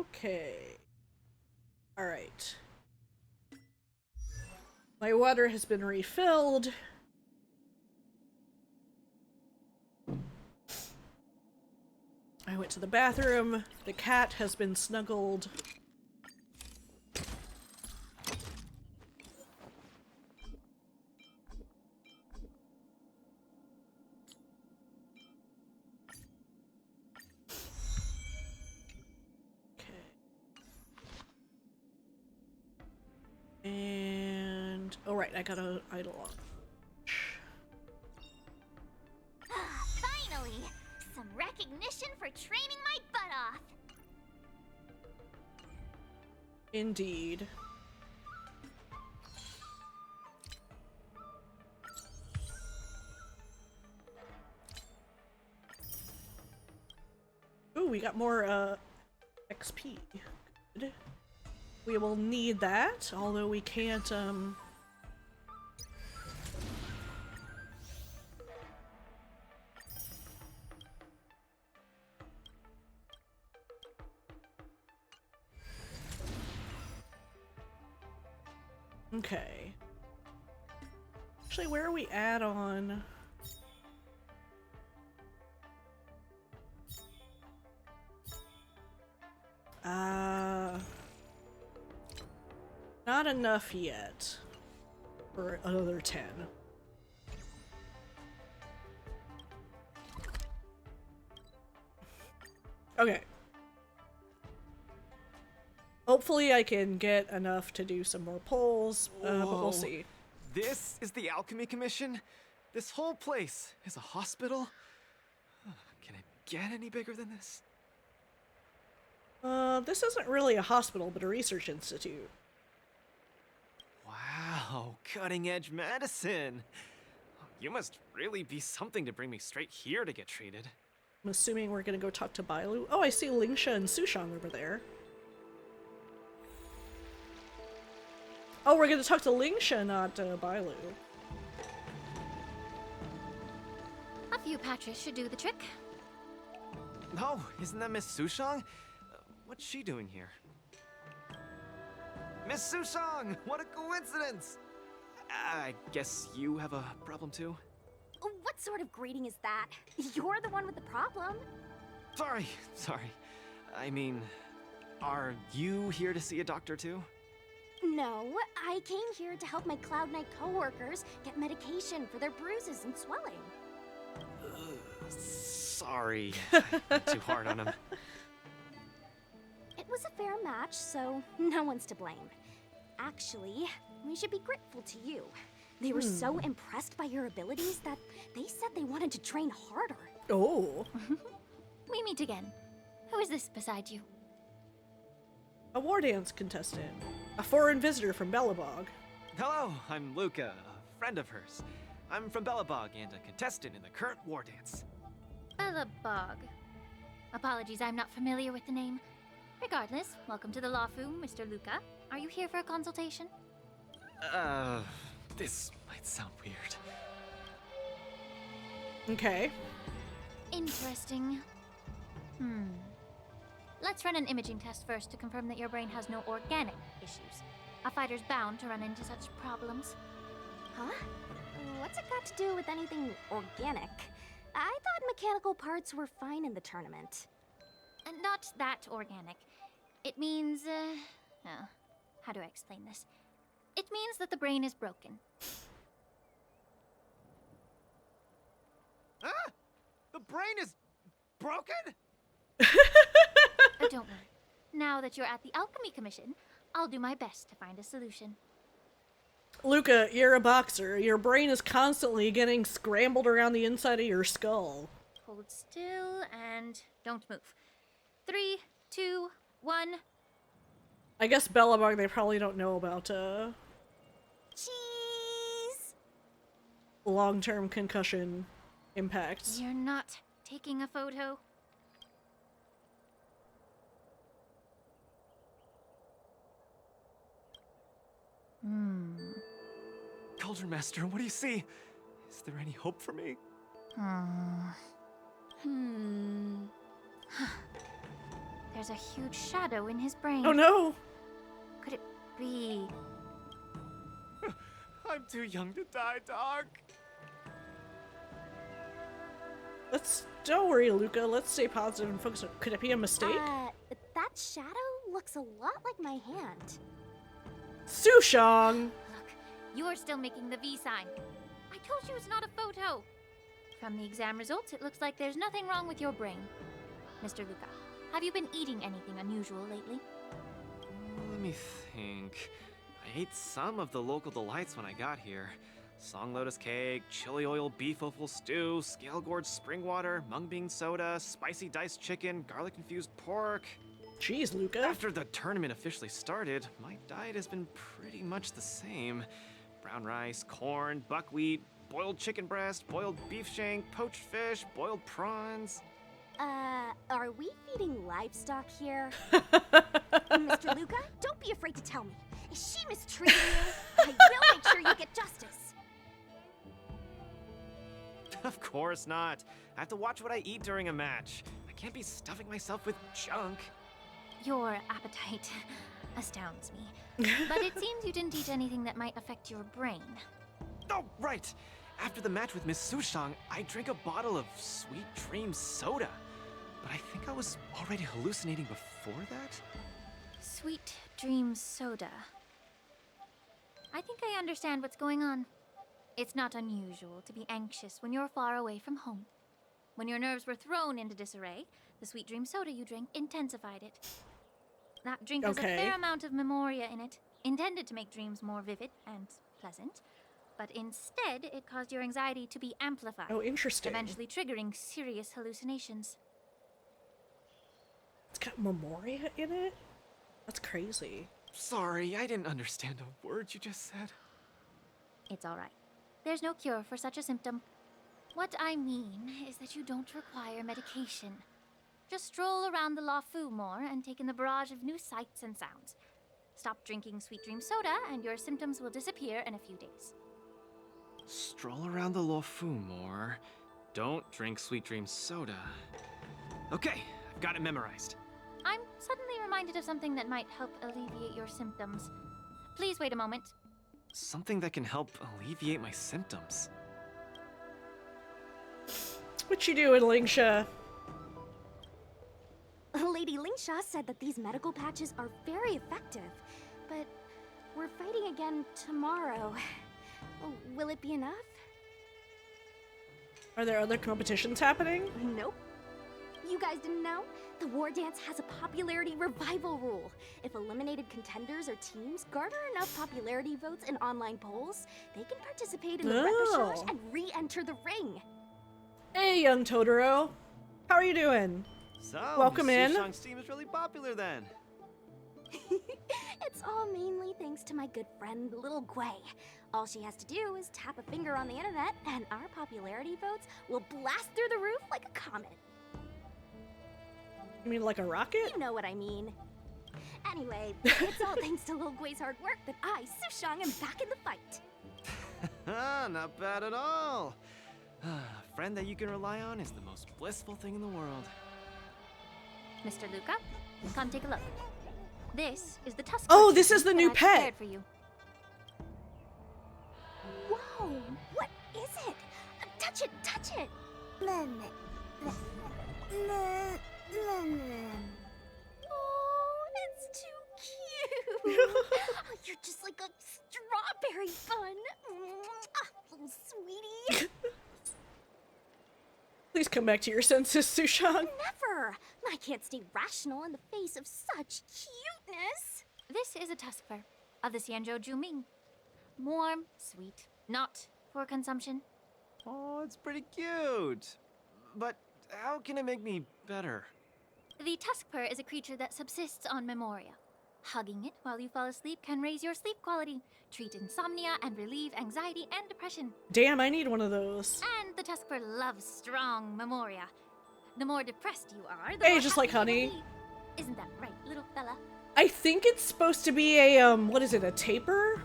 Okay. Alright. My water has been refilled. I went to the bathroom. The cat has been snuggled. And oh right, I got a idle on. Finally! Some recognition for training my butt off! Indeed. Ooh, we got more XP. Good. We will need that, although we can't okay. Actually, where are we at on... Not enough yet for another 10. Okay. Hopefully I can get enough to do some more polls, but we'll see. This is the Alchemy Commission? This whole place is a hospital? Can it get any bigger than this? This isn't really a hospital, but a research institute. Wow, cutting-edge medicine. You must really be something to bring me straight here to get treated. I'm assuming we're gonna go talk to Bailu. Oh, I see Lingsha and Sushang over there. Oh, we're gonna talk to Lingsha, not Bailu. A few patches should do the trick. No, isn't that Miss Sushang? What's she doing here? Miss Sushang! What a coincidence! I guess you have a problem too? What sort of greeting is that? You're the one with the problem. Sorry. I mean, are you here to see a doctor too? No, I came here to help my Cloud Knight co-workers get medication for their bruises and swelling. Sorry, I'm too hard on him. It was a fair match, so no one's to blame. Actually, we should be grateful to you. They were so impressed by your abilities that they said they wanted to train harder. Oh. We meet again. Who is this beside you? A Wardance contestant. A foreign visitor from Belobog. Hello, I'm Luca, a friend of hers. I'm from Belobog and a contestant in the current Wardance. Belobog. Apologies, I'm not familiar with the name. Regardless, welcome to the Lawfu, Mr. Luca. Are you here for a consultation? This might sound weird. Okay. Interesting. Let's run an imaging test first to confirm that your brain has no organic issues. A fighter's bound to run into such problems. Huh? What's it got to do with anything organic? I thought mechanical parts were fine in the tournament. Not that organic. It means, how do I explain this? It means that the brain is broken. Ah! The brain is broken? Don't worry. Now that you're at the Alchemy Commission, I'll do my best to find a solution. Luca, you're a boxer. Your brain is constantly getting scrambled around the inside of your skull. Hold still and don't move. 3, 2, 1. I guess Belobog, they probably don't know about, Cheese! long-term concussion impacts. You're not taking a photo? Cauldron Master, what do you see? Is there any hope for me? There's a huge shadow in his brain. Oh no! Could it be... I'm too young to die, Doc. Don't worry, Luca. Let's stay positive and focus on. Could it be a mistake? That shadow looks a lot like my hand. Sushang! Look, you're still making the V sign. I told you it's not a photo. From the exam results, it looks like there's nothing wrong with your brain. Mr. Luca, have you been eating anything unusual lately? Let me think. I ate some of the local delights when I got here. Song lotus cake, chili oil beef offal stew, scale gorge spring water, mung bean soda, spicy diced chicken, garlic infused pork. Jeez, Luca. After the tournament officially started, my diet has been pretty much the same. Brown rice, corn, buckwheat, boiled chicken breast, boiled beef shank, poached fish, boiled prawns. Are we feeding livestock here? Mr. Luca, don't be afraid to tell me. Is she mistreating you? I will make sure you get justice. Of course not. I have to watch what I eat during a match. I can't be stuffing myself with junk. Your appetite astounds me. But it seems you didn't eat anything that might affect your brain. Oh, right. After the match with Miss Sushang, I drank a bottle of Sweet Dream soda. But I think I was already hallucinating before that? Sweet Dream soda. I think I understand what's going on. It's not unusual to be anxious when you're far away from home. When your nerves were thrown into disarray, the Sweet Dream soda you drank intensified it. That drink has a fair amount of memoria in it, intended to make dreams more vivid and pleasant, but instead it caused your anxiety to be amplified. Oh, interesting. Eventually triggering serious hallucinations. It's got memoria in it? That's crazy. Sorry, I didn't understand a word you just said. It's all right. There's no cure for such a symptom. What I mean is that you don't require medication. Just stroll around the La Fu more and take in the barrage of new sights and sounds. Stop drinking Sweet Dream soda and your symptoms will disappear in a few days. Stroll around the Lo Fu more. Don't drink Sweet Dream soda. Okay, I've got it memorized. I'm suddenly reminded of something that might help alleviate your symptoms. Please wait a moment. Something that can help alleviate my symptoms. What you doing, Lingsha? Lady Lingsha said that these medical patches are very effective, but we're fighting again tomorrow. Will it be enough? Are there other competitions happening? Nope. You guys didn't know? The Wardance has a popularity revival rule. If eliminated contenders or teams garner enough popularity votes in online polls, they can participate in the repechage and re-enter the ring. Hey, young Totoro. How are you doing? So, welcome in. Sushang's team is really popular then. It's all mainly thanks to my good friend, Little Gwei. All she has to do is tap a finger on the internet, and our popularity votes will blast through the roof like a comet. You mean like a rocket? You know what I mean. Anyway, it's all thanks to Lil Gwei's hard work that I, Sushang, am back in the fight. Not bad at all. A friend that you can rely on is the most blissful thing in the world. Mr. Luca, come take a look. This is the tusk. Oh, this is the new I pet. prepared for you. Whoa, what is it? Touch it, touch it. Oh, it's too cute. Oh, you're just like a strawberry bun. Little sweetie. Please come back to your senses, Sushang. Never. I can't stay rational in the face of such cuteness. This is a tusk fur of the Xianzhou Juming. Warm, sweet, not for consumption. Oh, it's pretty cute. But how can it make me better? The tusk fur is a creature that subsists on memoria. Hugging it while you fall asleep can raise your sleep quality, treat insomnia, and relieve anxiety and depression. Damn, I need one of those. And the tusk fur loves strong memoria. The more depressed you are, the Hey, more just like happy you honey. will be. Isn't that right, little fella? I think it's supposed to be a, what is it, a taper?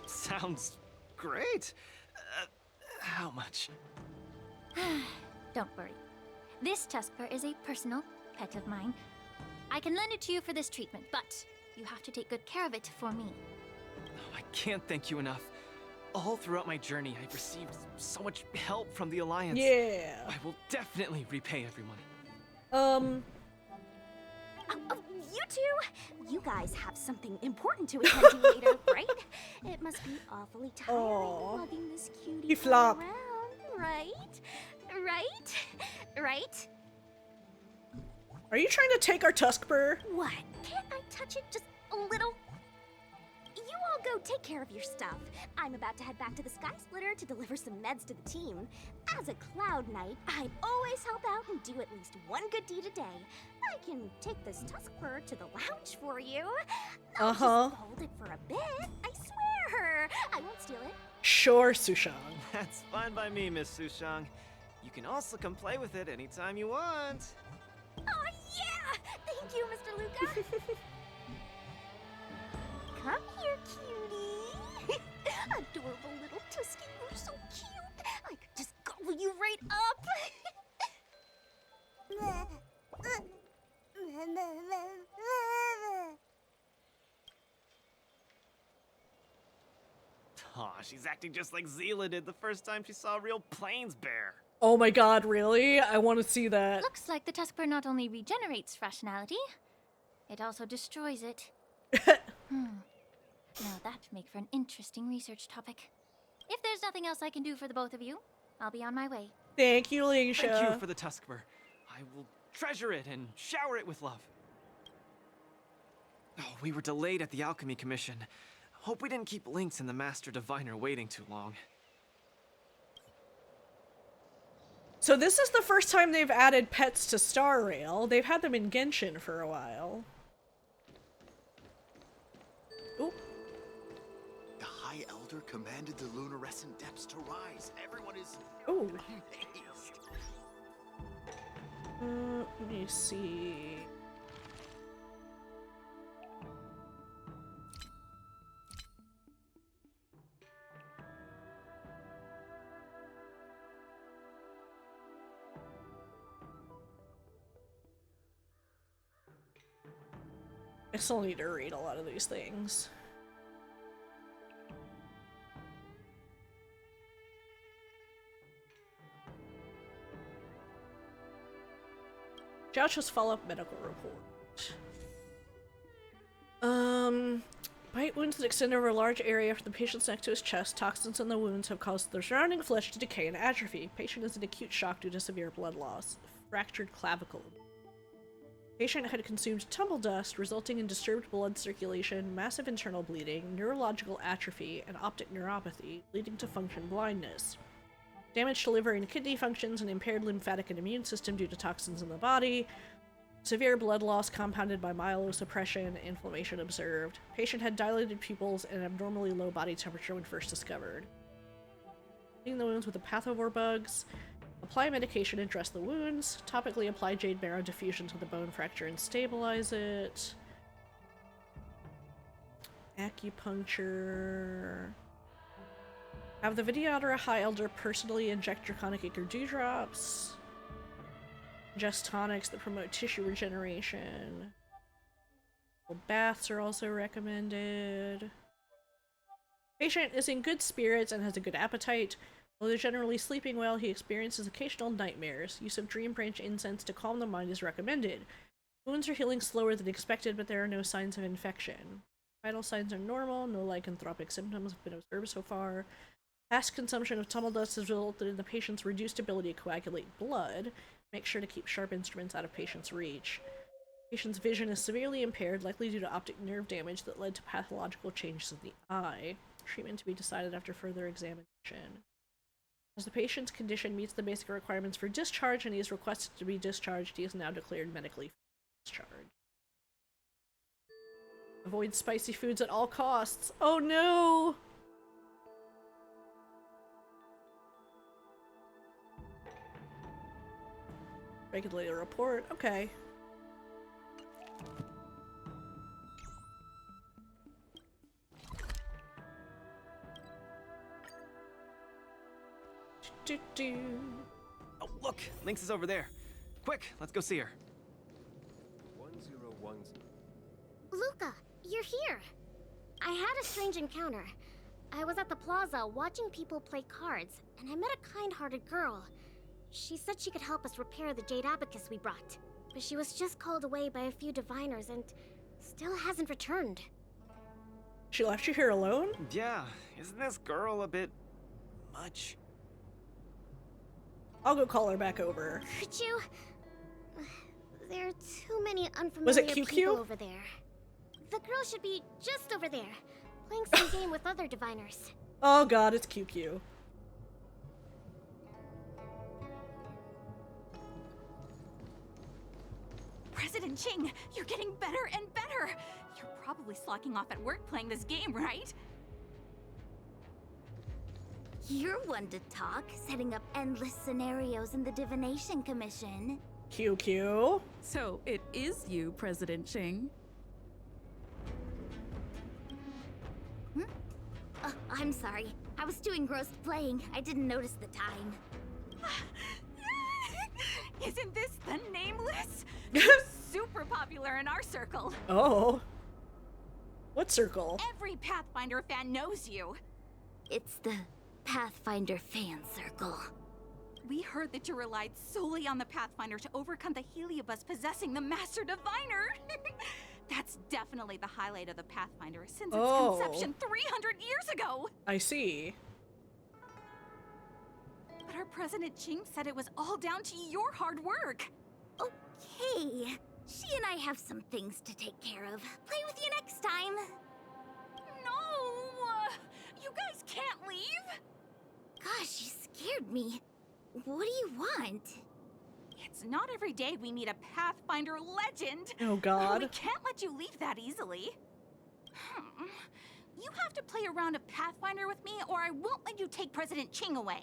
Sounds great. How much? Don't worry. This Tuskper is a personal pet of mine. I can lend it to you for this treatment, but you have to take good care of it for me. Oh, I can't thank you enough. All throughout my journey, I've received so much help from the Alliance. Yeah. I will definitely repay everyone. You two? You guys have something important to attend to later, right? It must be awfully tiring lugging this cutie He flop. around, right? Right? Are you trying to take our Tuskper? What? Can't I touch it just a little? You all go take care of your stuff. I'm about to head back to the Sky Splitter to deliver some meds to the team. As a Cloud Knight, I'd always help out and do at least one good deed a day. I can take this Tuskper to the lounge for you. I'll just hold it for a bit. I swear. I won't steal it. Sure, Sushang. That's fine by me, Miss Sushang. You can also come play with it anytime you want. Oh, yeah! Thank you, Mr. Luca. Come here, cutie. Adorable little Tusky, you're so cute. I could just gobble you right up. Aw, she's acting just like Zila did the first time she saw a real plains bear. Oh my god, really? I want to see that. Looks like the Tuskper not only regenerates rationality, it also destroys it. Now that'd make for an interesting research topic. If there's nothing else I can do for the both of you, I'll be on my way. Thank you, Lingsha. Thank you for the Tuskper. I will treasure it and shower it with love. Oh, we were delayed at the Alchemy Commission. Hope we didn't keep Lynx and the Master Diviner waiting too long. So this is the first time they've added pets to Star Rail. They've had them in Genshin for a while. Ooh. The High Elder commanded the luminescent depths to rise. Everyone is amazed. Let me see. I still need to read a lot of these things. Josh's follow-up medical report. Bite wounds that extend over a large area from the patient's neck to his chest. Toxins in the wounds have caused the surrounding flesh to decay and atrophy. Patient is in acute shock due to severe blood loss. Fractured clavicle. Patient had consumed tumble dust, resulting in disturbed blood circulation, massive internal bleeding, neurological atrophy, and optic neuropathy, leading to function blindness. Damage to liver and kidney functions, and impaired lymphatic and immune system due to toxins in the body. Severe blood loss compounded by myelosuppression, inflammation observed. Patient had dilated pupils and abnormally low body temperature when first discovered. Cleaning the wounds with the pathovore bugs. Apply medication and dress the wounds. Topically apply jade marrow diffusion to the bone fracture and stabilize it. Acupuncture. Have the Vidyadhara High Elder personally inject draconic ichor dewdrops. Ingest tonics that promote tissue regeneration. Baths are also recommended. Patient is in good spirits and has a good appetite. Although generally sleeping well, he experiences occasional nightmares. Use of Dream Branch incense to calm the mind is recommended. Wounds are healing slower than expected, but there are no signs of infection. Vital signs are normal, no lycanthropic symptoms have been observed so far. Past consumption of tumble dust has resulted in the patient's reduced ability to coagulate blood. Make sure to keep sharp instruments out of patient's reach. Patient's vision is severely impaired, likely due to optic nerve damage that led to pathological changes of the eye. Treatment to be decided after further examination. As the patient's condition meets the basic requirements for discharge and he is requested to be discharged, he is now declared medically discharged. Avoid spicy foods at all costs. Oh no! Regulate a report. Okay. Lynx is over there. Quick, let's go see her. 1010. Luca, you're here. I had a strange encounter. I was at the plaza watching people play cards, and I met a kind-hearted girl. She said she could help us repair the jade abacus we brought, but she was just called away by a few diviners and still hasn't returned. She left you here alone? Yeah, isn't this girl a bit much? I'll go call her back over. Could you? There are too many unfamiliar Was it QQ? people over there. The girl should be just over there, playing some game with other diviners. Oh god, it's QQ. President Ching, you're getting better and better! You're probably slacking off at work playing this game, right? You're one to talk, setting up endless scenarios in the Divination Commission. QQ. So, it is you, President Ching. Oh, I'm sorry. I was too engrossed playing. I didn't notice the time. Isn't this the Nameless? You're super popular in our circle. Oh. What circle? Every Pathfinder fan knows you. It's the Pathfinder fan circle. We heard that you relied solely on the Pathfinder to overcome the Heliobus possessing the Master Diviner. That's definitely the highlight of the Pathfinder since its conception 300 years ago. I see. But our President Ching said it was all down to your hard work. Okay. She and I have some things to take care of. Play with you next time. No! You guys can't leave! Gosh, you scared me. What do you want? It's not every day we meet a Pathfinder legend. Oh god. We can't let you leave that easily. You have to play a round of Pathfinder with me or I won't let you take President Ching away.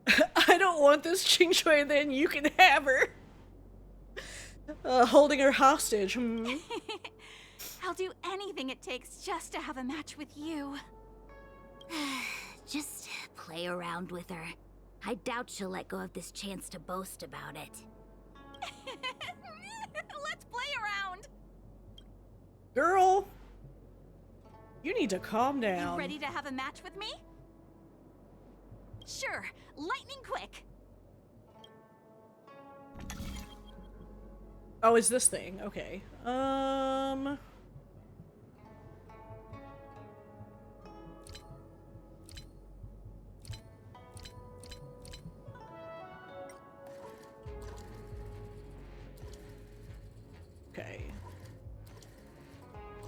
I don't want this Ching Shui, then you can have her. Holding her hostage. I'll do anything it takes just to have a match with you. Just play around with her. I doubt she'll let go of this chance to boast about it. Let's play around. Girl, you need to calm down. You ready to have a match with me? Sure, lightning quick. Oh, it's this thing. Okay. Okay.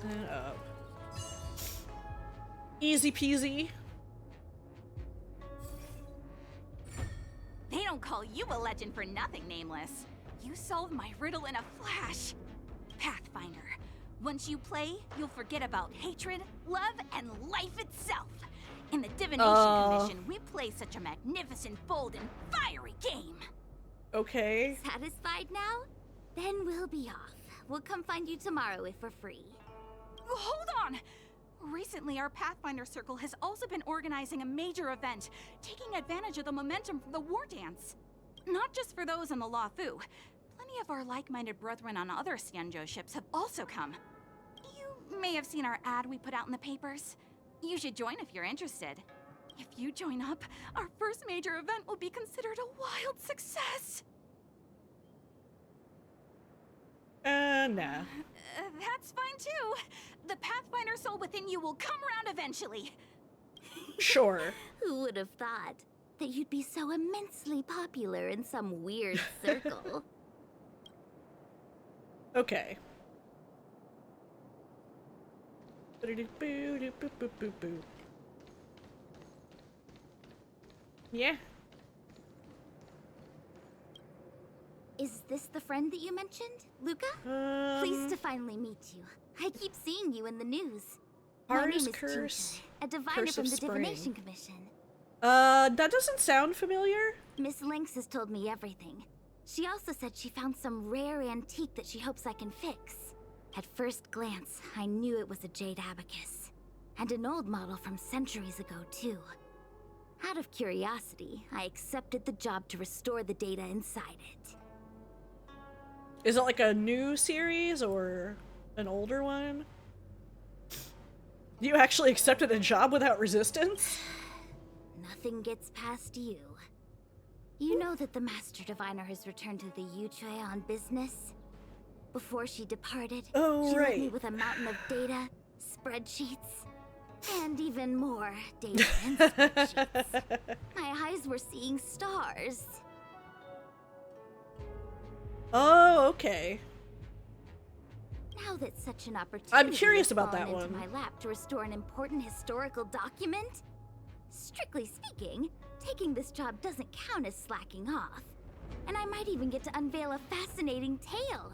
And up. Easy peasy. They don't call you a legend for nothing, Nameless. You solved my riddle in a flash. Pathfinder. Once you play, you'll forget about hatred, love, and life itself. In the Divination Commission, we play such a magnificent, bold, and fiery game. Okay. Satisfied now? Then we'll be off. We'll come find you tomorrow if we're free. Hold on! Recently, our Pathfinder Circle has also been organizing a major event, taking advantage of the momentum from the Wardance. Not just for those on the Lafu. Plenty of our like-minded brethren on other Xianzhou ships have also come. You may have seen our ad we put out in the papers. You should join if you're interested. If you join up, our first major event will be considered a wild success. Nah. That's fine too. The Pathfinder soul within you will come around eventually. Sure. Who would have thought that you'd be so immensely popular in some weird circle? Okay. Yeah. Is this the friend that you mentioned, Luca? Pleased to finally meet you. I keep seeing you in the news. My name is Curse. Jinka, a diviner Curse from of the Spring. Divination Commission. That doesn't sound familiar. Miss Lynx has told me everything. She also said she found some rare antique that she hopes I can fix. At first glance, I knew it was a jade abacus. And an old model from centuries ago, too. Out of curiosity, I accepted the job to restore the data inside it. Is it like a new series or an older one? You actually accepted a job without resistance? Nothing gets past you. You know that the Master Diviner has returned to the Yuchai on business? Before she departed, she left me with a mountain of data, spreadsheets, and even more data and spreadsheets. My eyes were seeing stars. Oh, okay. Now that such an opportunity I'm curious has about fallen that into one. my lap to restore an important historical document, strictly speaking, taking this job doesn't count as slacking off. And I might even get to unveil a fascinating tale.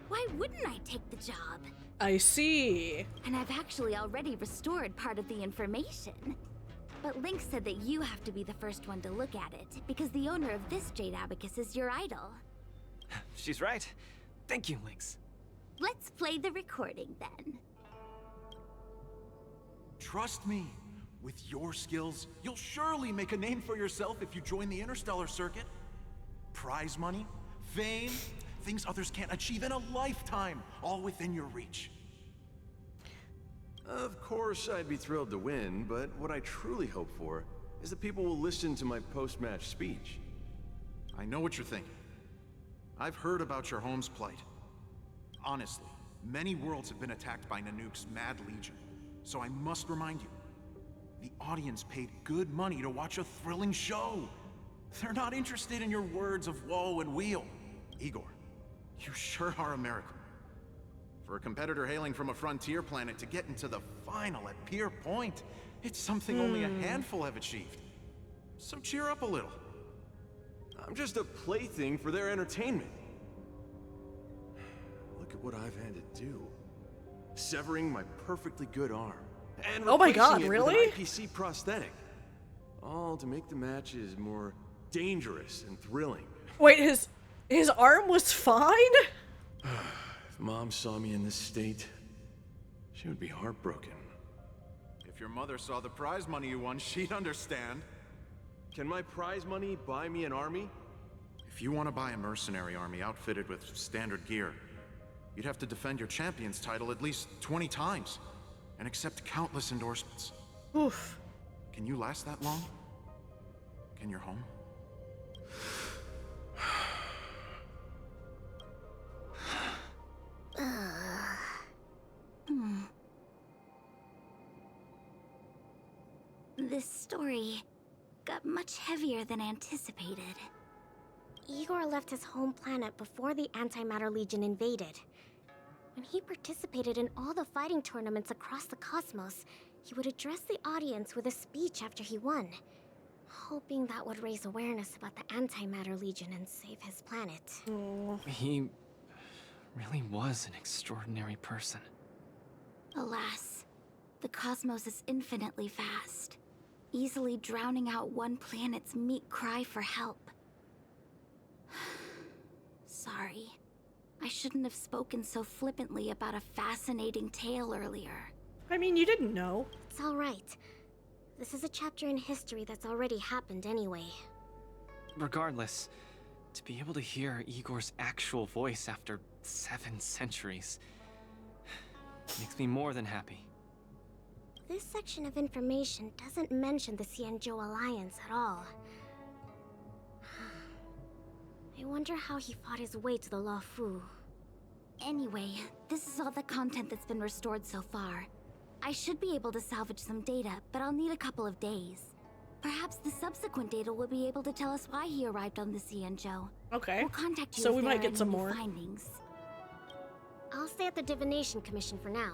Why wouldn't I take the job? I see. And I've actually already restored part of the information. But Link said that you have to be the first one to look at it, because the owner of this Jade Abacus is your idol. She's right. Thank you, Lynx. Let's play the recording then. Trust me, with your skills, you'll surely make a name for yourself if you join the Interstellar Circuit. Prize money, fame, things others can't achieve in a lifetime, all within your reach. Of course, I'd be thrilled to win, but what I truly hope for is that people will listen to my post-match speech. I know what you're thinking. I've heard about your home's plight. Honestly, many worlds have been attacked by Nanook's Mad Legion, so I must remind you, the audience paid good money to watch a thrilling show. They're not interested in your words of woe and weal. Igor, you sure are a miracle. For a competitor hailing from a frontier planet to get into the final at Pier Point, it's something only a handful have achieved. So cheer up a little. I'm just a plaything for their entertainment. Look at what I've had to do. Severing my perfectly good arm. And oh my god, replacing it really? with an IPC prosthetic. All to make the matches more dangerous and thrilling. Wait, his arm was fine? If Mom saw me in this state, she would be heartbroken. If your mother saw the prize money you won, she'd understand. Can my prize money buy me an army? If you want to buy a mercenary army outfitted with standard gear, you'd have to defend your champion's title at least 20 times and accept countless endorsements. Oof. Can you last that long? Can your home? This story got much heavier than anticipated. Igor left his home planet before the Antimatter Legion invaded. When he participated in all the fighting tournaments across the cosmos, he would address the audience with a speech after he won, hoping that would raise awareness about the Antimatter Legion and save his planet. He really was an extraordinary person. Alas, the cosmos is infinitely vast, easily drowning out one planet's meek cry for help. Sorry. I shouldn't have spoken so flippantly about a fascinating tale earlier. I mean, you didn't know. It's all right. This is a chapter in history that's already happened anyway. Regardless, to be able to hear Igor's actual voice after 7 centuries makes me more than happy. This section of information doesn't mention the Xianzhou Alliance at all. I wonder how he fought his way to the Luofu. Anyway, this is all the content that's been restored so far. I should be able to salvage some data, but I'll need a couple of days. Perhaps the subsequent data will be able to tell us why he arrived on the Xianzhou. Okay. We'll contact you So if we there might are get any some new more findings. I'll stay at the Divination Commission for now.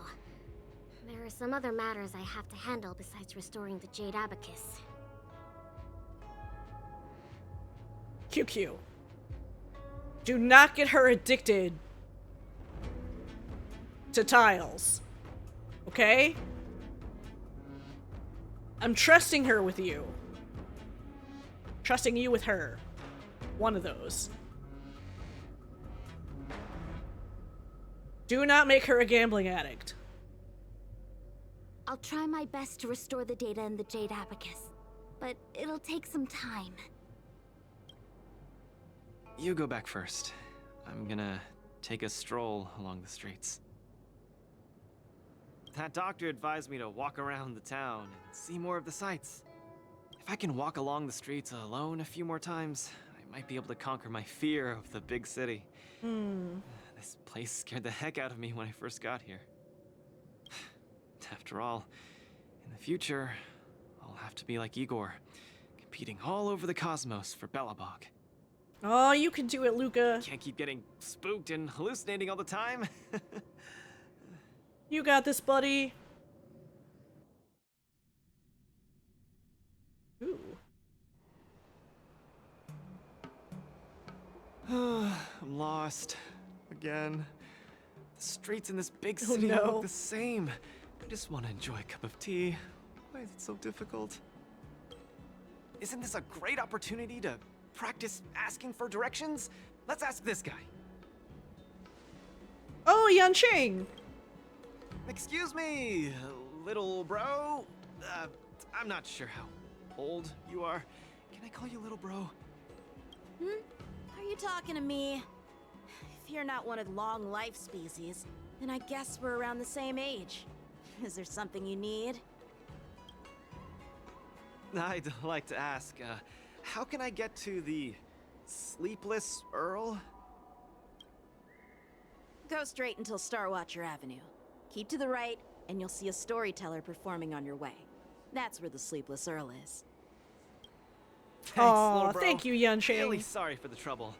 There are some other matters I have to handle besides restoring the Jade Abacus. QQ. Do not get her addicted to tiles. Okay? I'm trusting her with you. Trusting you with her. One of those. Do not make her a gambling addict. I'll try my best to restore the data in the Jade Abacus, but it'll take some time. You go back first. I'm gonna take a stroll along the streets. That doctor advised me to walk around the town and see more of the sights. If I can walk along the streets alone a few more times, I might be able to conquer my fear of the big city. This place scared the heck out of me when I first got here. After all, in the future, I'll have to be like Igor, competing all over the cosmos for Belobog. Oh, you can do it, Luca. Can't keep getting spooked and hallucinating all the time. You got this, buddy. Ooh. I'm lost. Again. The streets in this big city no. look the same. I just want to enjoy a cup of tea. Why is it so difficult? Isn't this a great opportunity to practice asking for directions? Let's ask this guy. Oh, Yanqing! Excuse me, little bro. I'm not sure how old you are. Can I call you little bro? Are you talking to me? If you're not one of long life species, then I guess we're around the same age. Is there something you need? I'd like to ask, how can I get to the Sleepless Earl? Go straight until Starwatcher Avenue. Keep to the right, and you'll see a storyteller performing on your way. That's where the Sleepless Earl is. Thanks, little bro. Thank you, Yanqing. Really sorry for the trouble.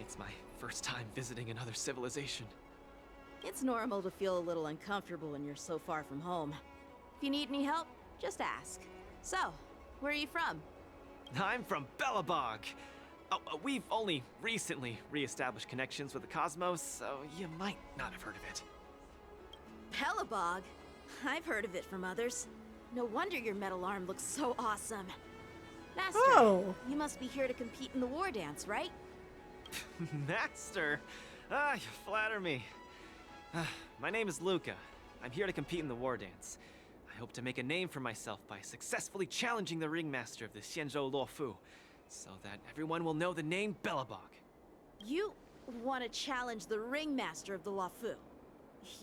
It's my first time visiting another civilization. It's normal to feel a little uncomfortable when you're so far from home. If you need any help, just ask. So, where are you from? I'm from Belobog. Oh, we've only recently re-established connections with the cosmos, so you might not have heard of it. Belobog? I've heard of it from others. No wonder your metal arm looks so awesome. Master, you must be here to compete in the war dance, right? Master? Ah, you flatter me. My name is Luca. I'm here to compete in the war dance. I hope to make a name for myself by successfully challenging the ringmaster of the Xianzhou Luofu, so that everyone will know the name Belobog. You want to challenge the ringmaster of the Luofu?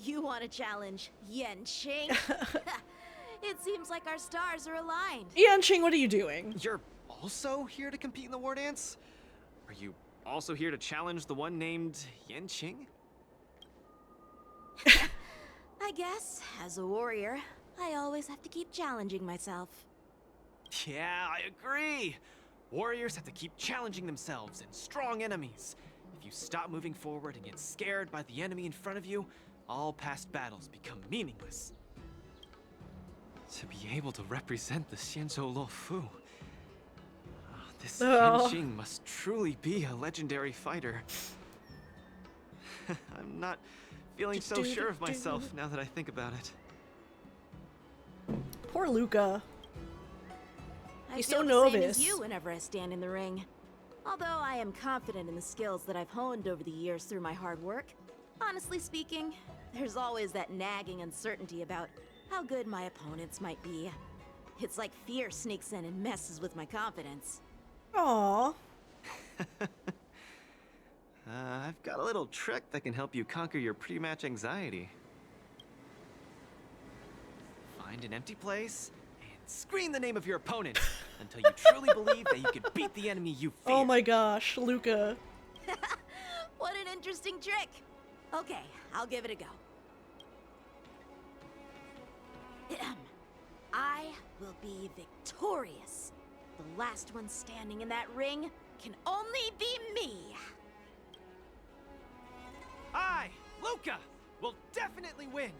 You want to challenge Yanqing? It seems like our stars are aligned. Yanqing, what are you doing? You're also here to compete in the war dance? Are you also here to challenge the one named Yanqing? I guess, as a warrior, I always have to keep challenging myself. Yeah, I agree. Warriors have to keep challenging themselves and strong enemies. If you stop moving forward and get scared by the enemy in front of you, all past battles become meaningless. To be able to represent the Xianzhou Luofu, this Yanqing must truly be a legendary fighter. I'm not feeling so sure of myself now that I think about it. Poor Luca. He's so I feel nervous. the same as you whenever I stand in the ring. Although I am confident in the skills that I've honed over the years through my hard work, honestly speaking, there's always that nagging uncertainty about how good my opponents might be. It's like fear sneaks in and messes with my confidence. Aww. I've got a little trick that can help you conquer your pre-match anxiety. Find an empty place and scream the name of your opponent until you truly believe that you can beat the enemy you fear. Oh my gosh, Luca. What an interesting trick! Okay, I'll give it a go. I will be victorious. The last one standing in that ring can only be me. I, Luca, will definitely win.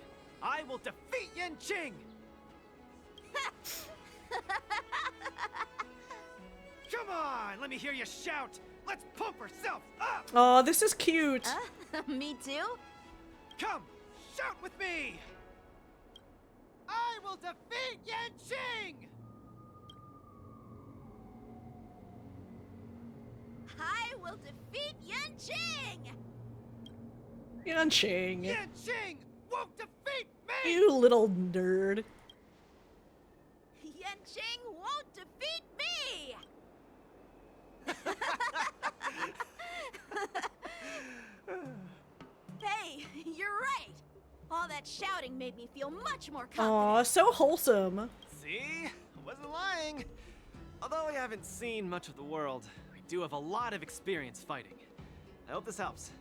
I will defeat Yanqing. Come on, let me hear you shout. Let's pump ourselves up. Oh, this is cute. Me too? Come, shout with me. I will defeat Yanqing. I will defeat Yanqing! Yanqing. Yanqing won't defeat You little nerd. Yanqing won't defeat me! that shouting made me feel much more confident. Aw, so wholesome. See? I wasn't lying. Although I haven't seen much of the world, I do have a lot of experience fighting. I hope this helps.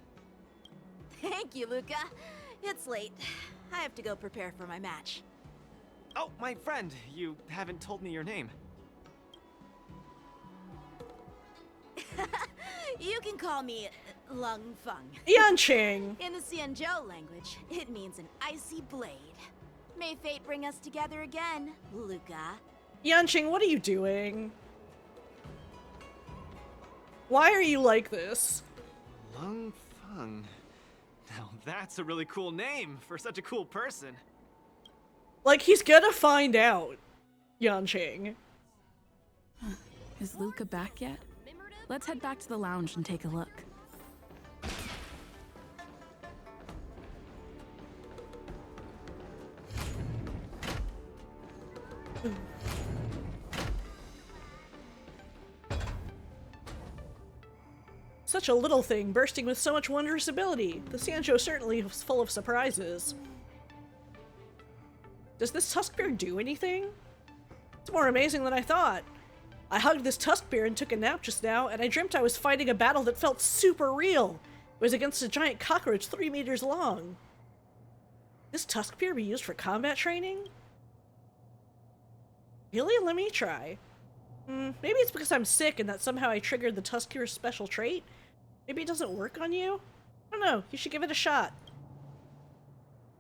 Thank you, Luca. It's late. I have to go prepare for my match. Oh, my friend, you haven't told me your name. You can call me Lung Feng. Yanqing. In the Xianzhou language, it means an icy blade. May fate bring us together again, Luca. Yanqing, what are you doing? Why are you like this? Lung Feng. Now that's a really cool name for such a cool person. Like, he's gonna find out, Yanqing. Is Luca back yet? Let's head back to the lounge and take a look. Such a little thing, bursting with so much wondrous ability. The Xianzhou certainly is full of surprises. Does this Tuskbear do anything? It's more amazing than I thought. I hugged this Tuskbear and took a nap just now, and I dreamt I was fighting a battle that felt super real. It was against a giant cockroach 3 meters long. This Tuskbear be used for combat training? Really? Let me try. Maybe it's because I'm sick and that somehow I triggered the Tuskbear's special trait? Maybe it doesn't work on you? I don't know, you should give it a shot.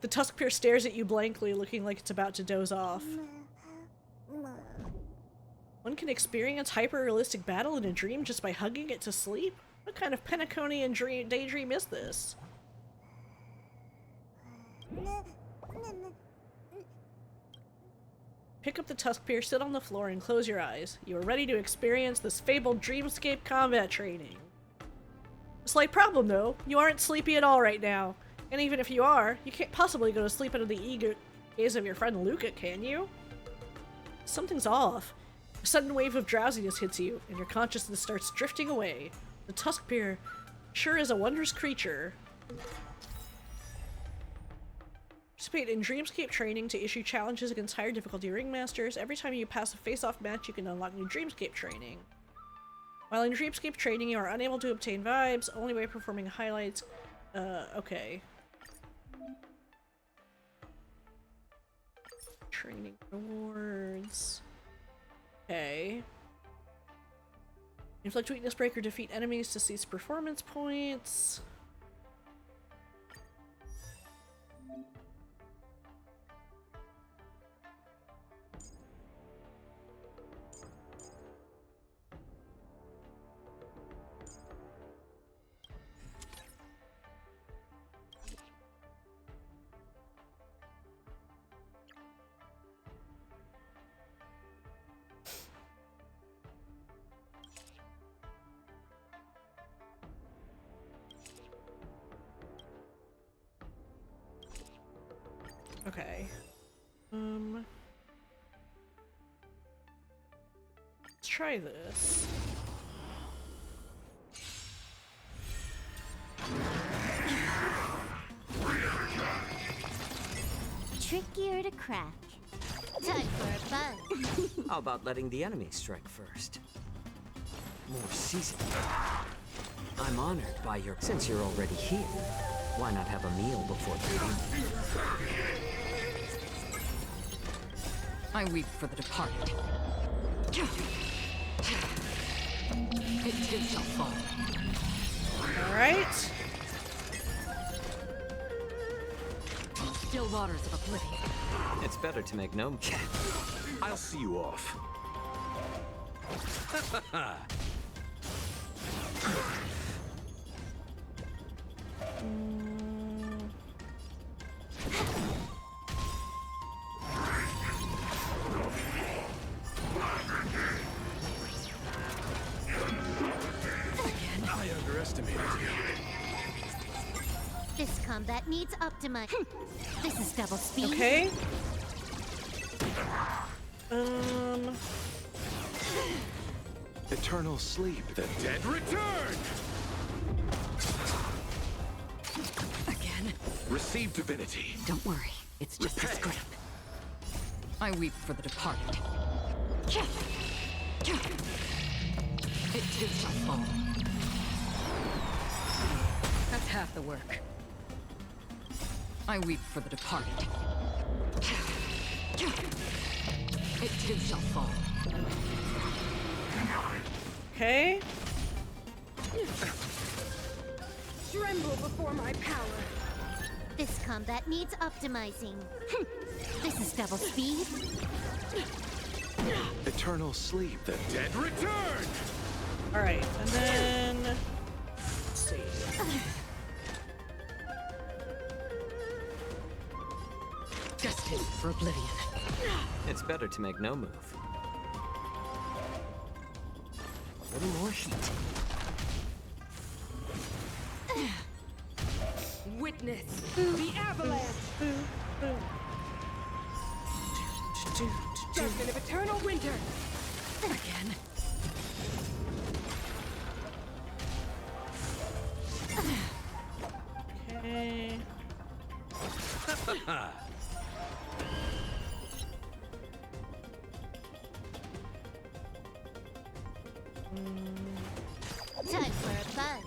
The Tuskbear stares at you blankly, looking like it's about to doze off. One can experience hyper-realistic battle in a dream just by hugging it to sleep? What kind of Penaconian daydream is this? Pick up the Tuskbear, sit on the floor, and close your eyes. You are ready to experience this fabled dreamscape combat training. A slight problem, though. You aren't sleepy at all right now. And even if you are, you can't possibly go to sleep under the eager gaze of your friend Luca, can you? Something's off. A sudden wave of drowsiness hits you, and your consciousness starts drifting away. The Tuskbear sure is a wondrous creature. Participate in Dreamscape training to issue challenges against higher difficulty ringmasters. Every time you pass a face-off match, you can unlock new Dreamscape training. While in Dreamscape training, you are unable to obtain vibes, only by performing highlights. Okay. Training rewards. Okay. Inflict weakness break or defeat enemies to seize performance points. Okay. Let's try this. Trickier to crack. Time for a fun. How about letting the enemy strike first? More seasoned. I'm honored by your... Since you're already here, why not have a meal before leaving? I weep for the departed. It too shall fall. Alright. Still waters of oblivion. It's better to make no... I'll see you off. I underestimated you. This combat needs Optima. This is double speed. Okay. Eternal sleep. The dead return! Again. receive divinity. Don't worry, it's just a scrap. I weep for the departed. It too shall fall. That's half the work. I weep for the departed. It too shall fall. Okay. Tremble before my power. This combat needs optimizing. This is double speed. Eternal sleep, the dead return! Alright, and then... Let's see. Destined for oblivion. It's better to make no move. A little more heat. Witness the avalanche! Judgment of eternal winter! Again. Okay. Time for a buzz.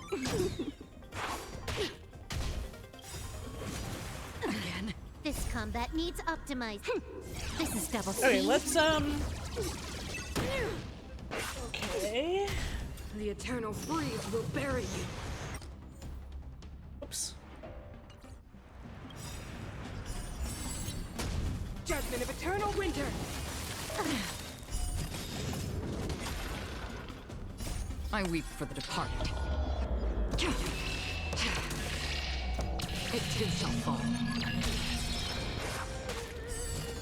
Again. This combat needs optimized. This is double speed. Okay, let's Okay. The eternal freeze will bury you. Oops. Judgment of eternal winter! I weep for the departed. It too shall fall.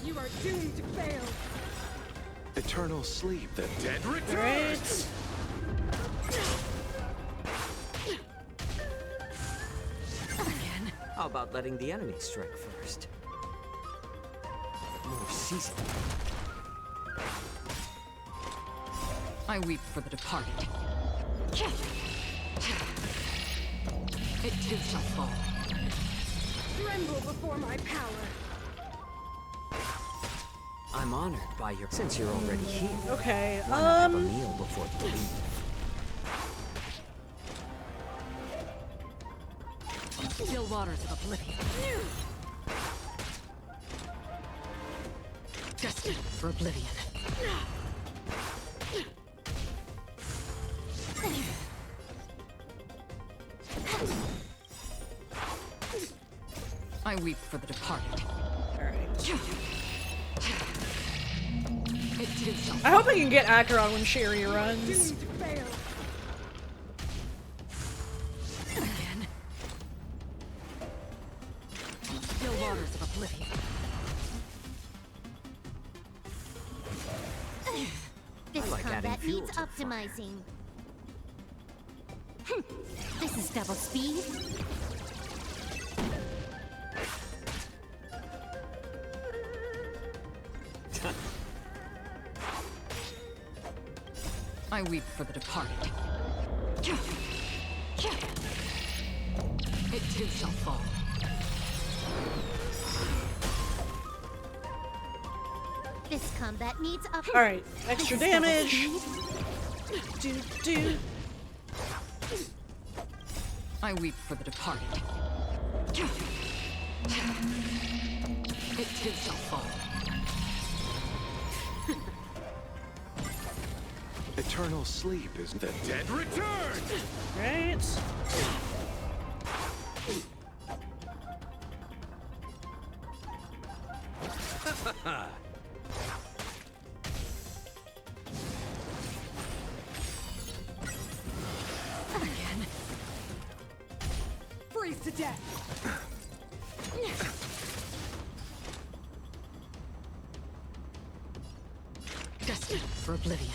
You are doomed to fail. Eternal sleep, the dead return! Right. Again. How about letting the enemy strike first? More season. I weep for the departed. It too shall fall. Tremble before my power. I'm honored by your... Since you're already here. Okay, why not have a meal before you leave? Still waters of oblivion. Destined for oblivion. I weep for the departed. Alright. It too shall I hope I can get Acheron when Sherry runs. Again. Still waters of oblivion. This like adding combat fuel needs to the fire. optimizing. This is double speed. I weep for the departed. It too shall fall. This combat needs up. Alright, extra damage. Do. I weep for the departed. It too shall fall. Eternal sleep is the dead return! Right. Again. Freeze to death. Destined for oblivion.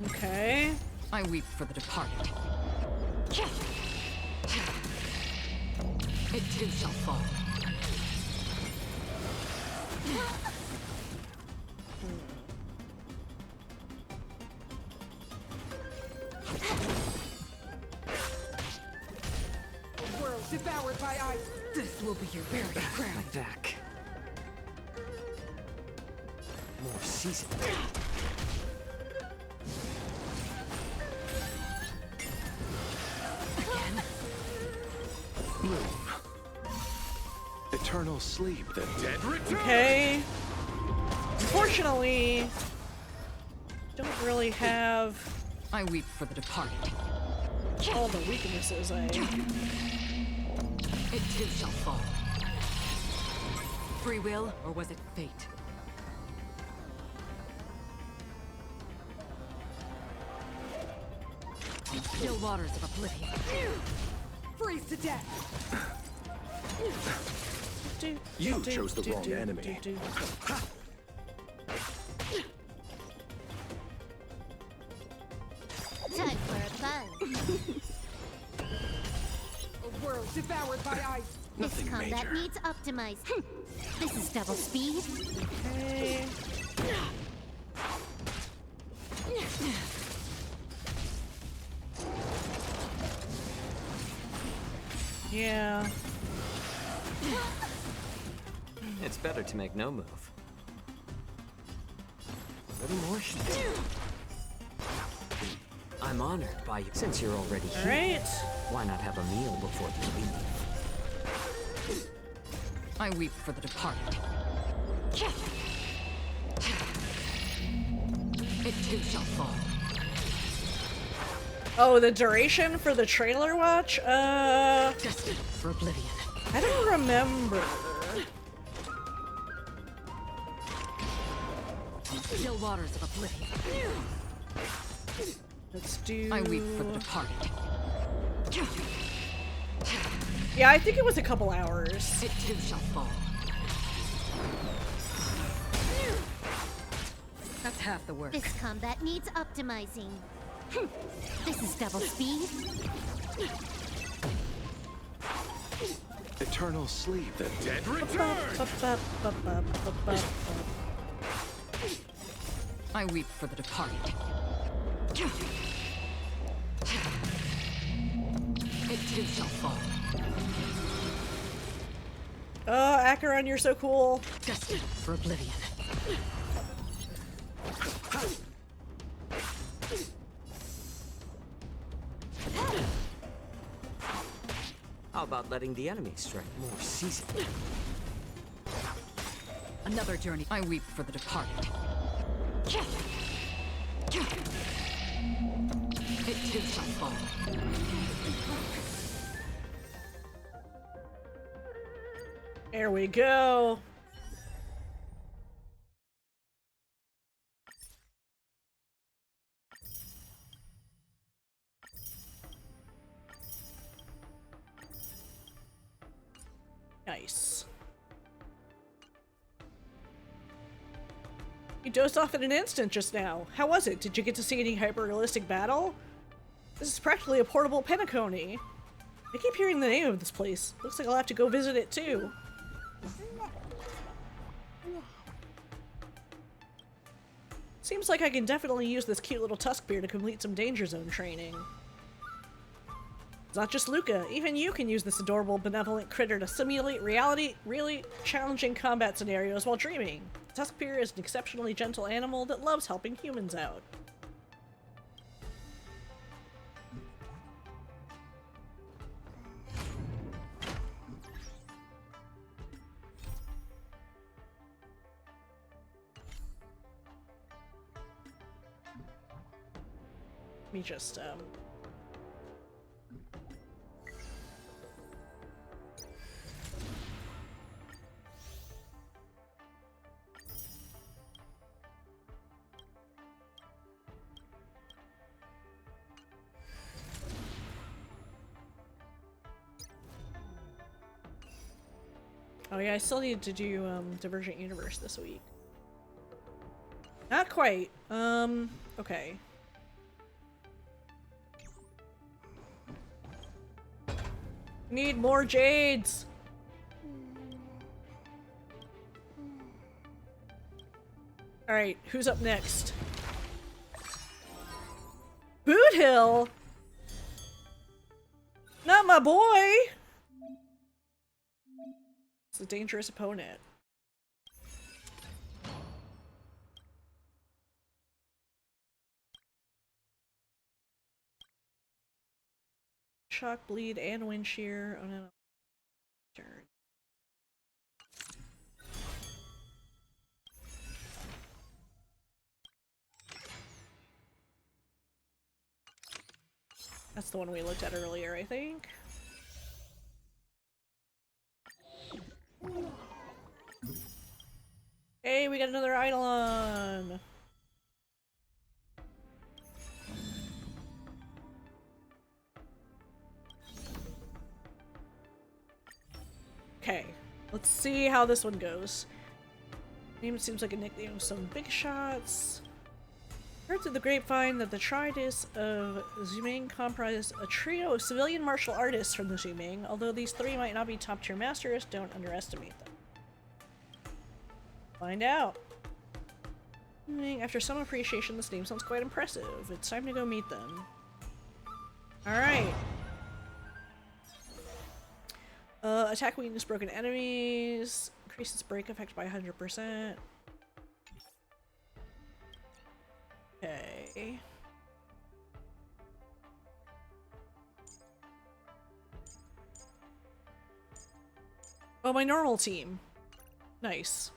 Okay. I weep for the departed. It too shall fall. devoured by ice. This will be your very crown. My back. More season. Again. Moon. Eternal sleep. The dead return. Okay. Unfortunately, don't really have. I weep for the departed. All the weaknesses It too shall fall. Free will, or was it fate? Still waters of oblivion. Freeze to death! You chose the wrong enemy. Time for a buzz. A world devoured by ice. This combat needs optimized. This is double speed. Okay. Yeah. It's better to make no move. A little more I'm honored by you since you're already here. Alright. Why not have a meal before you leave? I weep for the departed. It too shall fall. Oh, the duration for the trailer watch? Destined for oblivion. I don't remember. Still waters of oblivion. Let's do. I weep for the departed. Yeah, I think it was a couple hours. It too shall fall. That's half the work. This combat needs optimizing. This is double speed. Eternal sleep. The dead return. I weep for the departed. It too shall fall. Oh, Acheron, you're so cool. Destined for oblivion. How about letting the enemy strike more season? Another journey. I weep for the departed. It too shall fall. There we go. Nice. You dozed off in an instant just now. How was it? Did you get to see any hyper-realistic battle? This is practically a portable Penacony. I keep hearing the name of this place. Looks like I'll have to go visit it too. Seems like I can definitely use this cute little tusk beer to complete some danger zone training. It's not just Luca, even you can use this adorable benevolent critter to simulate really challenging combat scenarios while dreaming. Tuskpeer is an exceptionally gentle animal that loves helping humans out. Let me just, Oh yeah, I still need to do, Divergent Universe this week. Not quite. Okay. Need more jades! Alright, who's up next? Boot Hill? Not my boy! a dangerous opponent. Shock, bleed, and wind shear on an turn. That's the one we looked at earlier, I think. Hey, we got another Eidolon! Okay, let's see how this one goes. Name seems like a nickname of some big shots. Heard through the grapevine that the Tridis of Zuming comprise a trio of civilian martial artists from the Zuming. Although these three might not be top-tier masters, don't underestimate them. Find out. After some appreciation, this name sounds quite impressive. It's time to go meet them. Alright. Attack weakness broken enemies. Increases break effect by 100%. Okay. Oh, my normal team. Nice.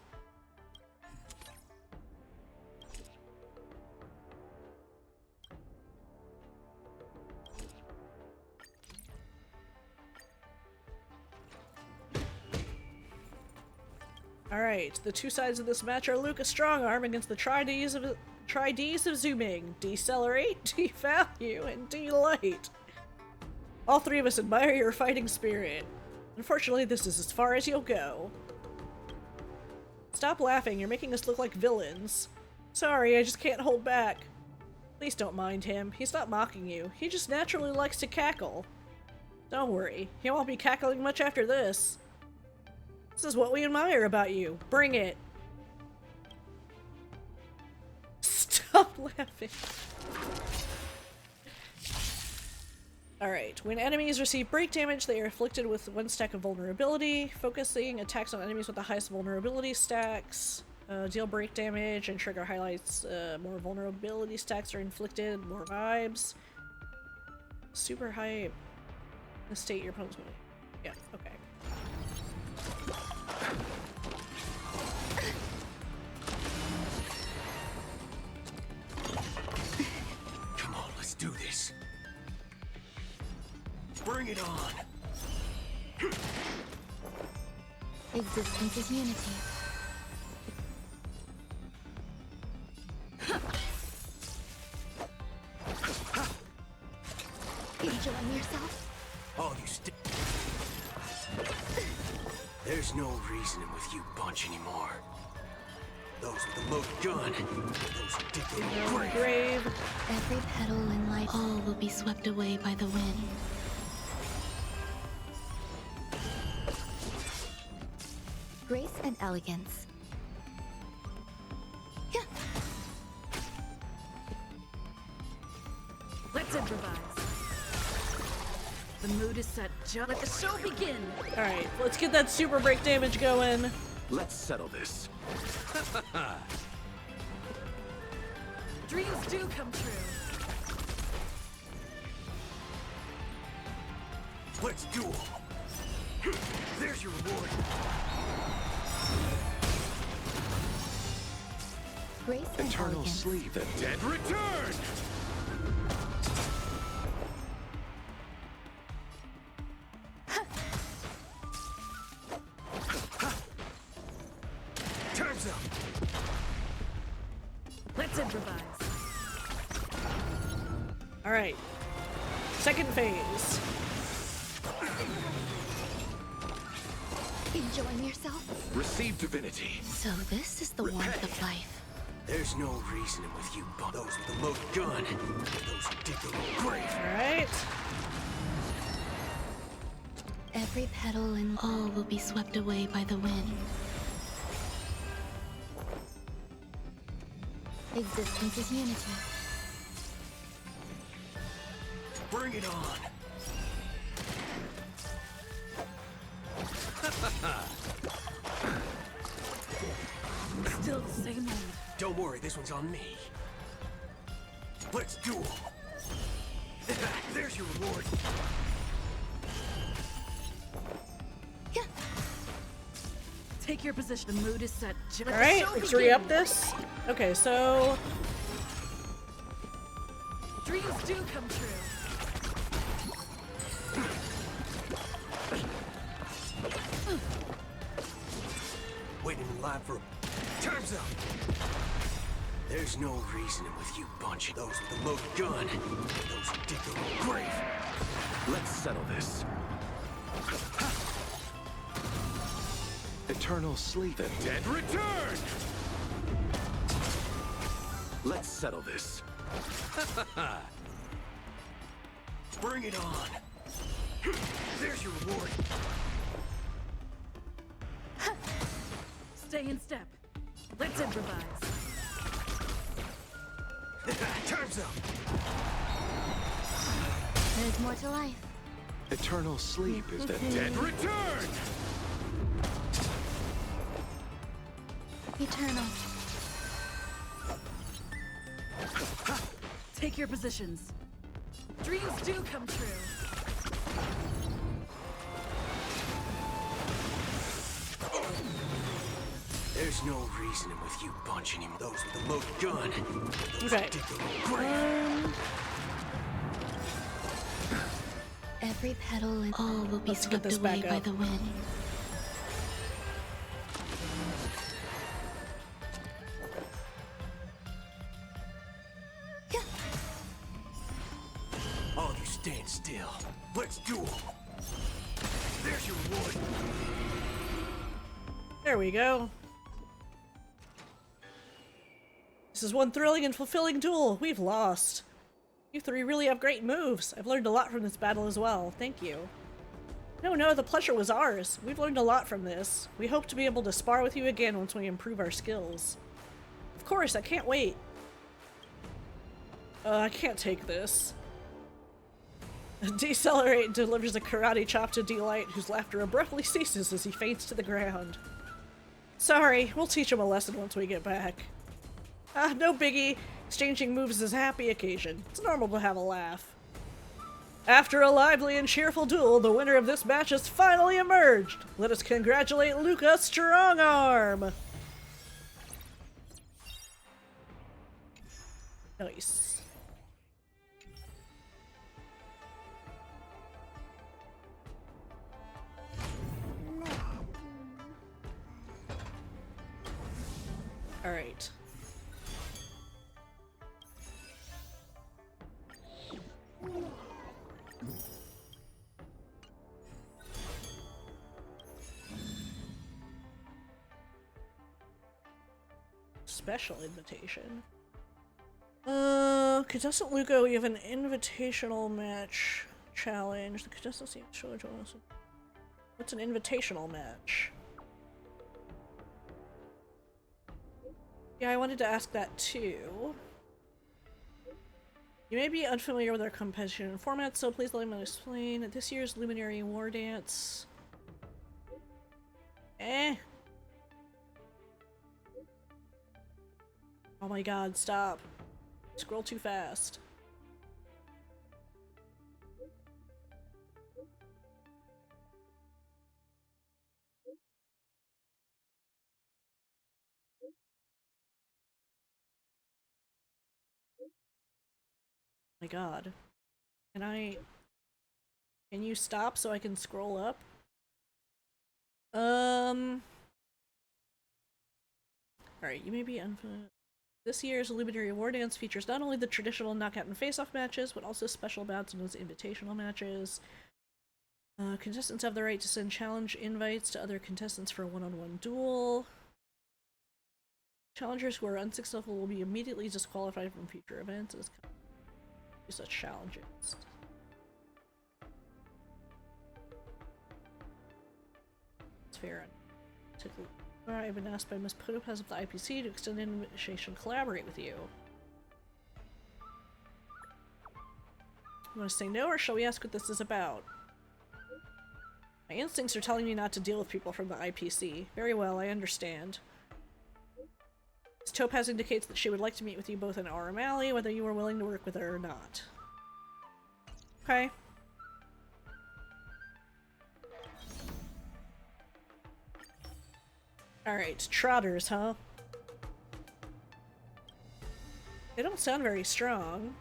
Alright, the two sides of this match are Lucas Strongarm against the Tri-Ds of Zuming. Decelerate, devalue, and delight. All three of us admire your fighting spirit. Unfortunately, this is as far as you'll go. Stop laughing, you're making us look like villains. Sorry, I just can't hold back. Please don't mind him. He's not mocking you. He just naturally likes to cackle. Don't worry, he won't be cackling much after this. This is what we admire about you. Bring it. Stop laughing. Alright, when enemies receive break damage, they are afflicted with 1 stack of vulnerability. Focusing attacks on enemies with the highest vulnerability stacks. Deal break damage and trigger highlights. More vulnerability stacks are inflicted. More vibes. Super hype. The state your opponent's moving. Yeah, okay. Come on, let's do this. Bring it on. Existence is unity. Enjoying yourself? Oh, you There's no reasoning with you bunch anymore. Those with the most gun, those dig the grave. Every petal in life, all will be swept away by the wind. Grace and elegance. Yeah. Let's improvise. The mood is set. Just let the show begin. Alright, let's get that super break damage going. Let's settle this. Dreams do come true. Let's do them. There's your reward. Grace and Eternal elegance. sleep. The dead return. Time's up. Let's improvise. Alright. Second phase. Enjoying yourself? Receive divinity. So this is the warmth of life. There's no reasoning with you, but those with the most gun, those who dig the grave. Alright. Every petal and all will be swept away by the wind. Existence is unity. Bring it on. same old. Don't worry, this one's on me. Let's duel. There's your reward. Take your position. The mood is set. Alright, let's re-up this. Okay, so... Dreams do come true. Waiting in line for a... Time's up! There's no reasoning with you bunch. Those with a loaded gun. Those who dig their own grave. Let's settle this. Eternal sleep. The dead return! Let's settle this. Bring it on. There's your reward. Stay in step. Let's improvise. Time's up. There's more to life. Eternal sleep is The dead return! Eternal. Take your positions. Dreams do come true. There's no reasoning with you bunch anymore. Those with a loaded gun. Those Okay. who dig their own grave. Every petal and all will be Let's get swept this away back by up. the wind. All you stand still. Let's duel. There's your reward. There we go. This is one thrilling and fulfilling duel. We've lost. You three really have great moves. I've learned a lot from this battle as well. Thank you. No, the pleasure was ours. We've learned a lot from this. We hope to be able to spar with you again once we improve our skills. Of course, I can't wait. I can't take this. Decelerate delivers a karate chop to Delight, whose laughter abruptly ceases as he faints to the ground. Sorry, we'll teach him a lesson once we get back. No biggie. Exchanging moves is a happy occasion. It's normal to have a laugh. After a lively and cheerful duel, the winner of this match has finally emerged. Let us congratulate Luca Strongarm. Nice. All right. Special invitation. Contestant Luca, we have an invitational match challenge. The contestants seem to join us. What's an invitational match? Yeah, I wanted to ask that too. You may be unfamiliar with our competition format, so please let me explain. This year's Luminary Wardance. Oh my god, stop. Scroll too fast. My god. Can you stop so I can scroll up? Alright, you may be unfamiliar. This year's Luminary Wardance features not only the traditional knockout and face-off matches, but also special bouts known as invitational matches. Contestants have the right to send challenge invites to other contestants for a one-on-one duel. Challengers who are unsuccessful will be immediately disqualified from future events as such challenges. It's fair. I've been asked by Ms. Potopaz of the IPC to extend an invitation to collaborate with you. You want to say no, or shall we ask what this is about? My instincts are telling me not to deal with people from the IPC. Very well, I understand. This topaz indicates that she would like to meet with you both in Aurum Alley, whether you are willing to work with her or not. Okay. Alright, trotters, huh? They don't sound very strong.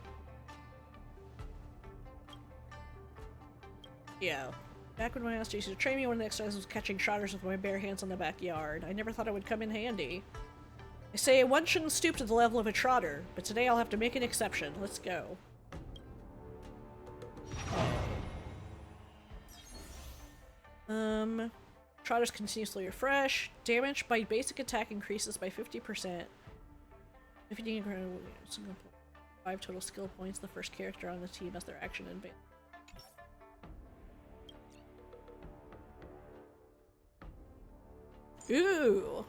Yeah. Back when my master used to train me, one of the exercises was catching trotters with my bare hands on the backyard. I never thought it would come in handy. They say one shouldn't stoop to the level of a trotter, but today I'll have to make an exception. Let's go. Trotters continuously refresh. Damage by basic attack increases by 50%. If you need 5 total skill points, the first character on the team has their action in advance. Ooh.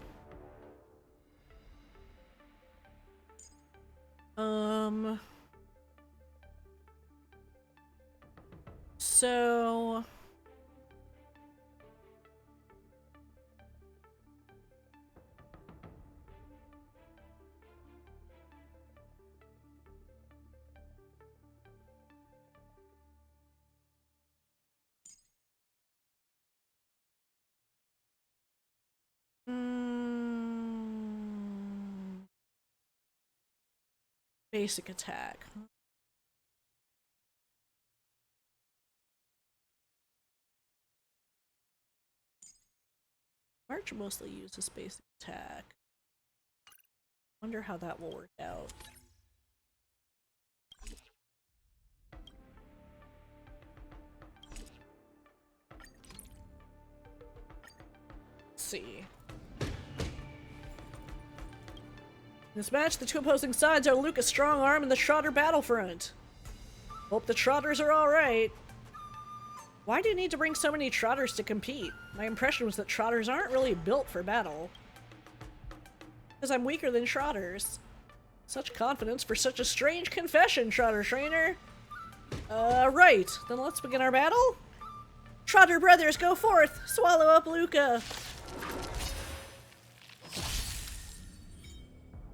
So basic attack. March mostly uses basic attack. Wonder how that will work out. Let's see. In this match, the two opposing sides are Luca's strong arm and the Trotter battlefront. Hope the Trotters are alright. Why do you need to bring so many Trotters to compete? My impression was that Trotters aren't really built for battle. Because I'm weaker than Trotters. Such confidence for such a strange confession, Trotter Trainer. Right. Then let's begin our battle? Trotter brothers, go forth! Swallow up Luca!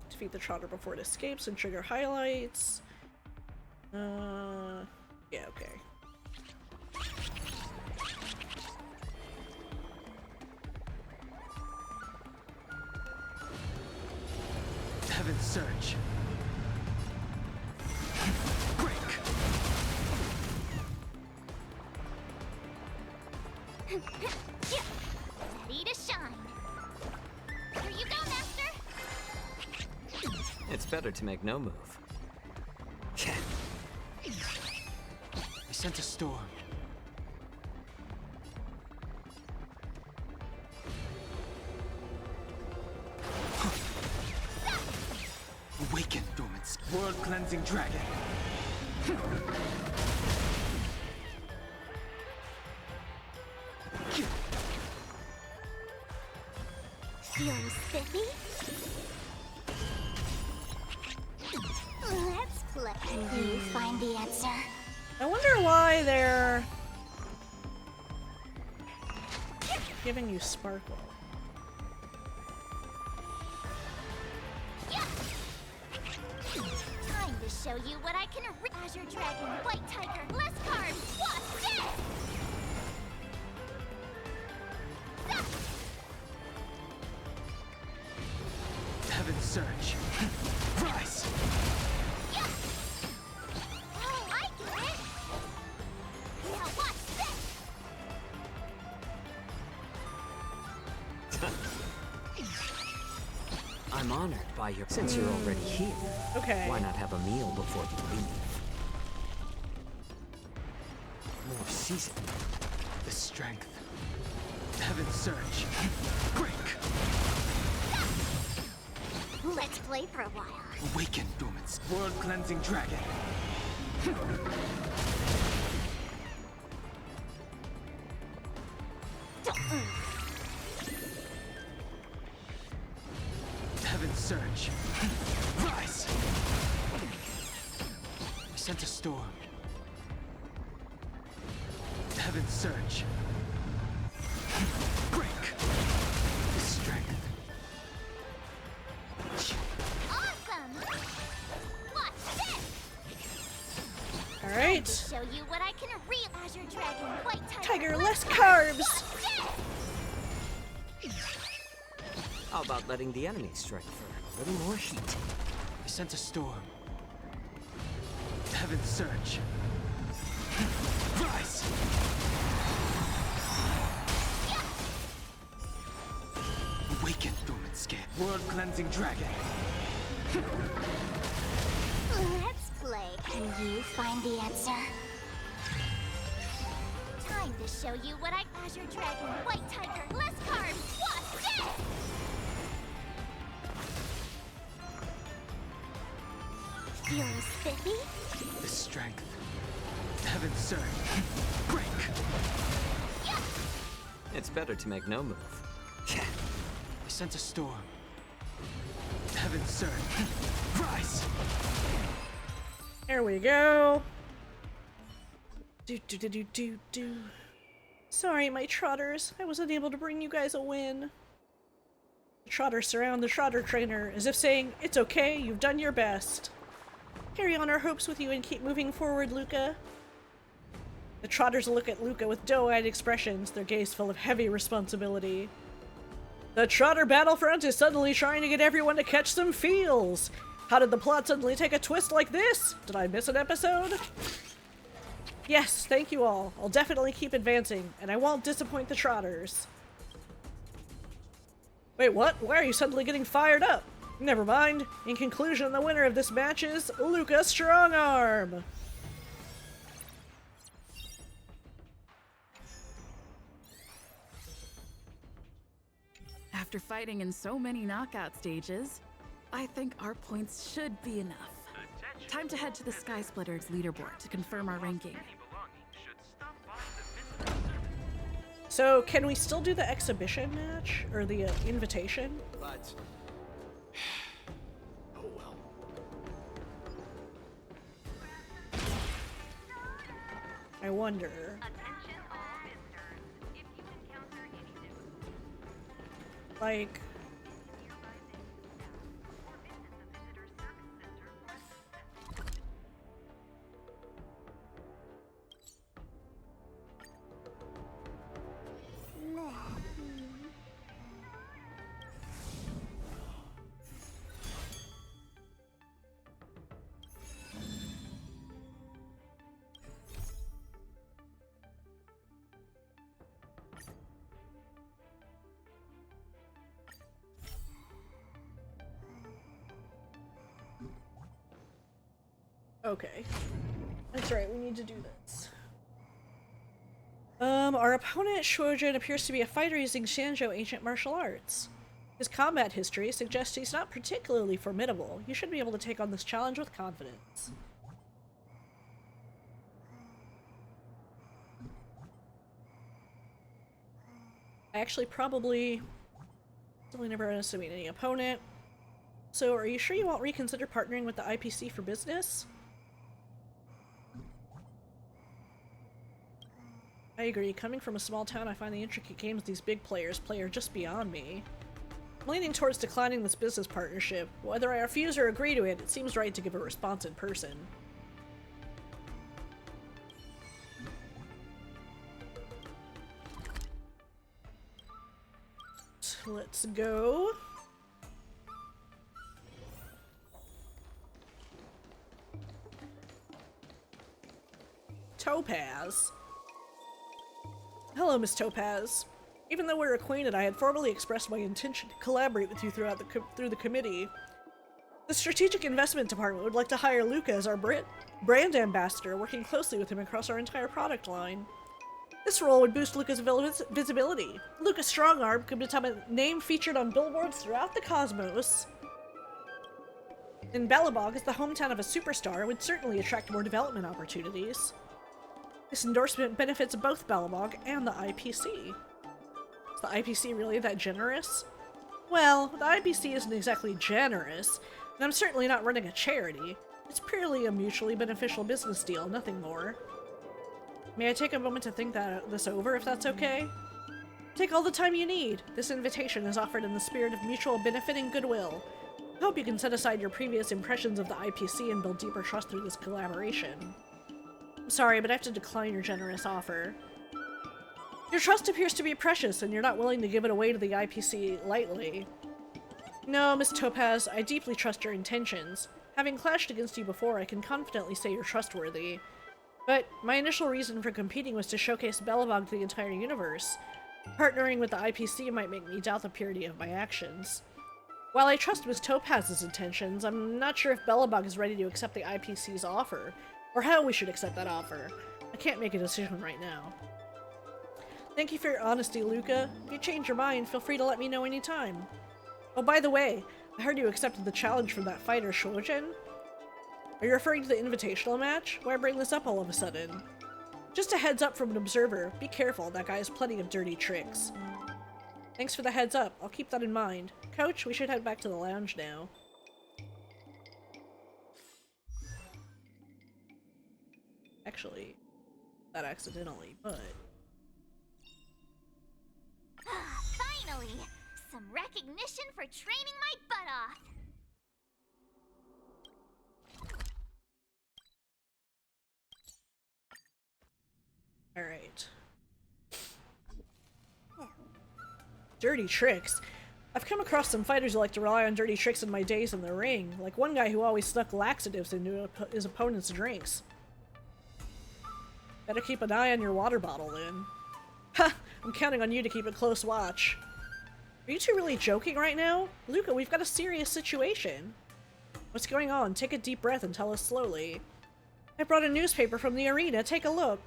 Defeat the Trotter before it escapes and trigger highlights. Yeah, okay. Heaven's Surge. Break. Ready to shine. Here you go, Master. It's better to make no move. I sent a storm. Awaken, dormant world-cleansing dragon. Feeling spiffy? Let's play. Can you find the answer? I wonder why they're giving you sparkle. Time to show you what I can. Azure Dragon, White Tiger, less cards. What's this? Heaven's Surge. Rise! Oh, I get it! Now watch this! I'm honored by your... Since you're already here, okay. Why not have a meal before you leave? More season. The strength. Heaven's Surge. Break! Let's play for a while. Awaken, dormant world-cleansing dragon. Heaven's Surge. Rise! I sent a storm. Heaven's Surge. Break! The strength. Alright. Show you what I can Azure Dragon, White Tiger, less carbs! How about letting the enemy strike for a little more heat? I sent a storm. Heaven surge. Rise! Awaken, dormant skin. World cleansing dragon. Let's play. Can you find the answer? Time to show you what Azure Dragon, White Tiger, less carbs, what's this? Feeling spiffy? The strength. Heaven surge. Break! It's better to make no move. I sent a storm. Heaven surge. Rise! There we go. Do. Sorry, my trotters. I was unable to bring you guys a win. The trotters surround the trotter trainer, as if saying, "It's okay, you've done your best. Carry on our hopes with you and keep moving forward, Luca." The trotters look at Luca with doe-eyed expressions, their gaze full of heavy responsibility. The trotter battlefront is suddenly trying to get everyone to catch some feels. How did the plot suddenly take a twist like this? Did I miss an episode? Yes, thank you all. I'll definitely keep advancing, and I won't disappoint the trotters. Wait, what? Why are you suddenly getting fired up? Never mind. In conclusion, the winner of this match is Luca Strongarm. After fighting in so many knockout stages, I think our points should be enough. Time to head to the Sky Splitters leaderboard to confirm our ranking. So, can we still do the exhibition match? Or the invitation? But... oh well. I wonder. Like... Okay. That's right, we need to do this. Our opponent, Shojin, appears to be a fighter using Sanjo ancient martial arts. His combat history suggests he's not particularly formidable. You should be able to take on this challenge with confidence. I actually probably never underestimate any opponent. So, are you sure you won't reconsider partnering with the IPC for business? I agree. Coming from a small town, I find the intricate games these big players play are just beyond me. I'm leaning towards declining this business partnership. Whether I refuse or agree to it, it seems right to give a response in person. Let's go. Topaz. Hello, Miss Topaz. Even though we're acquainted, I had formally expressed my intention to collaborate with you through the committee. The Strategic Investment Department would like to hire Luca as our brand ambassador, working closely with him across our entire product line. This role would boost Luca's visibility. Luca Strongarm could become a name featured on billboards throughout the cosmos. And Belobog, as the hometown of a superstar, would certainly attract more development opportunities. This endorsement benefits both Belobog and the IPC. Is the IPC really that generous? Well, the IPC isn't exactly generous, and I'm certainly not running a charity. It's purely a mutually beneficial business deal, nothing more. May I take a moment to think this over, if that's okay? Take all the time you need. This invitation is offered in the spirit of mutual benefit and goodwill. I hope you can set aside your previous impressions of the IPC and build deeper trust through this collaboration. Sorry, but I have to decline your generous offer. Your trust appears to be precious, and you're not willing to give it away to the IPC lightly. No, Miss Topaz, I deeply trust your intentions. Having clashed against you before, I can confidently say you're trustworthy. But my initial reason for competing was to showcase Belobog to the entire universe. Partnering with the IPC might make me doubt the purity of my actions. While I trust Miss Topaz's intentions, I'm not sure if Belobog is ready to accept the IPC's offer, or how we should accept that offer. I can't make a decision right now. Thank you for your honesty, Luca. If you change your mind, feel free to let me know anytime. Oh, by the way, I heard you accepted the challenge from that fighter, Shojin. Are you referring to the invitational match? Why bring this up all of a sudden? Just a heads up from an observer. Be careful, that guy has plenty of dirty tricks. Thanks for the heads up. I'll keep that in mind. Coach, we should head back to the lounge now. Actually, not accidentally, but... Finally! Some recognition for training my butt off! Alright. Dirty tricks? I've come across some fighters who like to rely on dirty tricks in my days in the ring, like one guy who always snuck laxatives into his opponent's drinks. Better keep an eye on your water bottle then. Ha! I'm counting on you to keep a close watch. Are you two really joking right now? Luca, we've got a serious situation. What's going on? Take a deep breath and tell us slowly. I brought a newspaper from the arena. Take a look.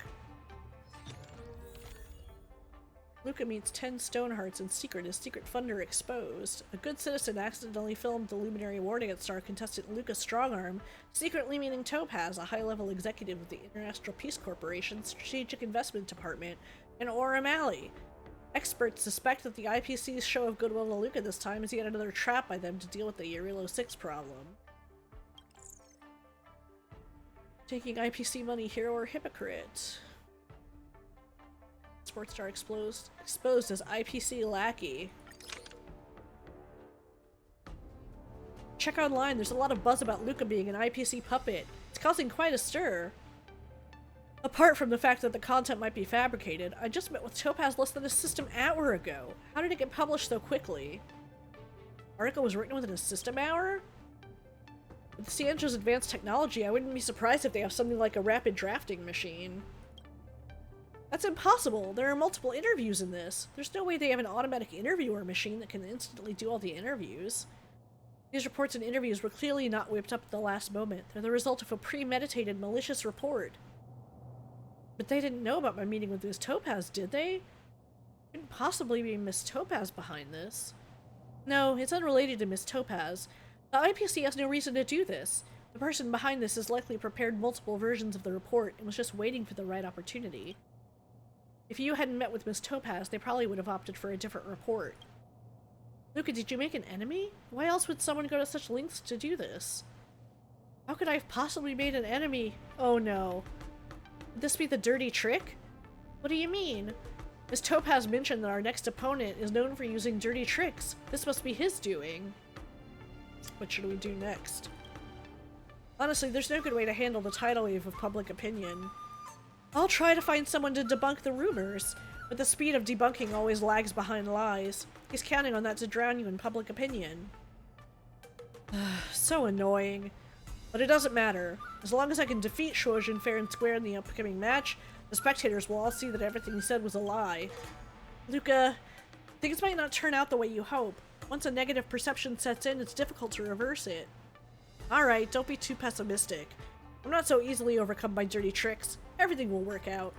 Luca meets 10 Stonehearts in secret as Secret Thunder exposed. A good citizen accidentally filmed the Luminary Wardance star contestant Luca Strongarm, secretly meeting Topaz, a high-level executive of the International Peace Corporation's Strategic Investment Department, in Orem Alley. Experts suspect that the IPC's show of goodwill to Luca this time is yet another trap by them to deal with the Urilo 6 problem. Taking IPC money, hero or hypocrite? Sports star exposed as IPC lackey. Check online, there's a lot of buzz about Luca being an IPC puppet. It's causing quite a stir. Apart from the fact that the content might be fabricated, I just met with Topaz less than a system hour ago. How did it get published so quickly? Article was written within a system hour? With Cianjo's advanced technology, I wouldn't be surprised if they have something like a rapid drafting machine. That's impossible! There are multiple interviews in this. There's no way they have an automatic interviewer machine that can instantly do all the interviews. These reports and interviews were clearly not whipped up at the last moment. They're the result of a premeditated, malicious report. But they didn't know about my meeting with Miss Topaz, did they? Couldn't possibly be Miss Topaz behind this. No, it's unrelated to Miss Topaz. The IPC has no reason to do this. The person behind this has likely prepared multiple versions of the report and was just waiting for the right opportunity. If you hadn't met with Miss Topaz, they probably would have opted for a different report. Luca, did you make an enemy? Why else would someone go to such lengths to do this? How could I have possibly made an enemy? Oh no. Would this be the dirty trick? What do you mean? Miss Topaz mentioned that our next opponent is known for using dirty tricks. This must be his doing. What should we do next? Honestly, there's no good way to handle the tidal wave of public opinion. I'll try to find someone to debunk the rumors, but the speed of debunking always lags behind lies. He's counting on that to drown you in public opinion. So annoying. But it doesn't matter. As long as I can defeat Shojin fair and square in the upcoming match, the spectators will all see that everything he said was a lie. Luca, things might not turn out the way you hope. Once a negative perception sets in, it's difficult to reverse it. Alright, don't be too pessimistic. I'm not so easily overcome by dirty tricks. Everything will work out.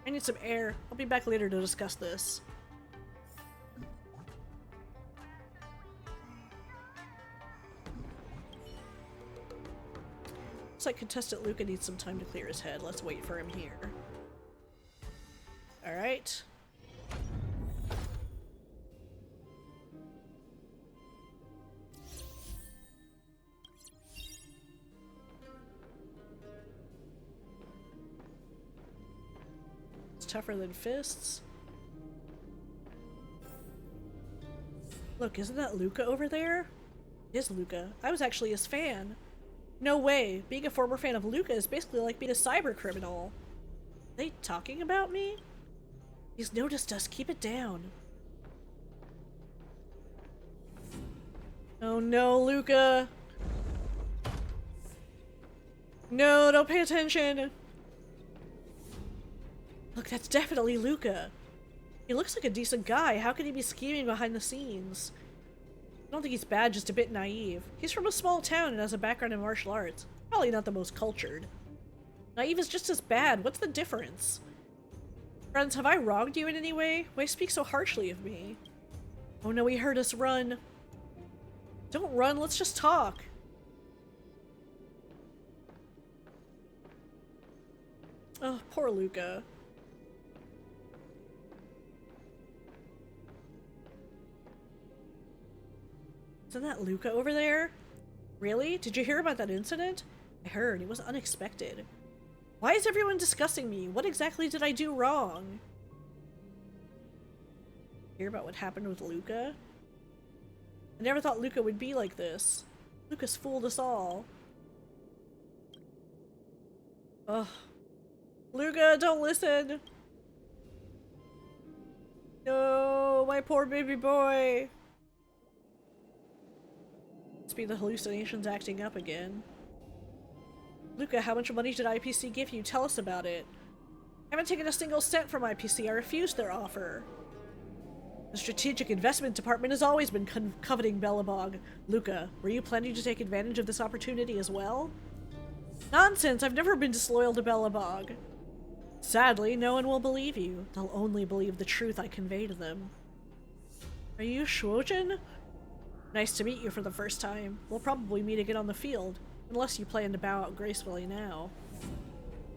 I need some air. I'll be back later to discuss this. Looks like contestant Luca needs some time to clear his head. Let's wait for him here. Alright. Tougher than fists. Look, isn't that Luca over there? It is Luca. I was actually his fan. No way. Being a former fan of Luca is basically like being a cyber criminal. Are they talking about me? He's noticed us. Keep it down. Oh no, Luca. No, don't pay attention. Look, that's definitely Luca. He looks like a decent guy. How could he be scheming behind the scenes? I don't think he's bad, just a bit naive. He's from a small town and has a background in martial arts. Probably not the most cultured. Naive is just as bad. What's the difference? Friends, have I wronged you in any way? Why speak so harshly of me? Oh no, he heard us. Run. Don't run, let's just talk. Oh, poor Luca. Isn't that Luca over there? Really? Did you hear about that incident? I heard. It was unexpected. Why is everyone discussing me? What exactly did I do wrong? Hear about what happened with Luca? I never thought Luca would be like this. Luca's fooled us all. Ugh. Luca, don't listen! No, my poor baby boy! Must be the hallucinations acting up again. Luca, how much money did IPC give you? Tell us about it. I haven't taken a single cent from IPC. I refused their offer. The Strategic Investment Department has always been coveting Belobog. Luca, were you planning to take advantage of this opportunity as well? Nonsense! I've never been disloyal to Belobog. Sadly, no one will believe you. They'll only believe the truth I convey to them. Are you Shuojin? Nice to meet you for the first time. We'll probably meet again on the field, unless you plan to bow out gracefully now.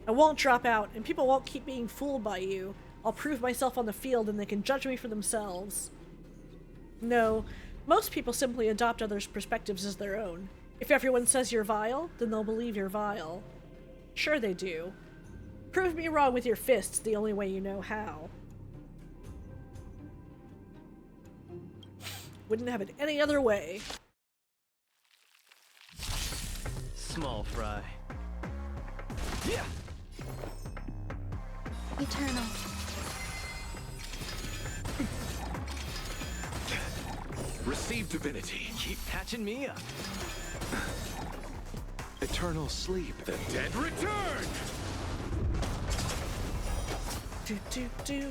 I won't drop out, and people won't keep being fooled by you. I'll prove myself on the field and they can judge me for themselves. No, most people simply adopt others' perspectives as their own. If everyone says you're vile, then they'll believe you're vile. Sure they do. Prove me wrong with your fists the only way you know how. Wouldn't have it any other way. Small fry. Yeah. Eternal. Receive divinity. Keep patching me up. Eternal sleep. The dead return! Do.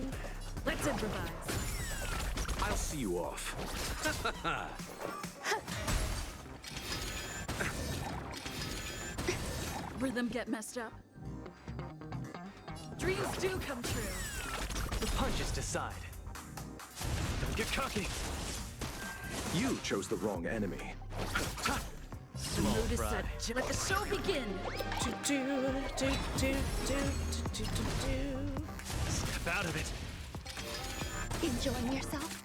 Let's improvise. I'll see you off. Rhythm get messed up. Dreams do come true. The punches decide. Don't get cocky. You chose the wrong enemy. The mood is set. Let the show begin. Step out of it. Enjoying yourself?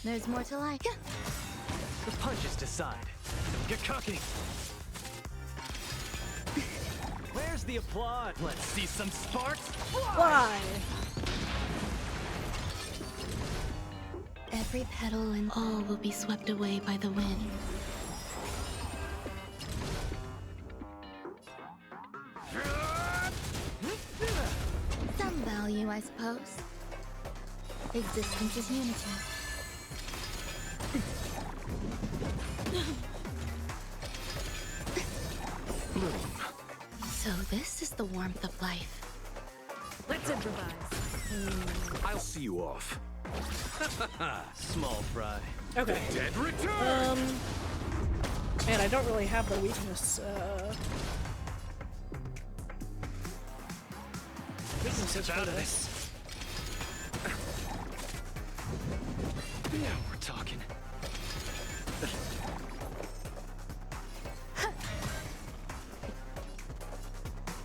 There's more to like. The punches decide. Don't get cocky. Where's the applause? Let's see some sparks fly! Every petal and all will be swept away by the wind. Some value, I suppose. Existence is unity. So this is the warmth of life. Let's improvise. I'll see you off. Small fry. Okay. Dead return! Man, I don't really have the weakness, weaknesses for this. Now we're talking.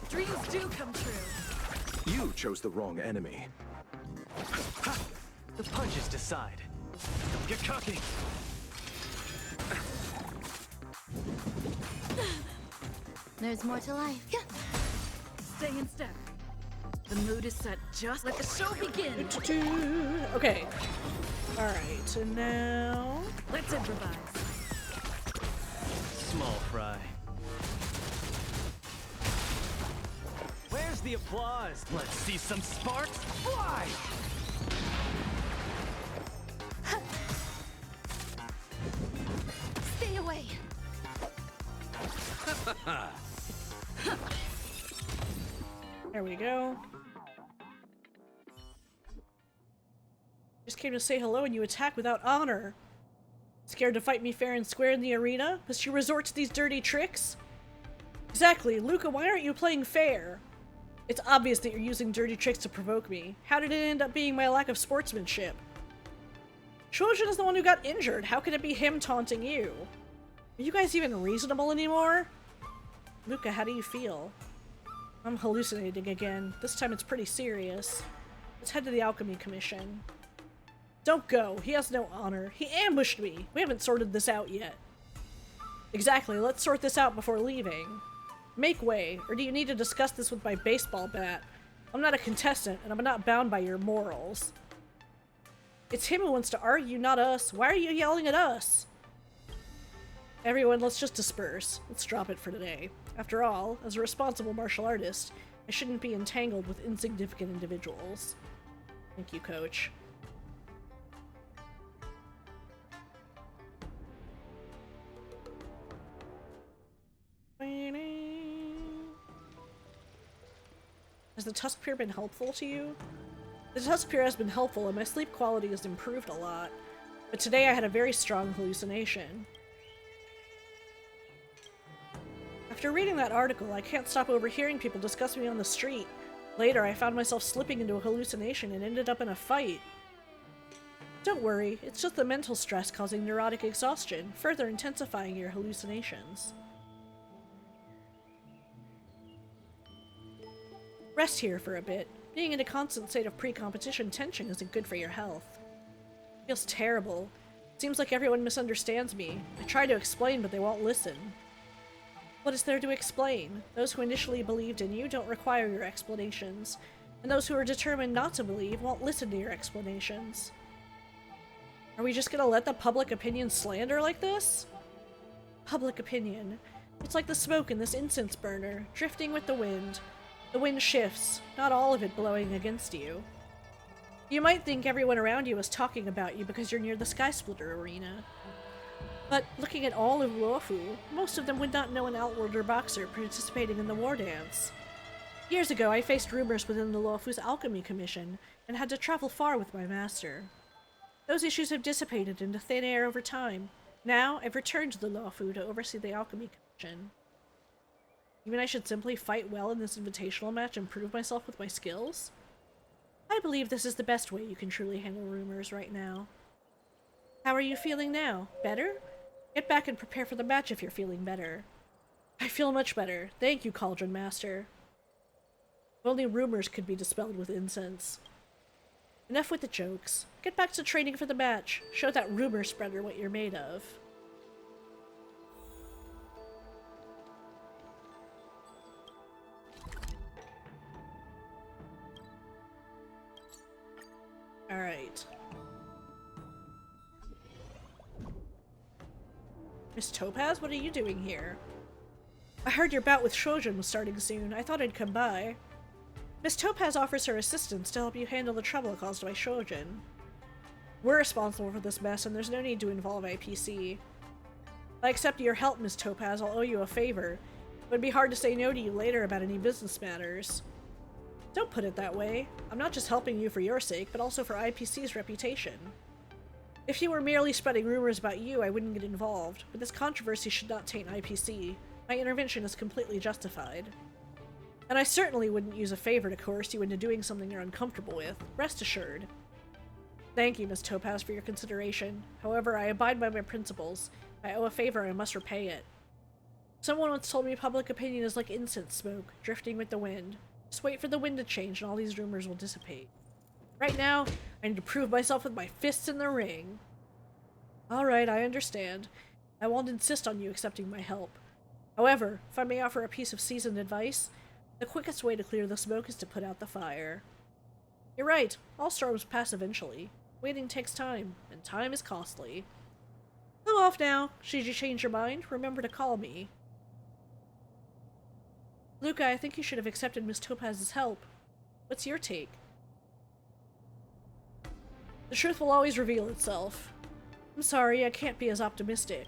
Dreams do come true. You chose the wrong enemy. The punches decide. Don't get cocky. There's more to life. Stay in step. The mood is set. Just let the show begin. Okay. Alright, and now... Let's improvise. small fry. Where's the applause? Let's see some sparks fly! Stay away. There we go. Just came to say hello and you attack without honor. Scared to fight me fair and square in the arena? Must you resort to these dirty tricks? Exactly. Luca, why aren't you playing fair? It's obvious that you're using dirty tricks to provoke me. How did it end up being my lack of sportsmanship? Shojin is the one who got injured. How could it be him taunting you? Are you guys even reasonable anymore? Luca, how do you feel? I'm hallucinating again. This time it's pretty serious. Let's head to the Alchemy Commission. Don't go. He has no honor. He ambushed me. We haven't sorted this out yet. Exactly. Let's sort this out before leaving. Make way, or do you need to discuss this with my baseball bat? I'm not a contestant, and I'm not bound by your morals. It's him who wants to argue, not us. Why are you yelling at us? Everyone, let's just disperse. Let's drop it for today. After all, as a responsible martial artist, I shouldn't be entangled with insignificant individuals. Thank you, Coach. Has the Tusk Pier been helpful to you? The Tusk Pier has been helpful and my sleep quality has improved a lot, but today I had a very strong hallucination. After reading that article, I can't stop overhearing people discuss me on the street. Later, I found myself slipping into a hallucination and ended up in a fight. Don't worry, it's just the mental stress causing neurotic exhaustion, further intensifying your hallucinations. Rest here for a bit. Being in a constant state of pre-competition tension isn't good for your health. It feels terrible. It seems like everyone misunderstands me. I try to explain, but they won't listen. What is there to explain? Those who initially believed in you don't require your explanations, and those who are determined not to believe won't listen to your explanations. Are we just gonna let the public opinion slander like this? Public opinion. It's like the smoke in this incense burner, drifting with the wind. The wind shifts, not all of it blowing against you. You might think everyone around you is talking about you because you're near the Sky Splitter arena. But looking at all of Luofu, most of them would not know an Outworlder boxer participating in the Wardance. Years ago, I faced rumors within the Luofu's Alchemy Commission and had to travel far with my master. Those issues have dissipated into thin air over time. Now, I've returned to the Luofu to oversee the Alchemy Commission. You mean I should simply fight well in this invitational match and prove myself with my skills? I believe this is the best way you can truly handle rumors right now. How are you feeling now? Better? Get back and prepare for the match if you're feeling better. I feel much better. Thank you, Cauldron Master. Only rumors could be dispelled with incense. Enough with the jokes. Get back to training for the match. Show that rumor spreader what you're made of. Alright. Miss Topaz, what are you doing here? I heard your bout with Shojin was starting soon. I thought I'd come by. Miss Topaz offers her assistance to help you handle the trouble caused by Shojin. We're responsible for this mess, and there's no need to involve IPC. If I accept your help, Miss Topaz, I'll owe you a favor. It would be hard to say no to you later about any business matters. Don't put it that way. I'm not just helping you for your sake, but also for IPC's reputation. If you were merely spreading rumors about you, I wouldn't get involved, but this controversy should not taint IPC. My intervention is completely justified. And I certainly wouldn't use a favor to coerce you into doing something you're uncomfortable with, rest assured. Thank you, Miss Topaz, for your consideration. However, I abide by my principles. If I owe a favor, I must repay it. Someone once told me public opinion is like incense smoke, drifting with the wind. Just wait for the wind to change and all these rumors will dissipate. Right now, I need to prove myself with my fists in the ring. Alright, I understand. I won't insist on you accepting my help. However, if I may offer a piece of seasoned advice, the quickest way to clear the smoke is to put out the fire. You're right, all storms pass eventually. Waiting takes time, and time is costly. I'm off now. Should you change your mind, remember to call me. Luca, I think you should have accepted Miss Topaz's help. What's your take? The truth will always reveal itself. I'm sorry, I can't be as optimistic.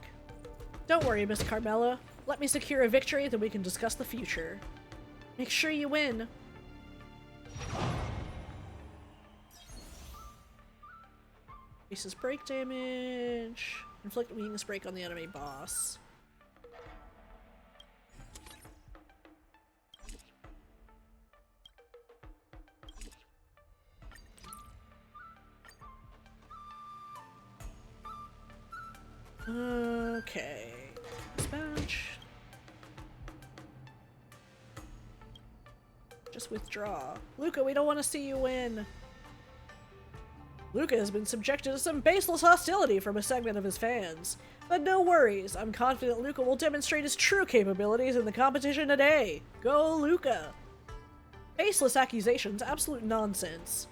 Don't worry, Miss Carmela. Let me secure a victory, then we can discuss the future. Make sure you win. Increases break damage. Inflict weakness break on the enemy boss. Okay. Dispatch. Just withdraw. Luca, we don't want to see you win. Luca has been subjected to some baseless hostility from a segment of his fans. But no worries, I'm confident Luca will demonstrate his true capabilities in the competition today. Go, Luca! Baseless accusations, absolute nonsense.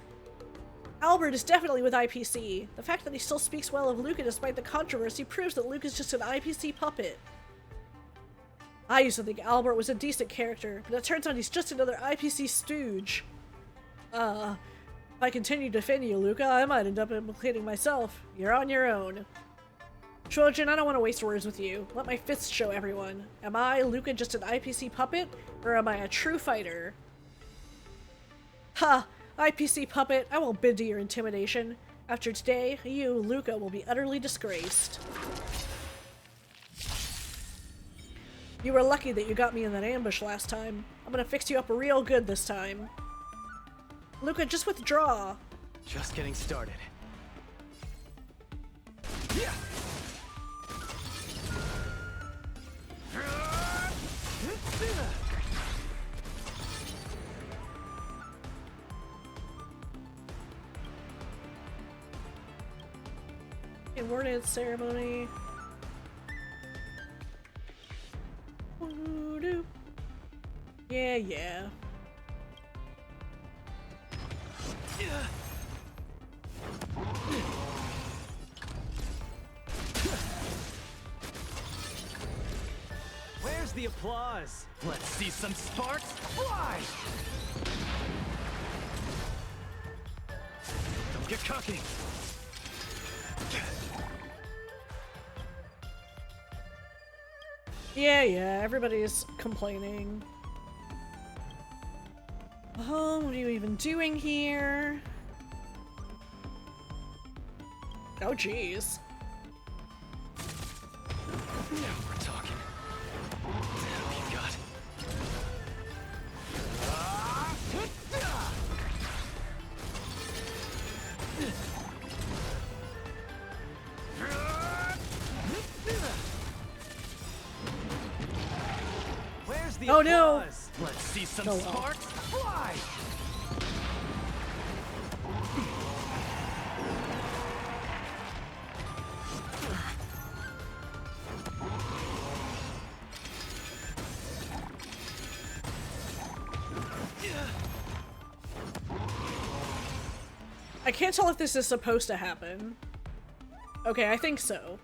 Albert is definitely with IPC. The fact that he still speaks well of Luca despite the controversy proves that Luca's just an IPC puppet. I used to think Albert was a decent character, but it turns out he's just another IPC stooge. If I continue to defend you, Luca, I might end up implicating myself. You're on your own. Trojan, I don't want to waste words with you. Let my fists show everyone. Am I, Luca, just an IPC puppet, or am I a true fighter? Ha! IPC puppet, I won't bend to your intimidation. After today, you, Luca, will be utterly disgraced. You were lucky that you got me in that ambush last time. I'm gonna fix you up real good this time. Luca, just withdraw. Just getting started. Okay, Wardance ceremony. Woo-doo. Yeah, yeah. Where's the applause? Let's see some sparks fly! Don't get cocky. Yeah, yeah, everybody's complaining. Oh, what are you even doing here? Oh, jeez. Now we're talking. What the hell you got? Where's the oh no! applause? Let's see some Oh, well. sparks fly! I can't tell if this is supposed to happen. Okay, I think so.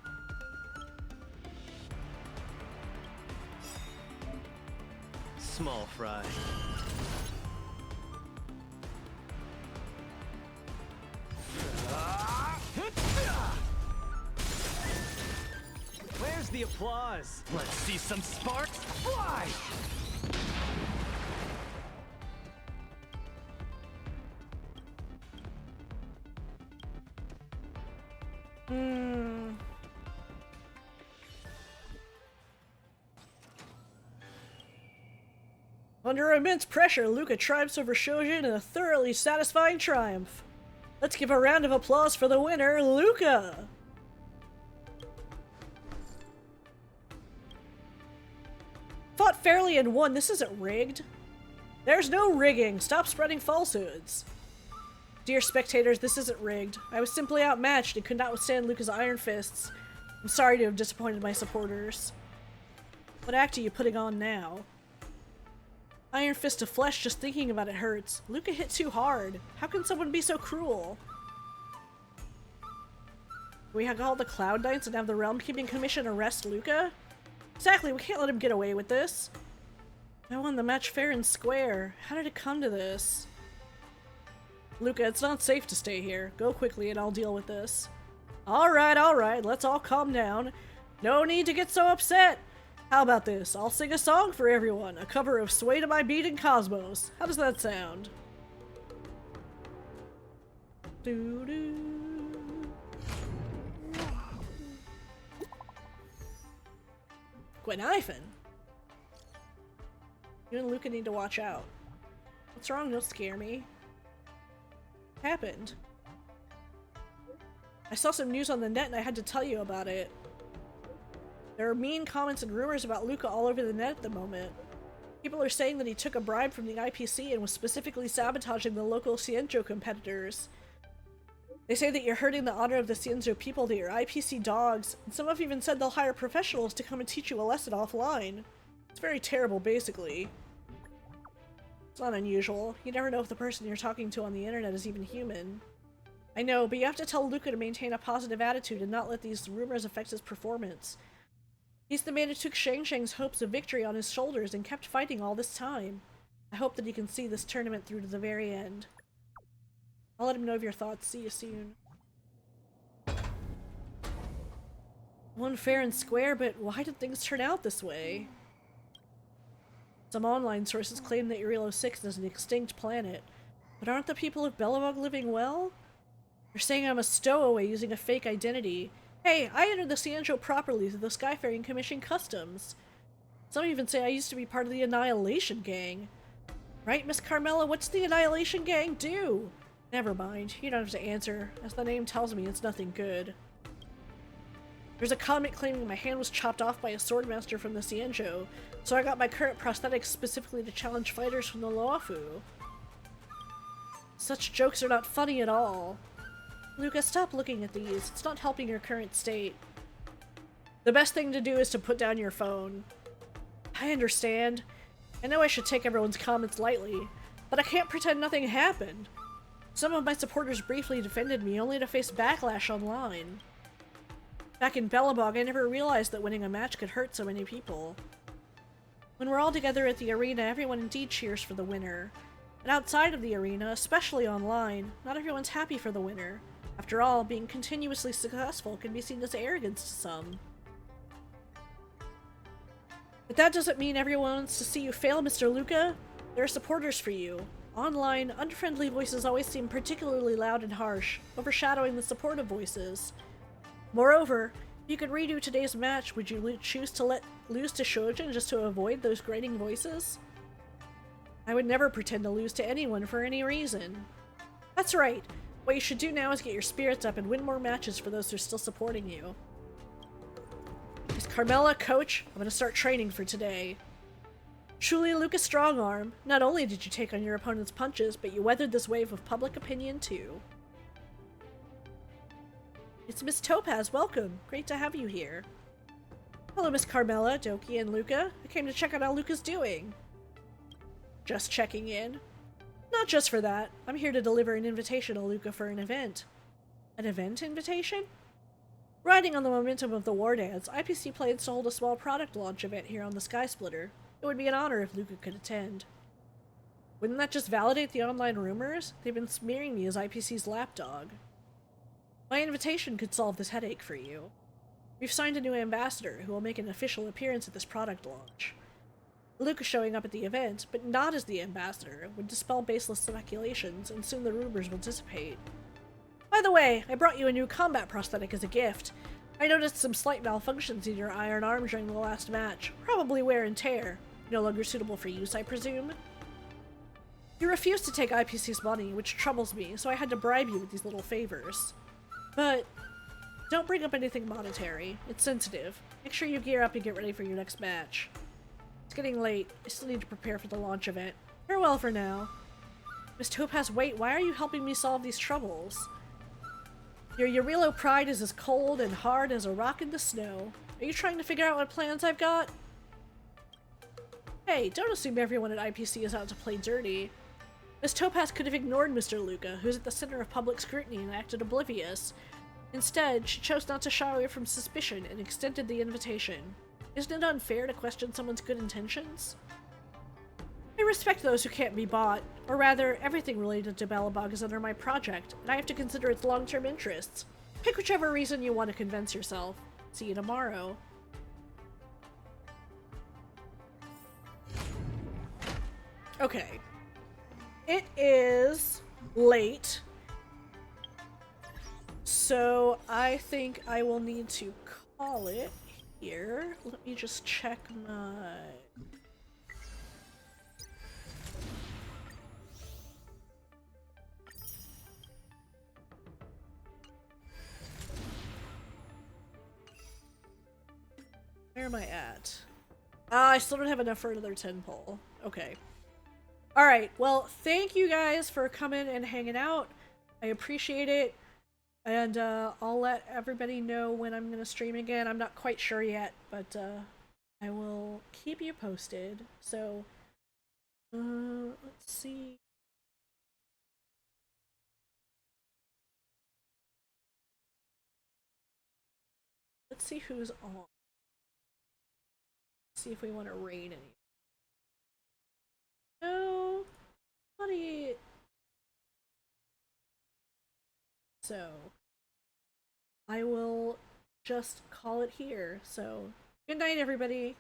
Small fry. Where's the applause? Let's see some sparks fly! Under immense pressure, Luca triumphs over Shojin in a thoroughly satisfying triumph. Let's give a round of applause for the winner, Luca! Fought fairly and won. This isn't rigged. There's no rigging. Stop spreading falsehoods. Dear spectators, this isn't rigged. I was simply outmatched and could not withstand Luca's iron fists. I'm sorry to have disappointed my supporters. What act are you putting on now? Iron fist of flesh, just thinking about it hurts. Luca hit too hard. How can someone be so cruel? We have all the Cloud Knights and have the Realm Keeping Commission arrest Luca? Exactly, we can't let him get away with this. I won the match fair and square. How did it come to this? Luca, it's not safe to stay here. Go quickly and I'll deal with this. Alright, let's all calm down. No need to get so upset. How about this? I'll sing a song for everyone. A cover of Sway to My Beat and Cosmos. How does that sound? Doo-doo. Gwenhyphen. You and Luca need to watch out. What's wrong? Don't scare me. What happened? I saw some news on the net and I had to tell you about it. There are mean comments and rumors about Luca all over the net at the moment. People are saying that he took a bribe from the IPC and was specifically sabotaging the local Cienzo competitors. They say that you're hurting the honor of the Cienzo people, that you're IPC dogs, and some have even said they'll hire professionals to come and teach you a lesson offline. It's very terrible, basically. It's not unusual. You never know if the person you're talking to on the internet is even human. I know, but you have to tell Luca to maintain a positive attitude and not let these rumors affect his performance. He's the man who took Shang Shang's hopes of victory on his shoulders and kept fighting all this time. I hope that he can see this tournament through to the very end. I'll let him know of your thoughts. See you soon. Won fair and square, but why did things turn out this way? Some online sources claim that Urilo 6 is an extinct planet, but aren't the people of Belobog living well? They're saying I'm a stowaway using a fake identity. Hey, I entered the Cienzo properly through the Skyfaring Commission customs. Some even say I used to be part of the Annihilation Gang. Right, Miss Carmela? What's the Annihilation Gang do? Never mind. You don't have to answer. As the name tells me, it's nothing good. There's a comment claiming my hand was chopped off by a swordmaster from the Cienzo, so I got my current prosthetics specifically to challenge fighters from the Luofu. Such jokes are not funny at all. Luca, stop looking at these. It's not helping your current state. The best thing to do is to put down your phone. I understand. I know I should take everyone's comments lightly, but I can't pretend nothing happened. Some of my supporters briefly defended me, only to face backlash online. Back in Belobog, I never realized that winning a match could hurt so many people. When we're all together at the arena, everyone indeed cheers for the winner. But outside of the arena, especially online, not everyone's happy for the winner. After all, being continuously successful can be seen as arrogance to some. But that doesn't mean everyone wants to see you fail, Mr. Luca. There are supporters for you. Online, unfriendly voices always seem particularly loud and harsh, overshadowing the supportive voices. Moreover, if you could redo today's match, would you choose to lose to Shojin just to avoid those grating voices? I would never pretend to lose to anyone for any reason. That's right. What you should do now is get your spirits up and win more matches for those who are still supporting you. Miss Carmela, coach, I'm gonna start training for today. Truly a Luca Strongarm. Not only did you take on your opponent's punches, but you weathered this wave of public opinion too. It's Miss Topaz, welcome. Great to have you here. Hello, Miss Carmela, Doki, and Luca. I came to check out how Luca's doing. Just checking in. Not just for that. I'm here to deliver an invitation to Luca for an event. An event invitation? Riding on the momentum of the Wardance, IPC plans to hold a small product launch event here on the Sky Splitter. It would be an honor if Luca could attend. Wouldn't that just validate the online rumors? They've been smearing me as IPC's lapdog. My invitation could solve this headache for you. We've signed a new ambassador who will make an official appearance at this product launch. Luca showing up at the event, but not as the ambassador, would dispel baseless speculations, and soon the rumors will dissipate. By the way, I brought you a new combat prosthetic as a gift. I noticed some slight malfunctions in your iron arm during the last match, probably wear and tear. No longer suitable for use, I presume? You refused to take IPC's money, which troubles me, so I had to bribe you with these little favors. But don't bring up anything monetary. It's sensitive. Make sure you gear up and get ready for your next match. It's getting late. I still need to prepare for the launch event. Farewell for now. Miss Topaz, wait, why are you helping me solve these troubles? Your Urilo pride is as cold and hard as a rock in the snow. Are you trying to figure out what plans I've got? Hey, don't assume everyone at IPC is out to play dirty. Miss Topaz could have ignored Mr. Luca, who's at the center of public scrutiny and acted oblivious. Instead, she chose not to shy away from suspicion and extended the invitation. Isn't it unfair to question someone's good intentions? I respect those who can't be bought, or rather, everything related to Belobog is under my project, and I have to consider its long-term interests. Pick whichever reason you want to convince yourself. See you tomorrow. Okay. It is late. So I think I will need to call it here. Let me just check my... Where am I at? I still don't have enough for another 10 pull. Okay. Alright, well, thank you guys for coming and hanging out. I appreciate it. And I'll let everybody know when I'm going to stream again. I'm not quite sure yet, but I will keep you posted. So, let's see. Let's see who's on. See if we want to raid any. No, buddy. So, I will just call it here. So, good night, everybody.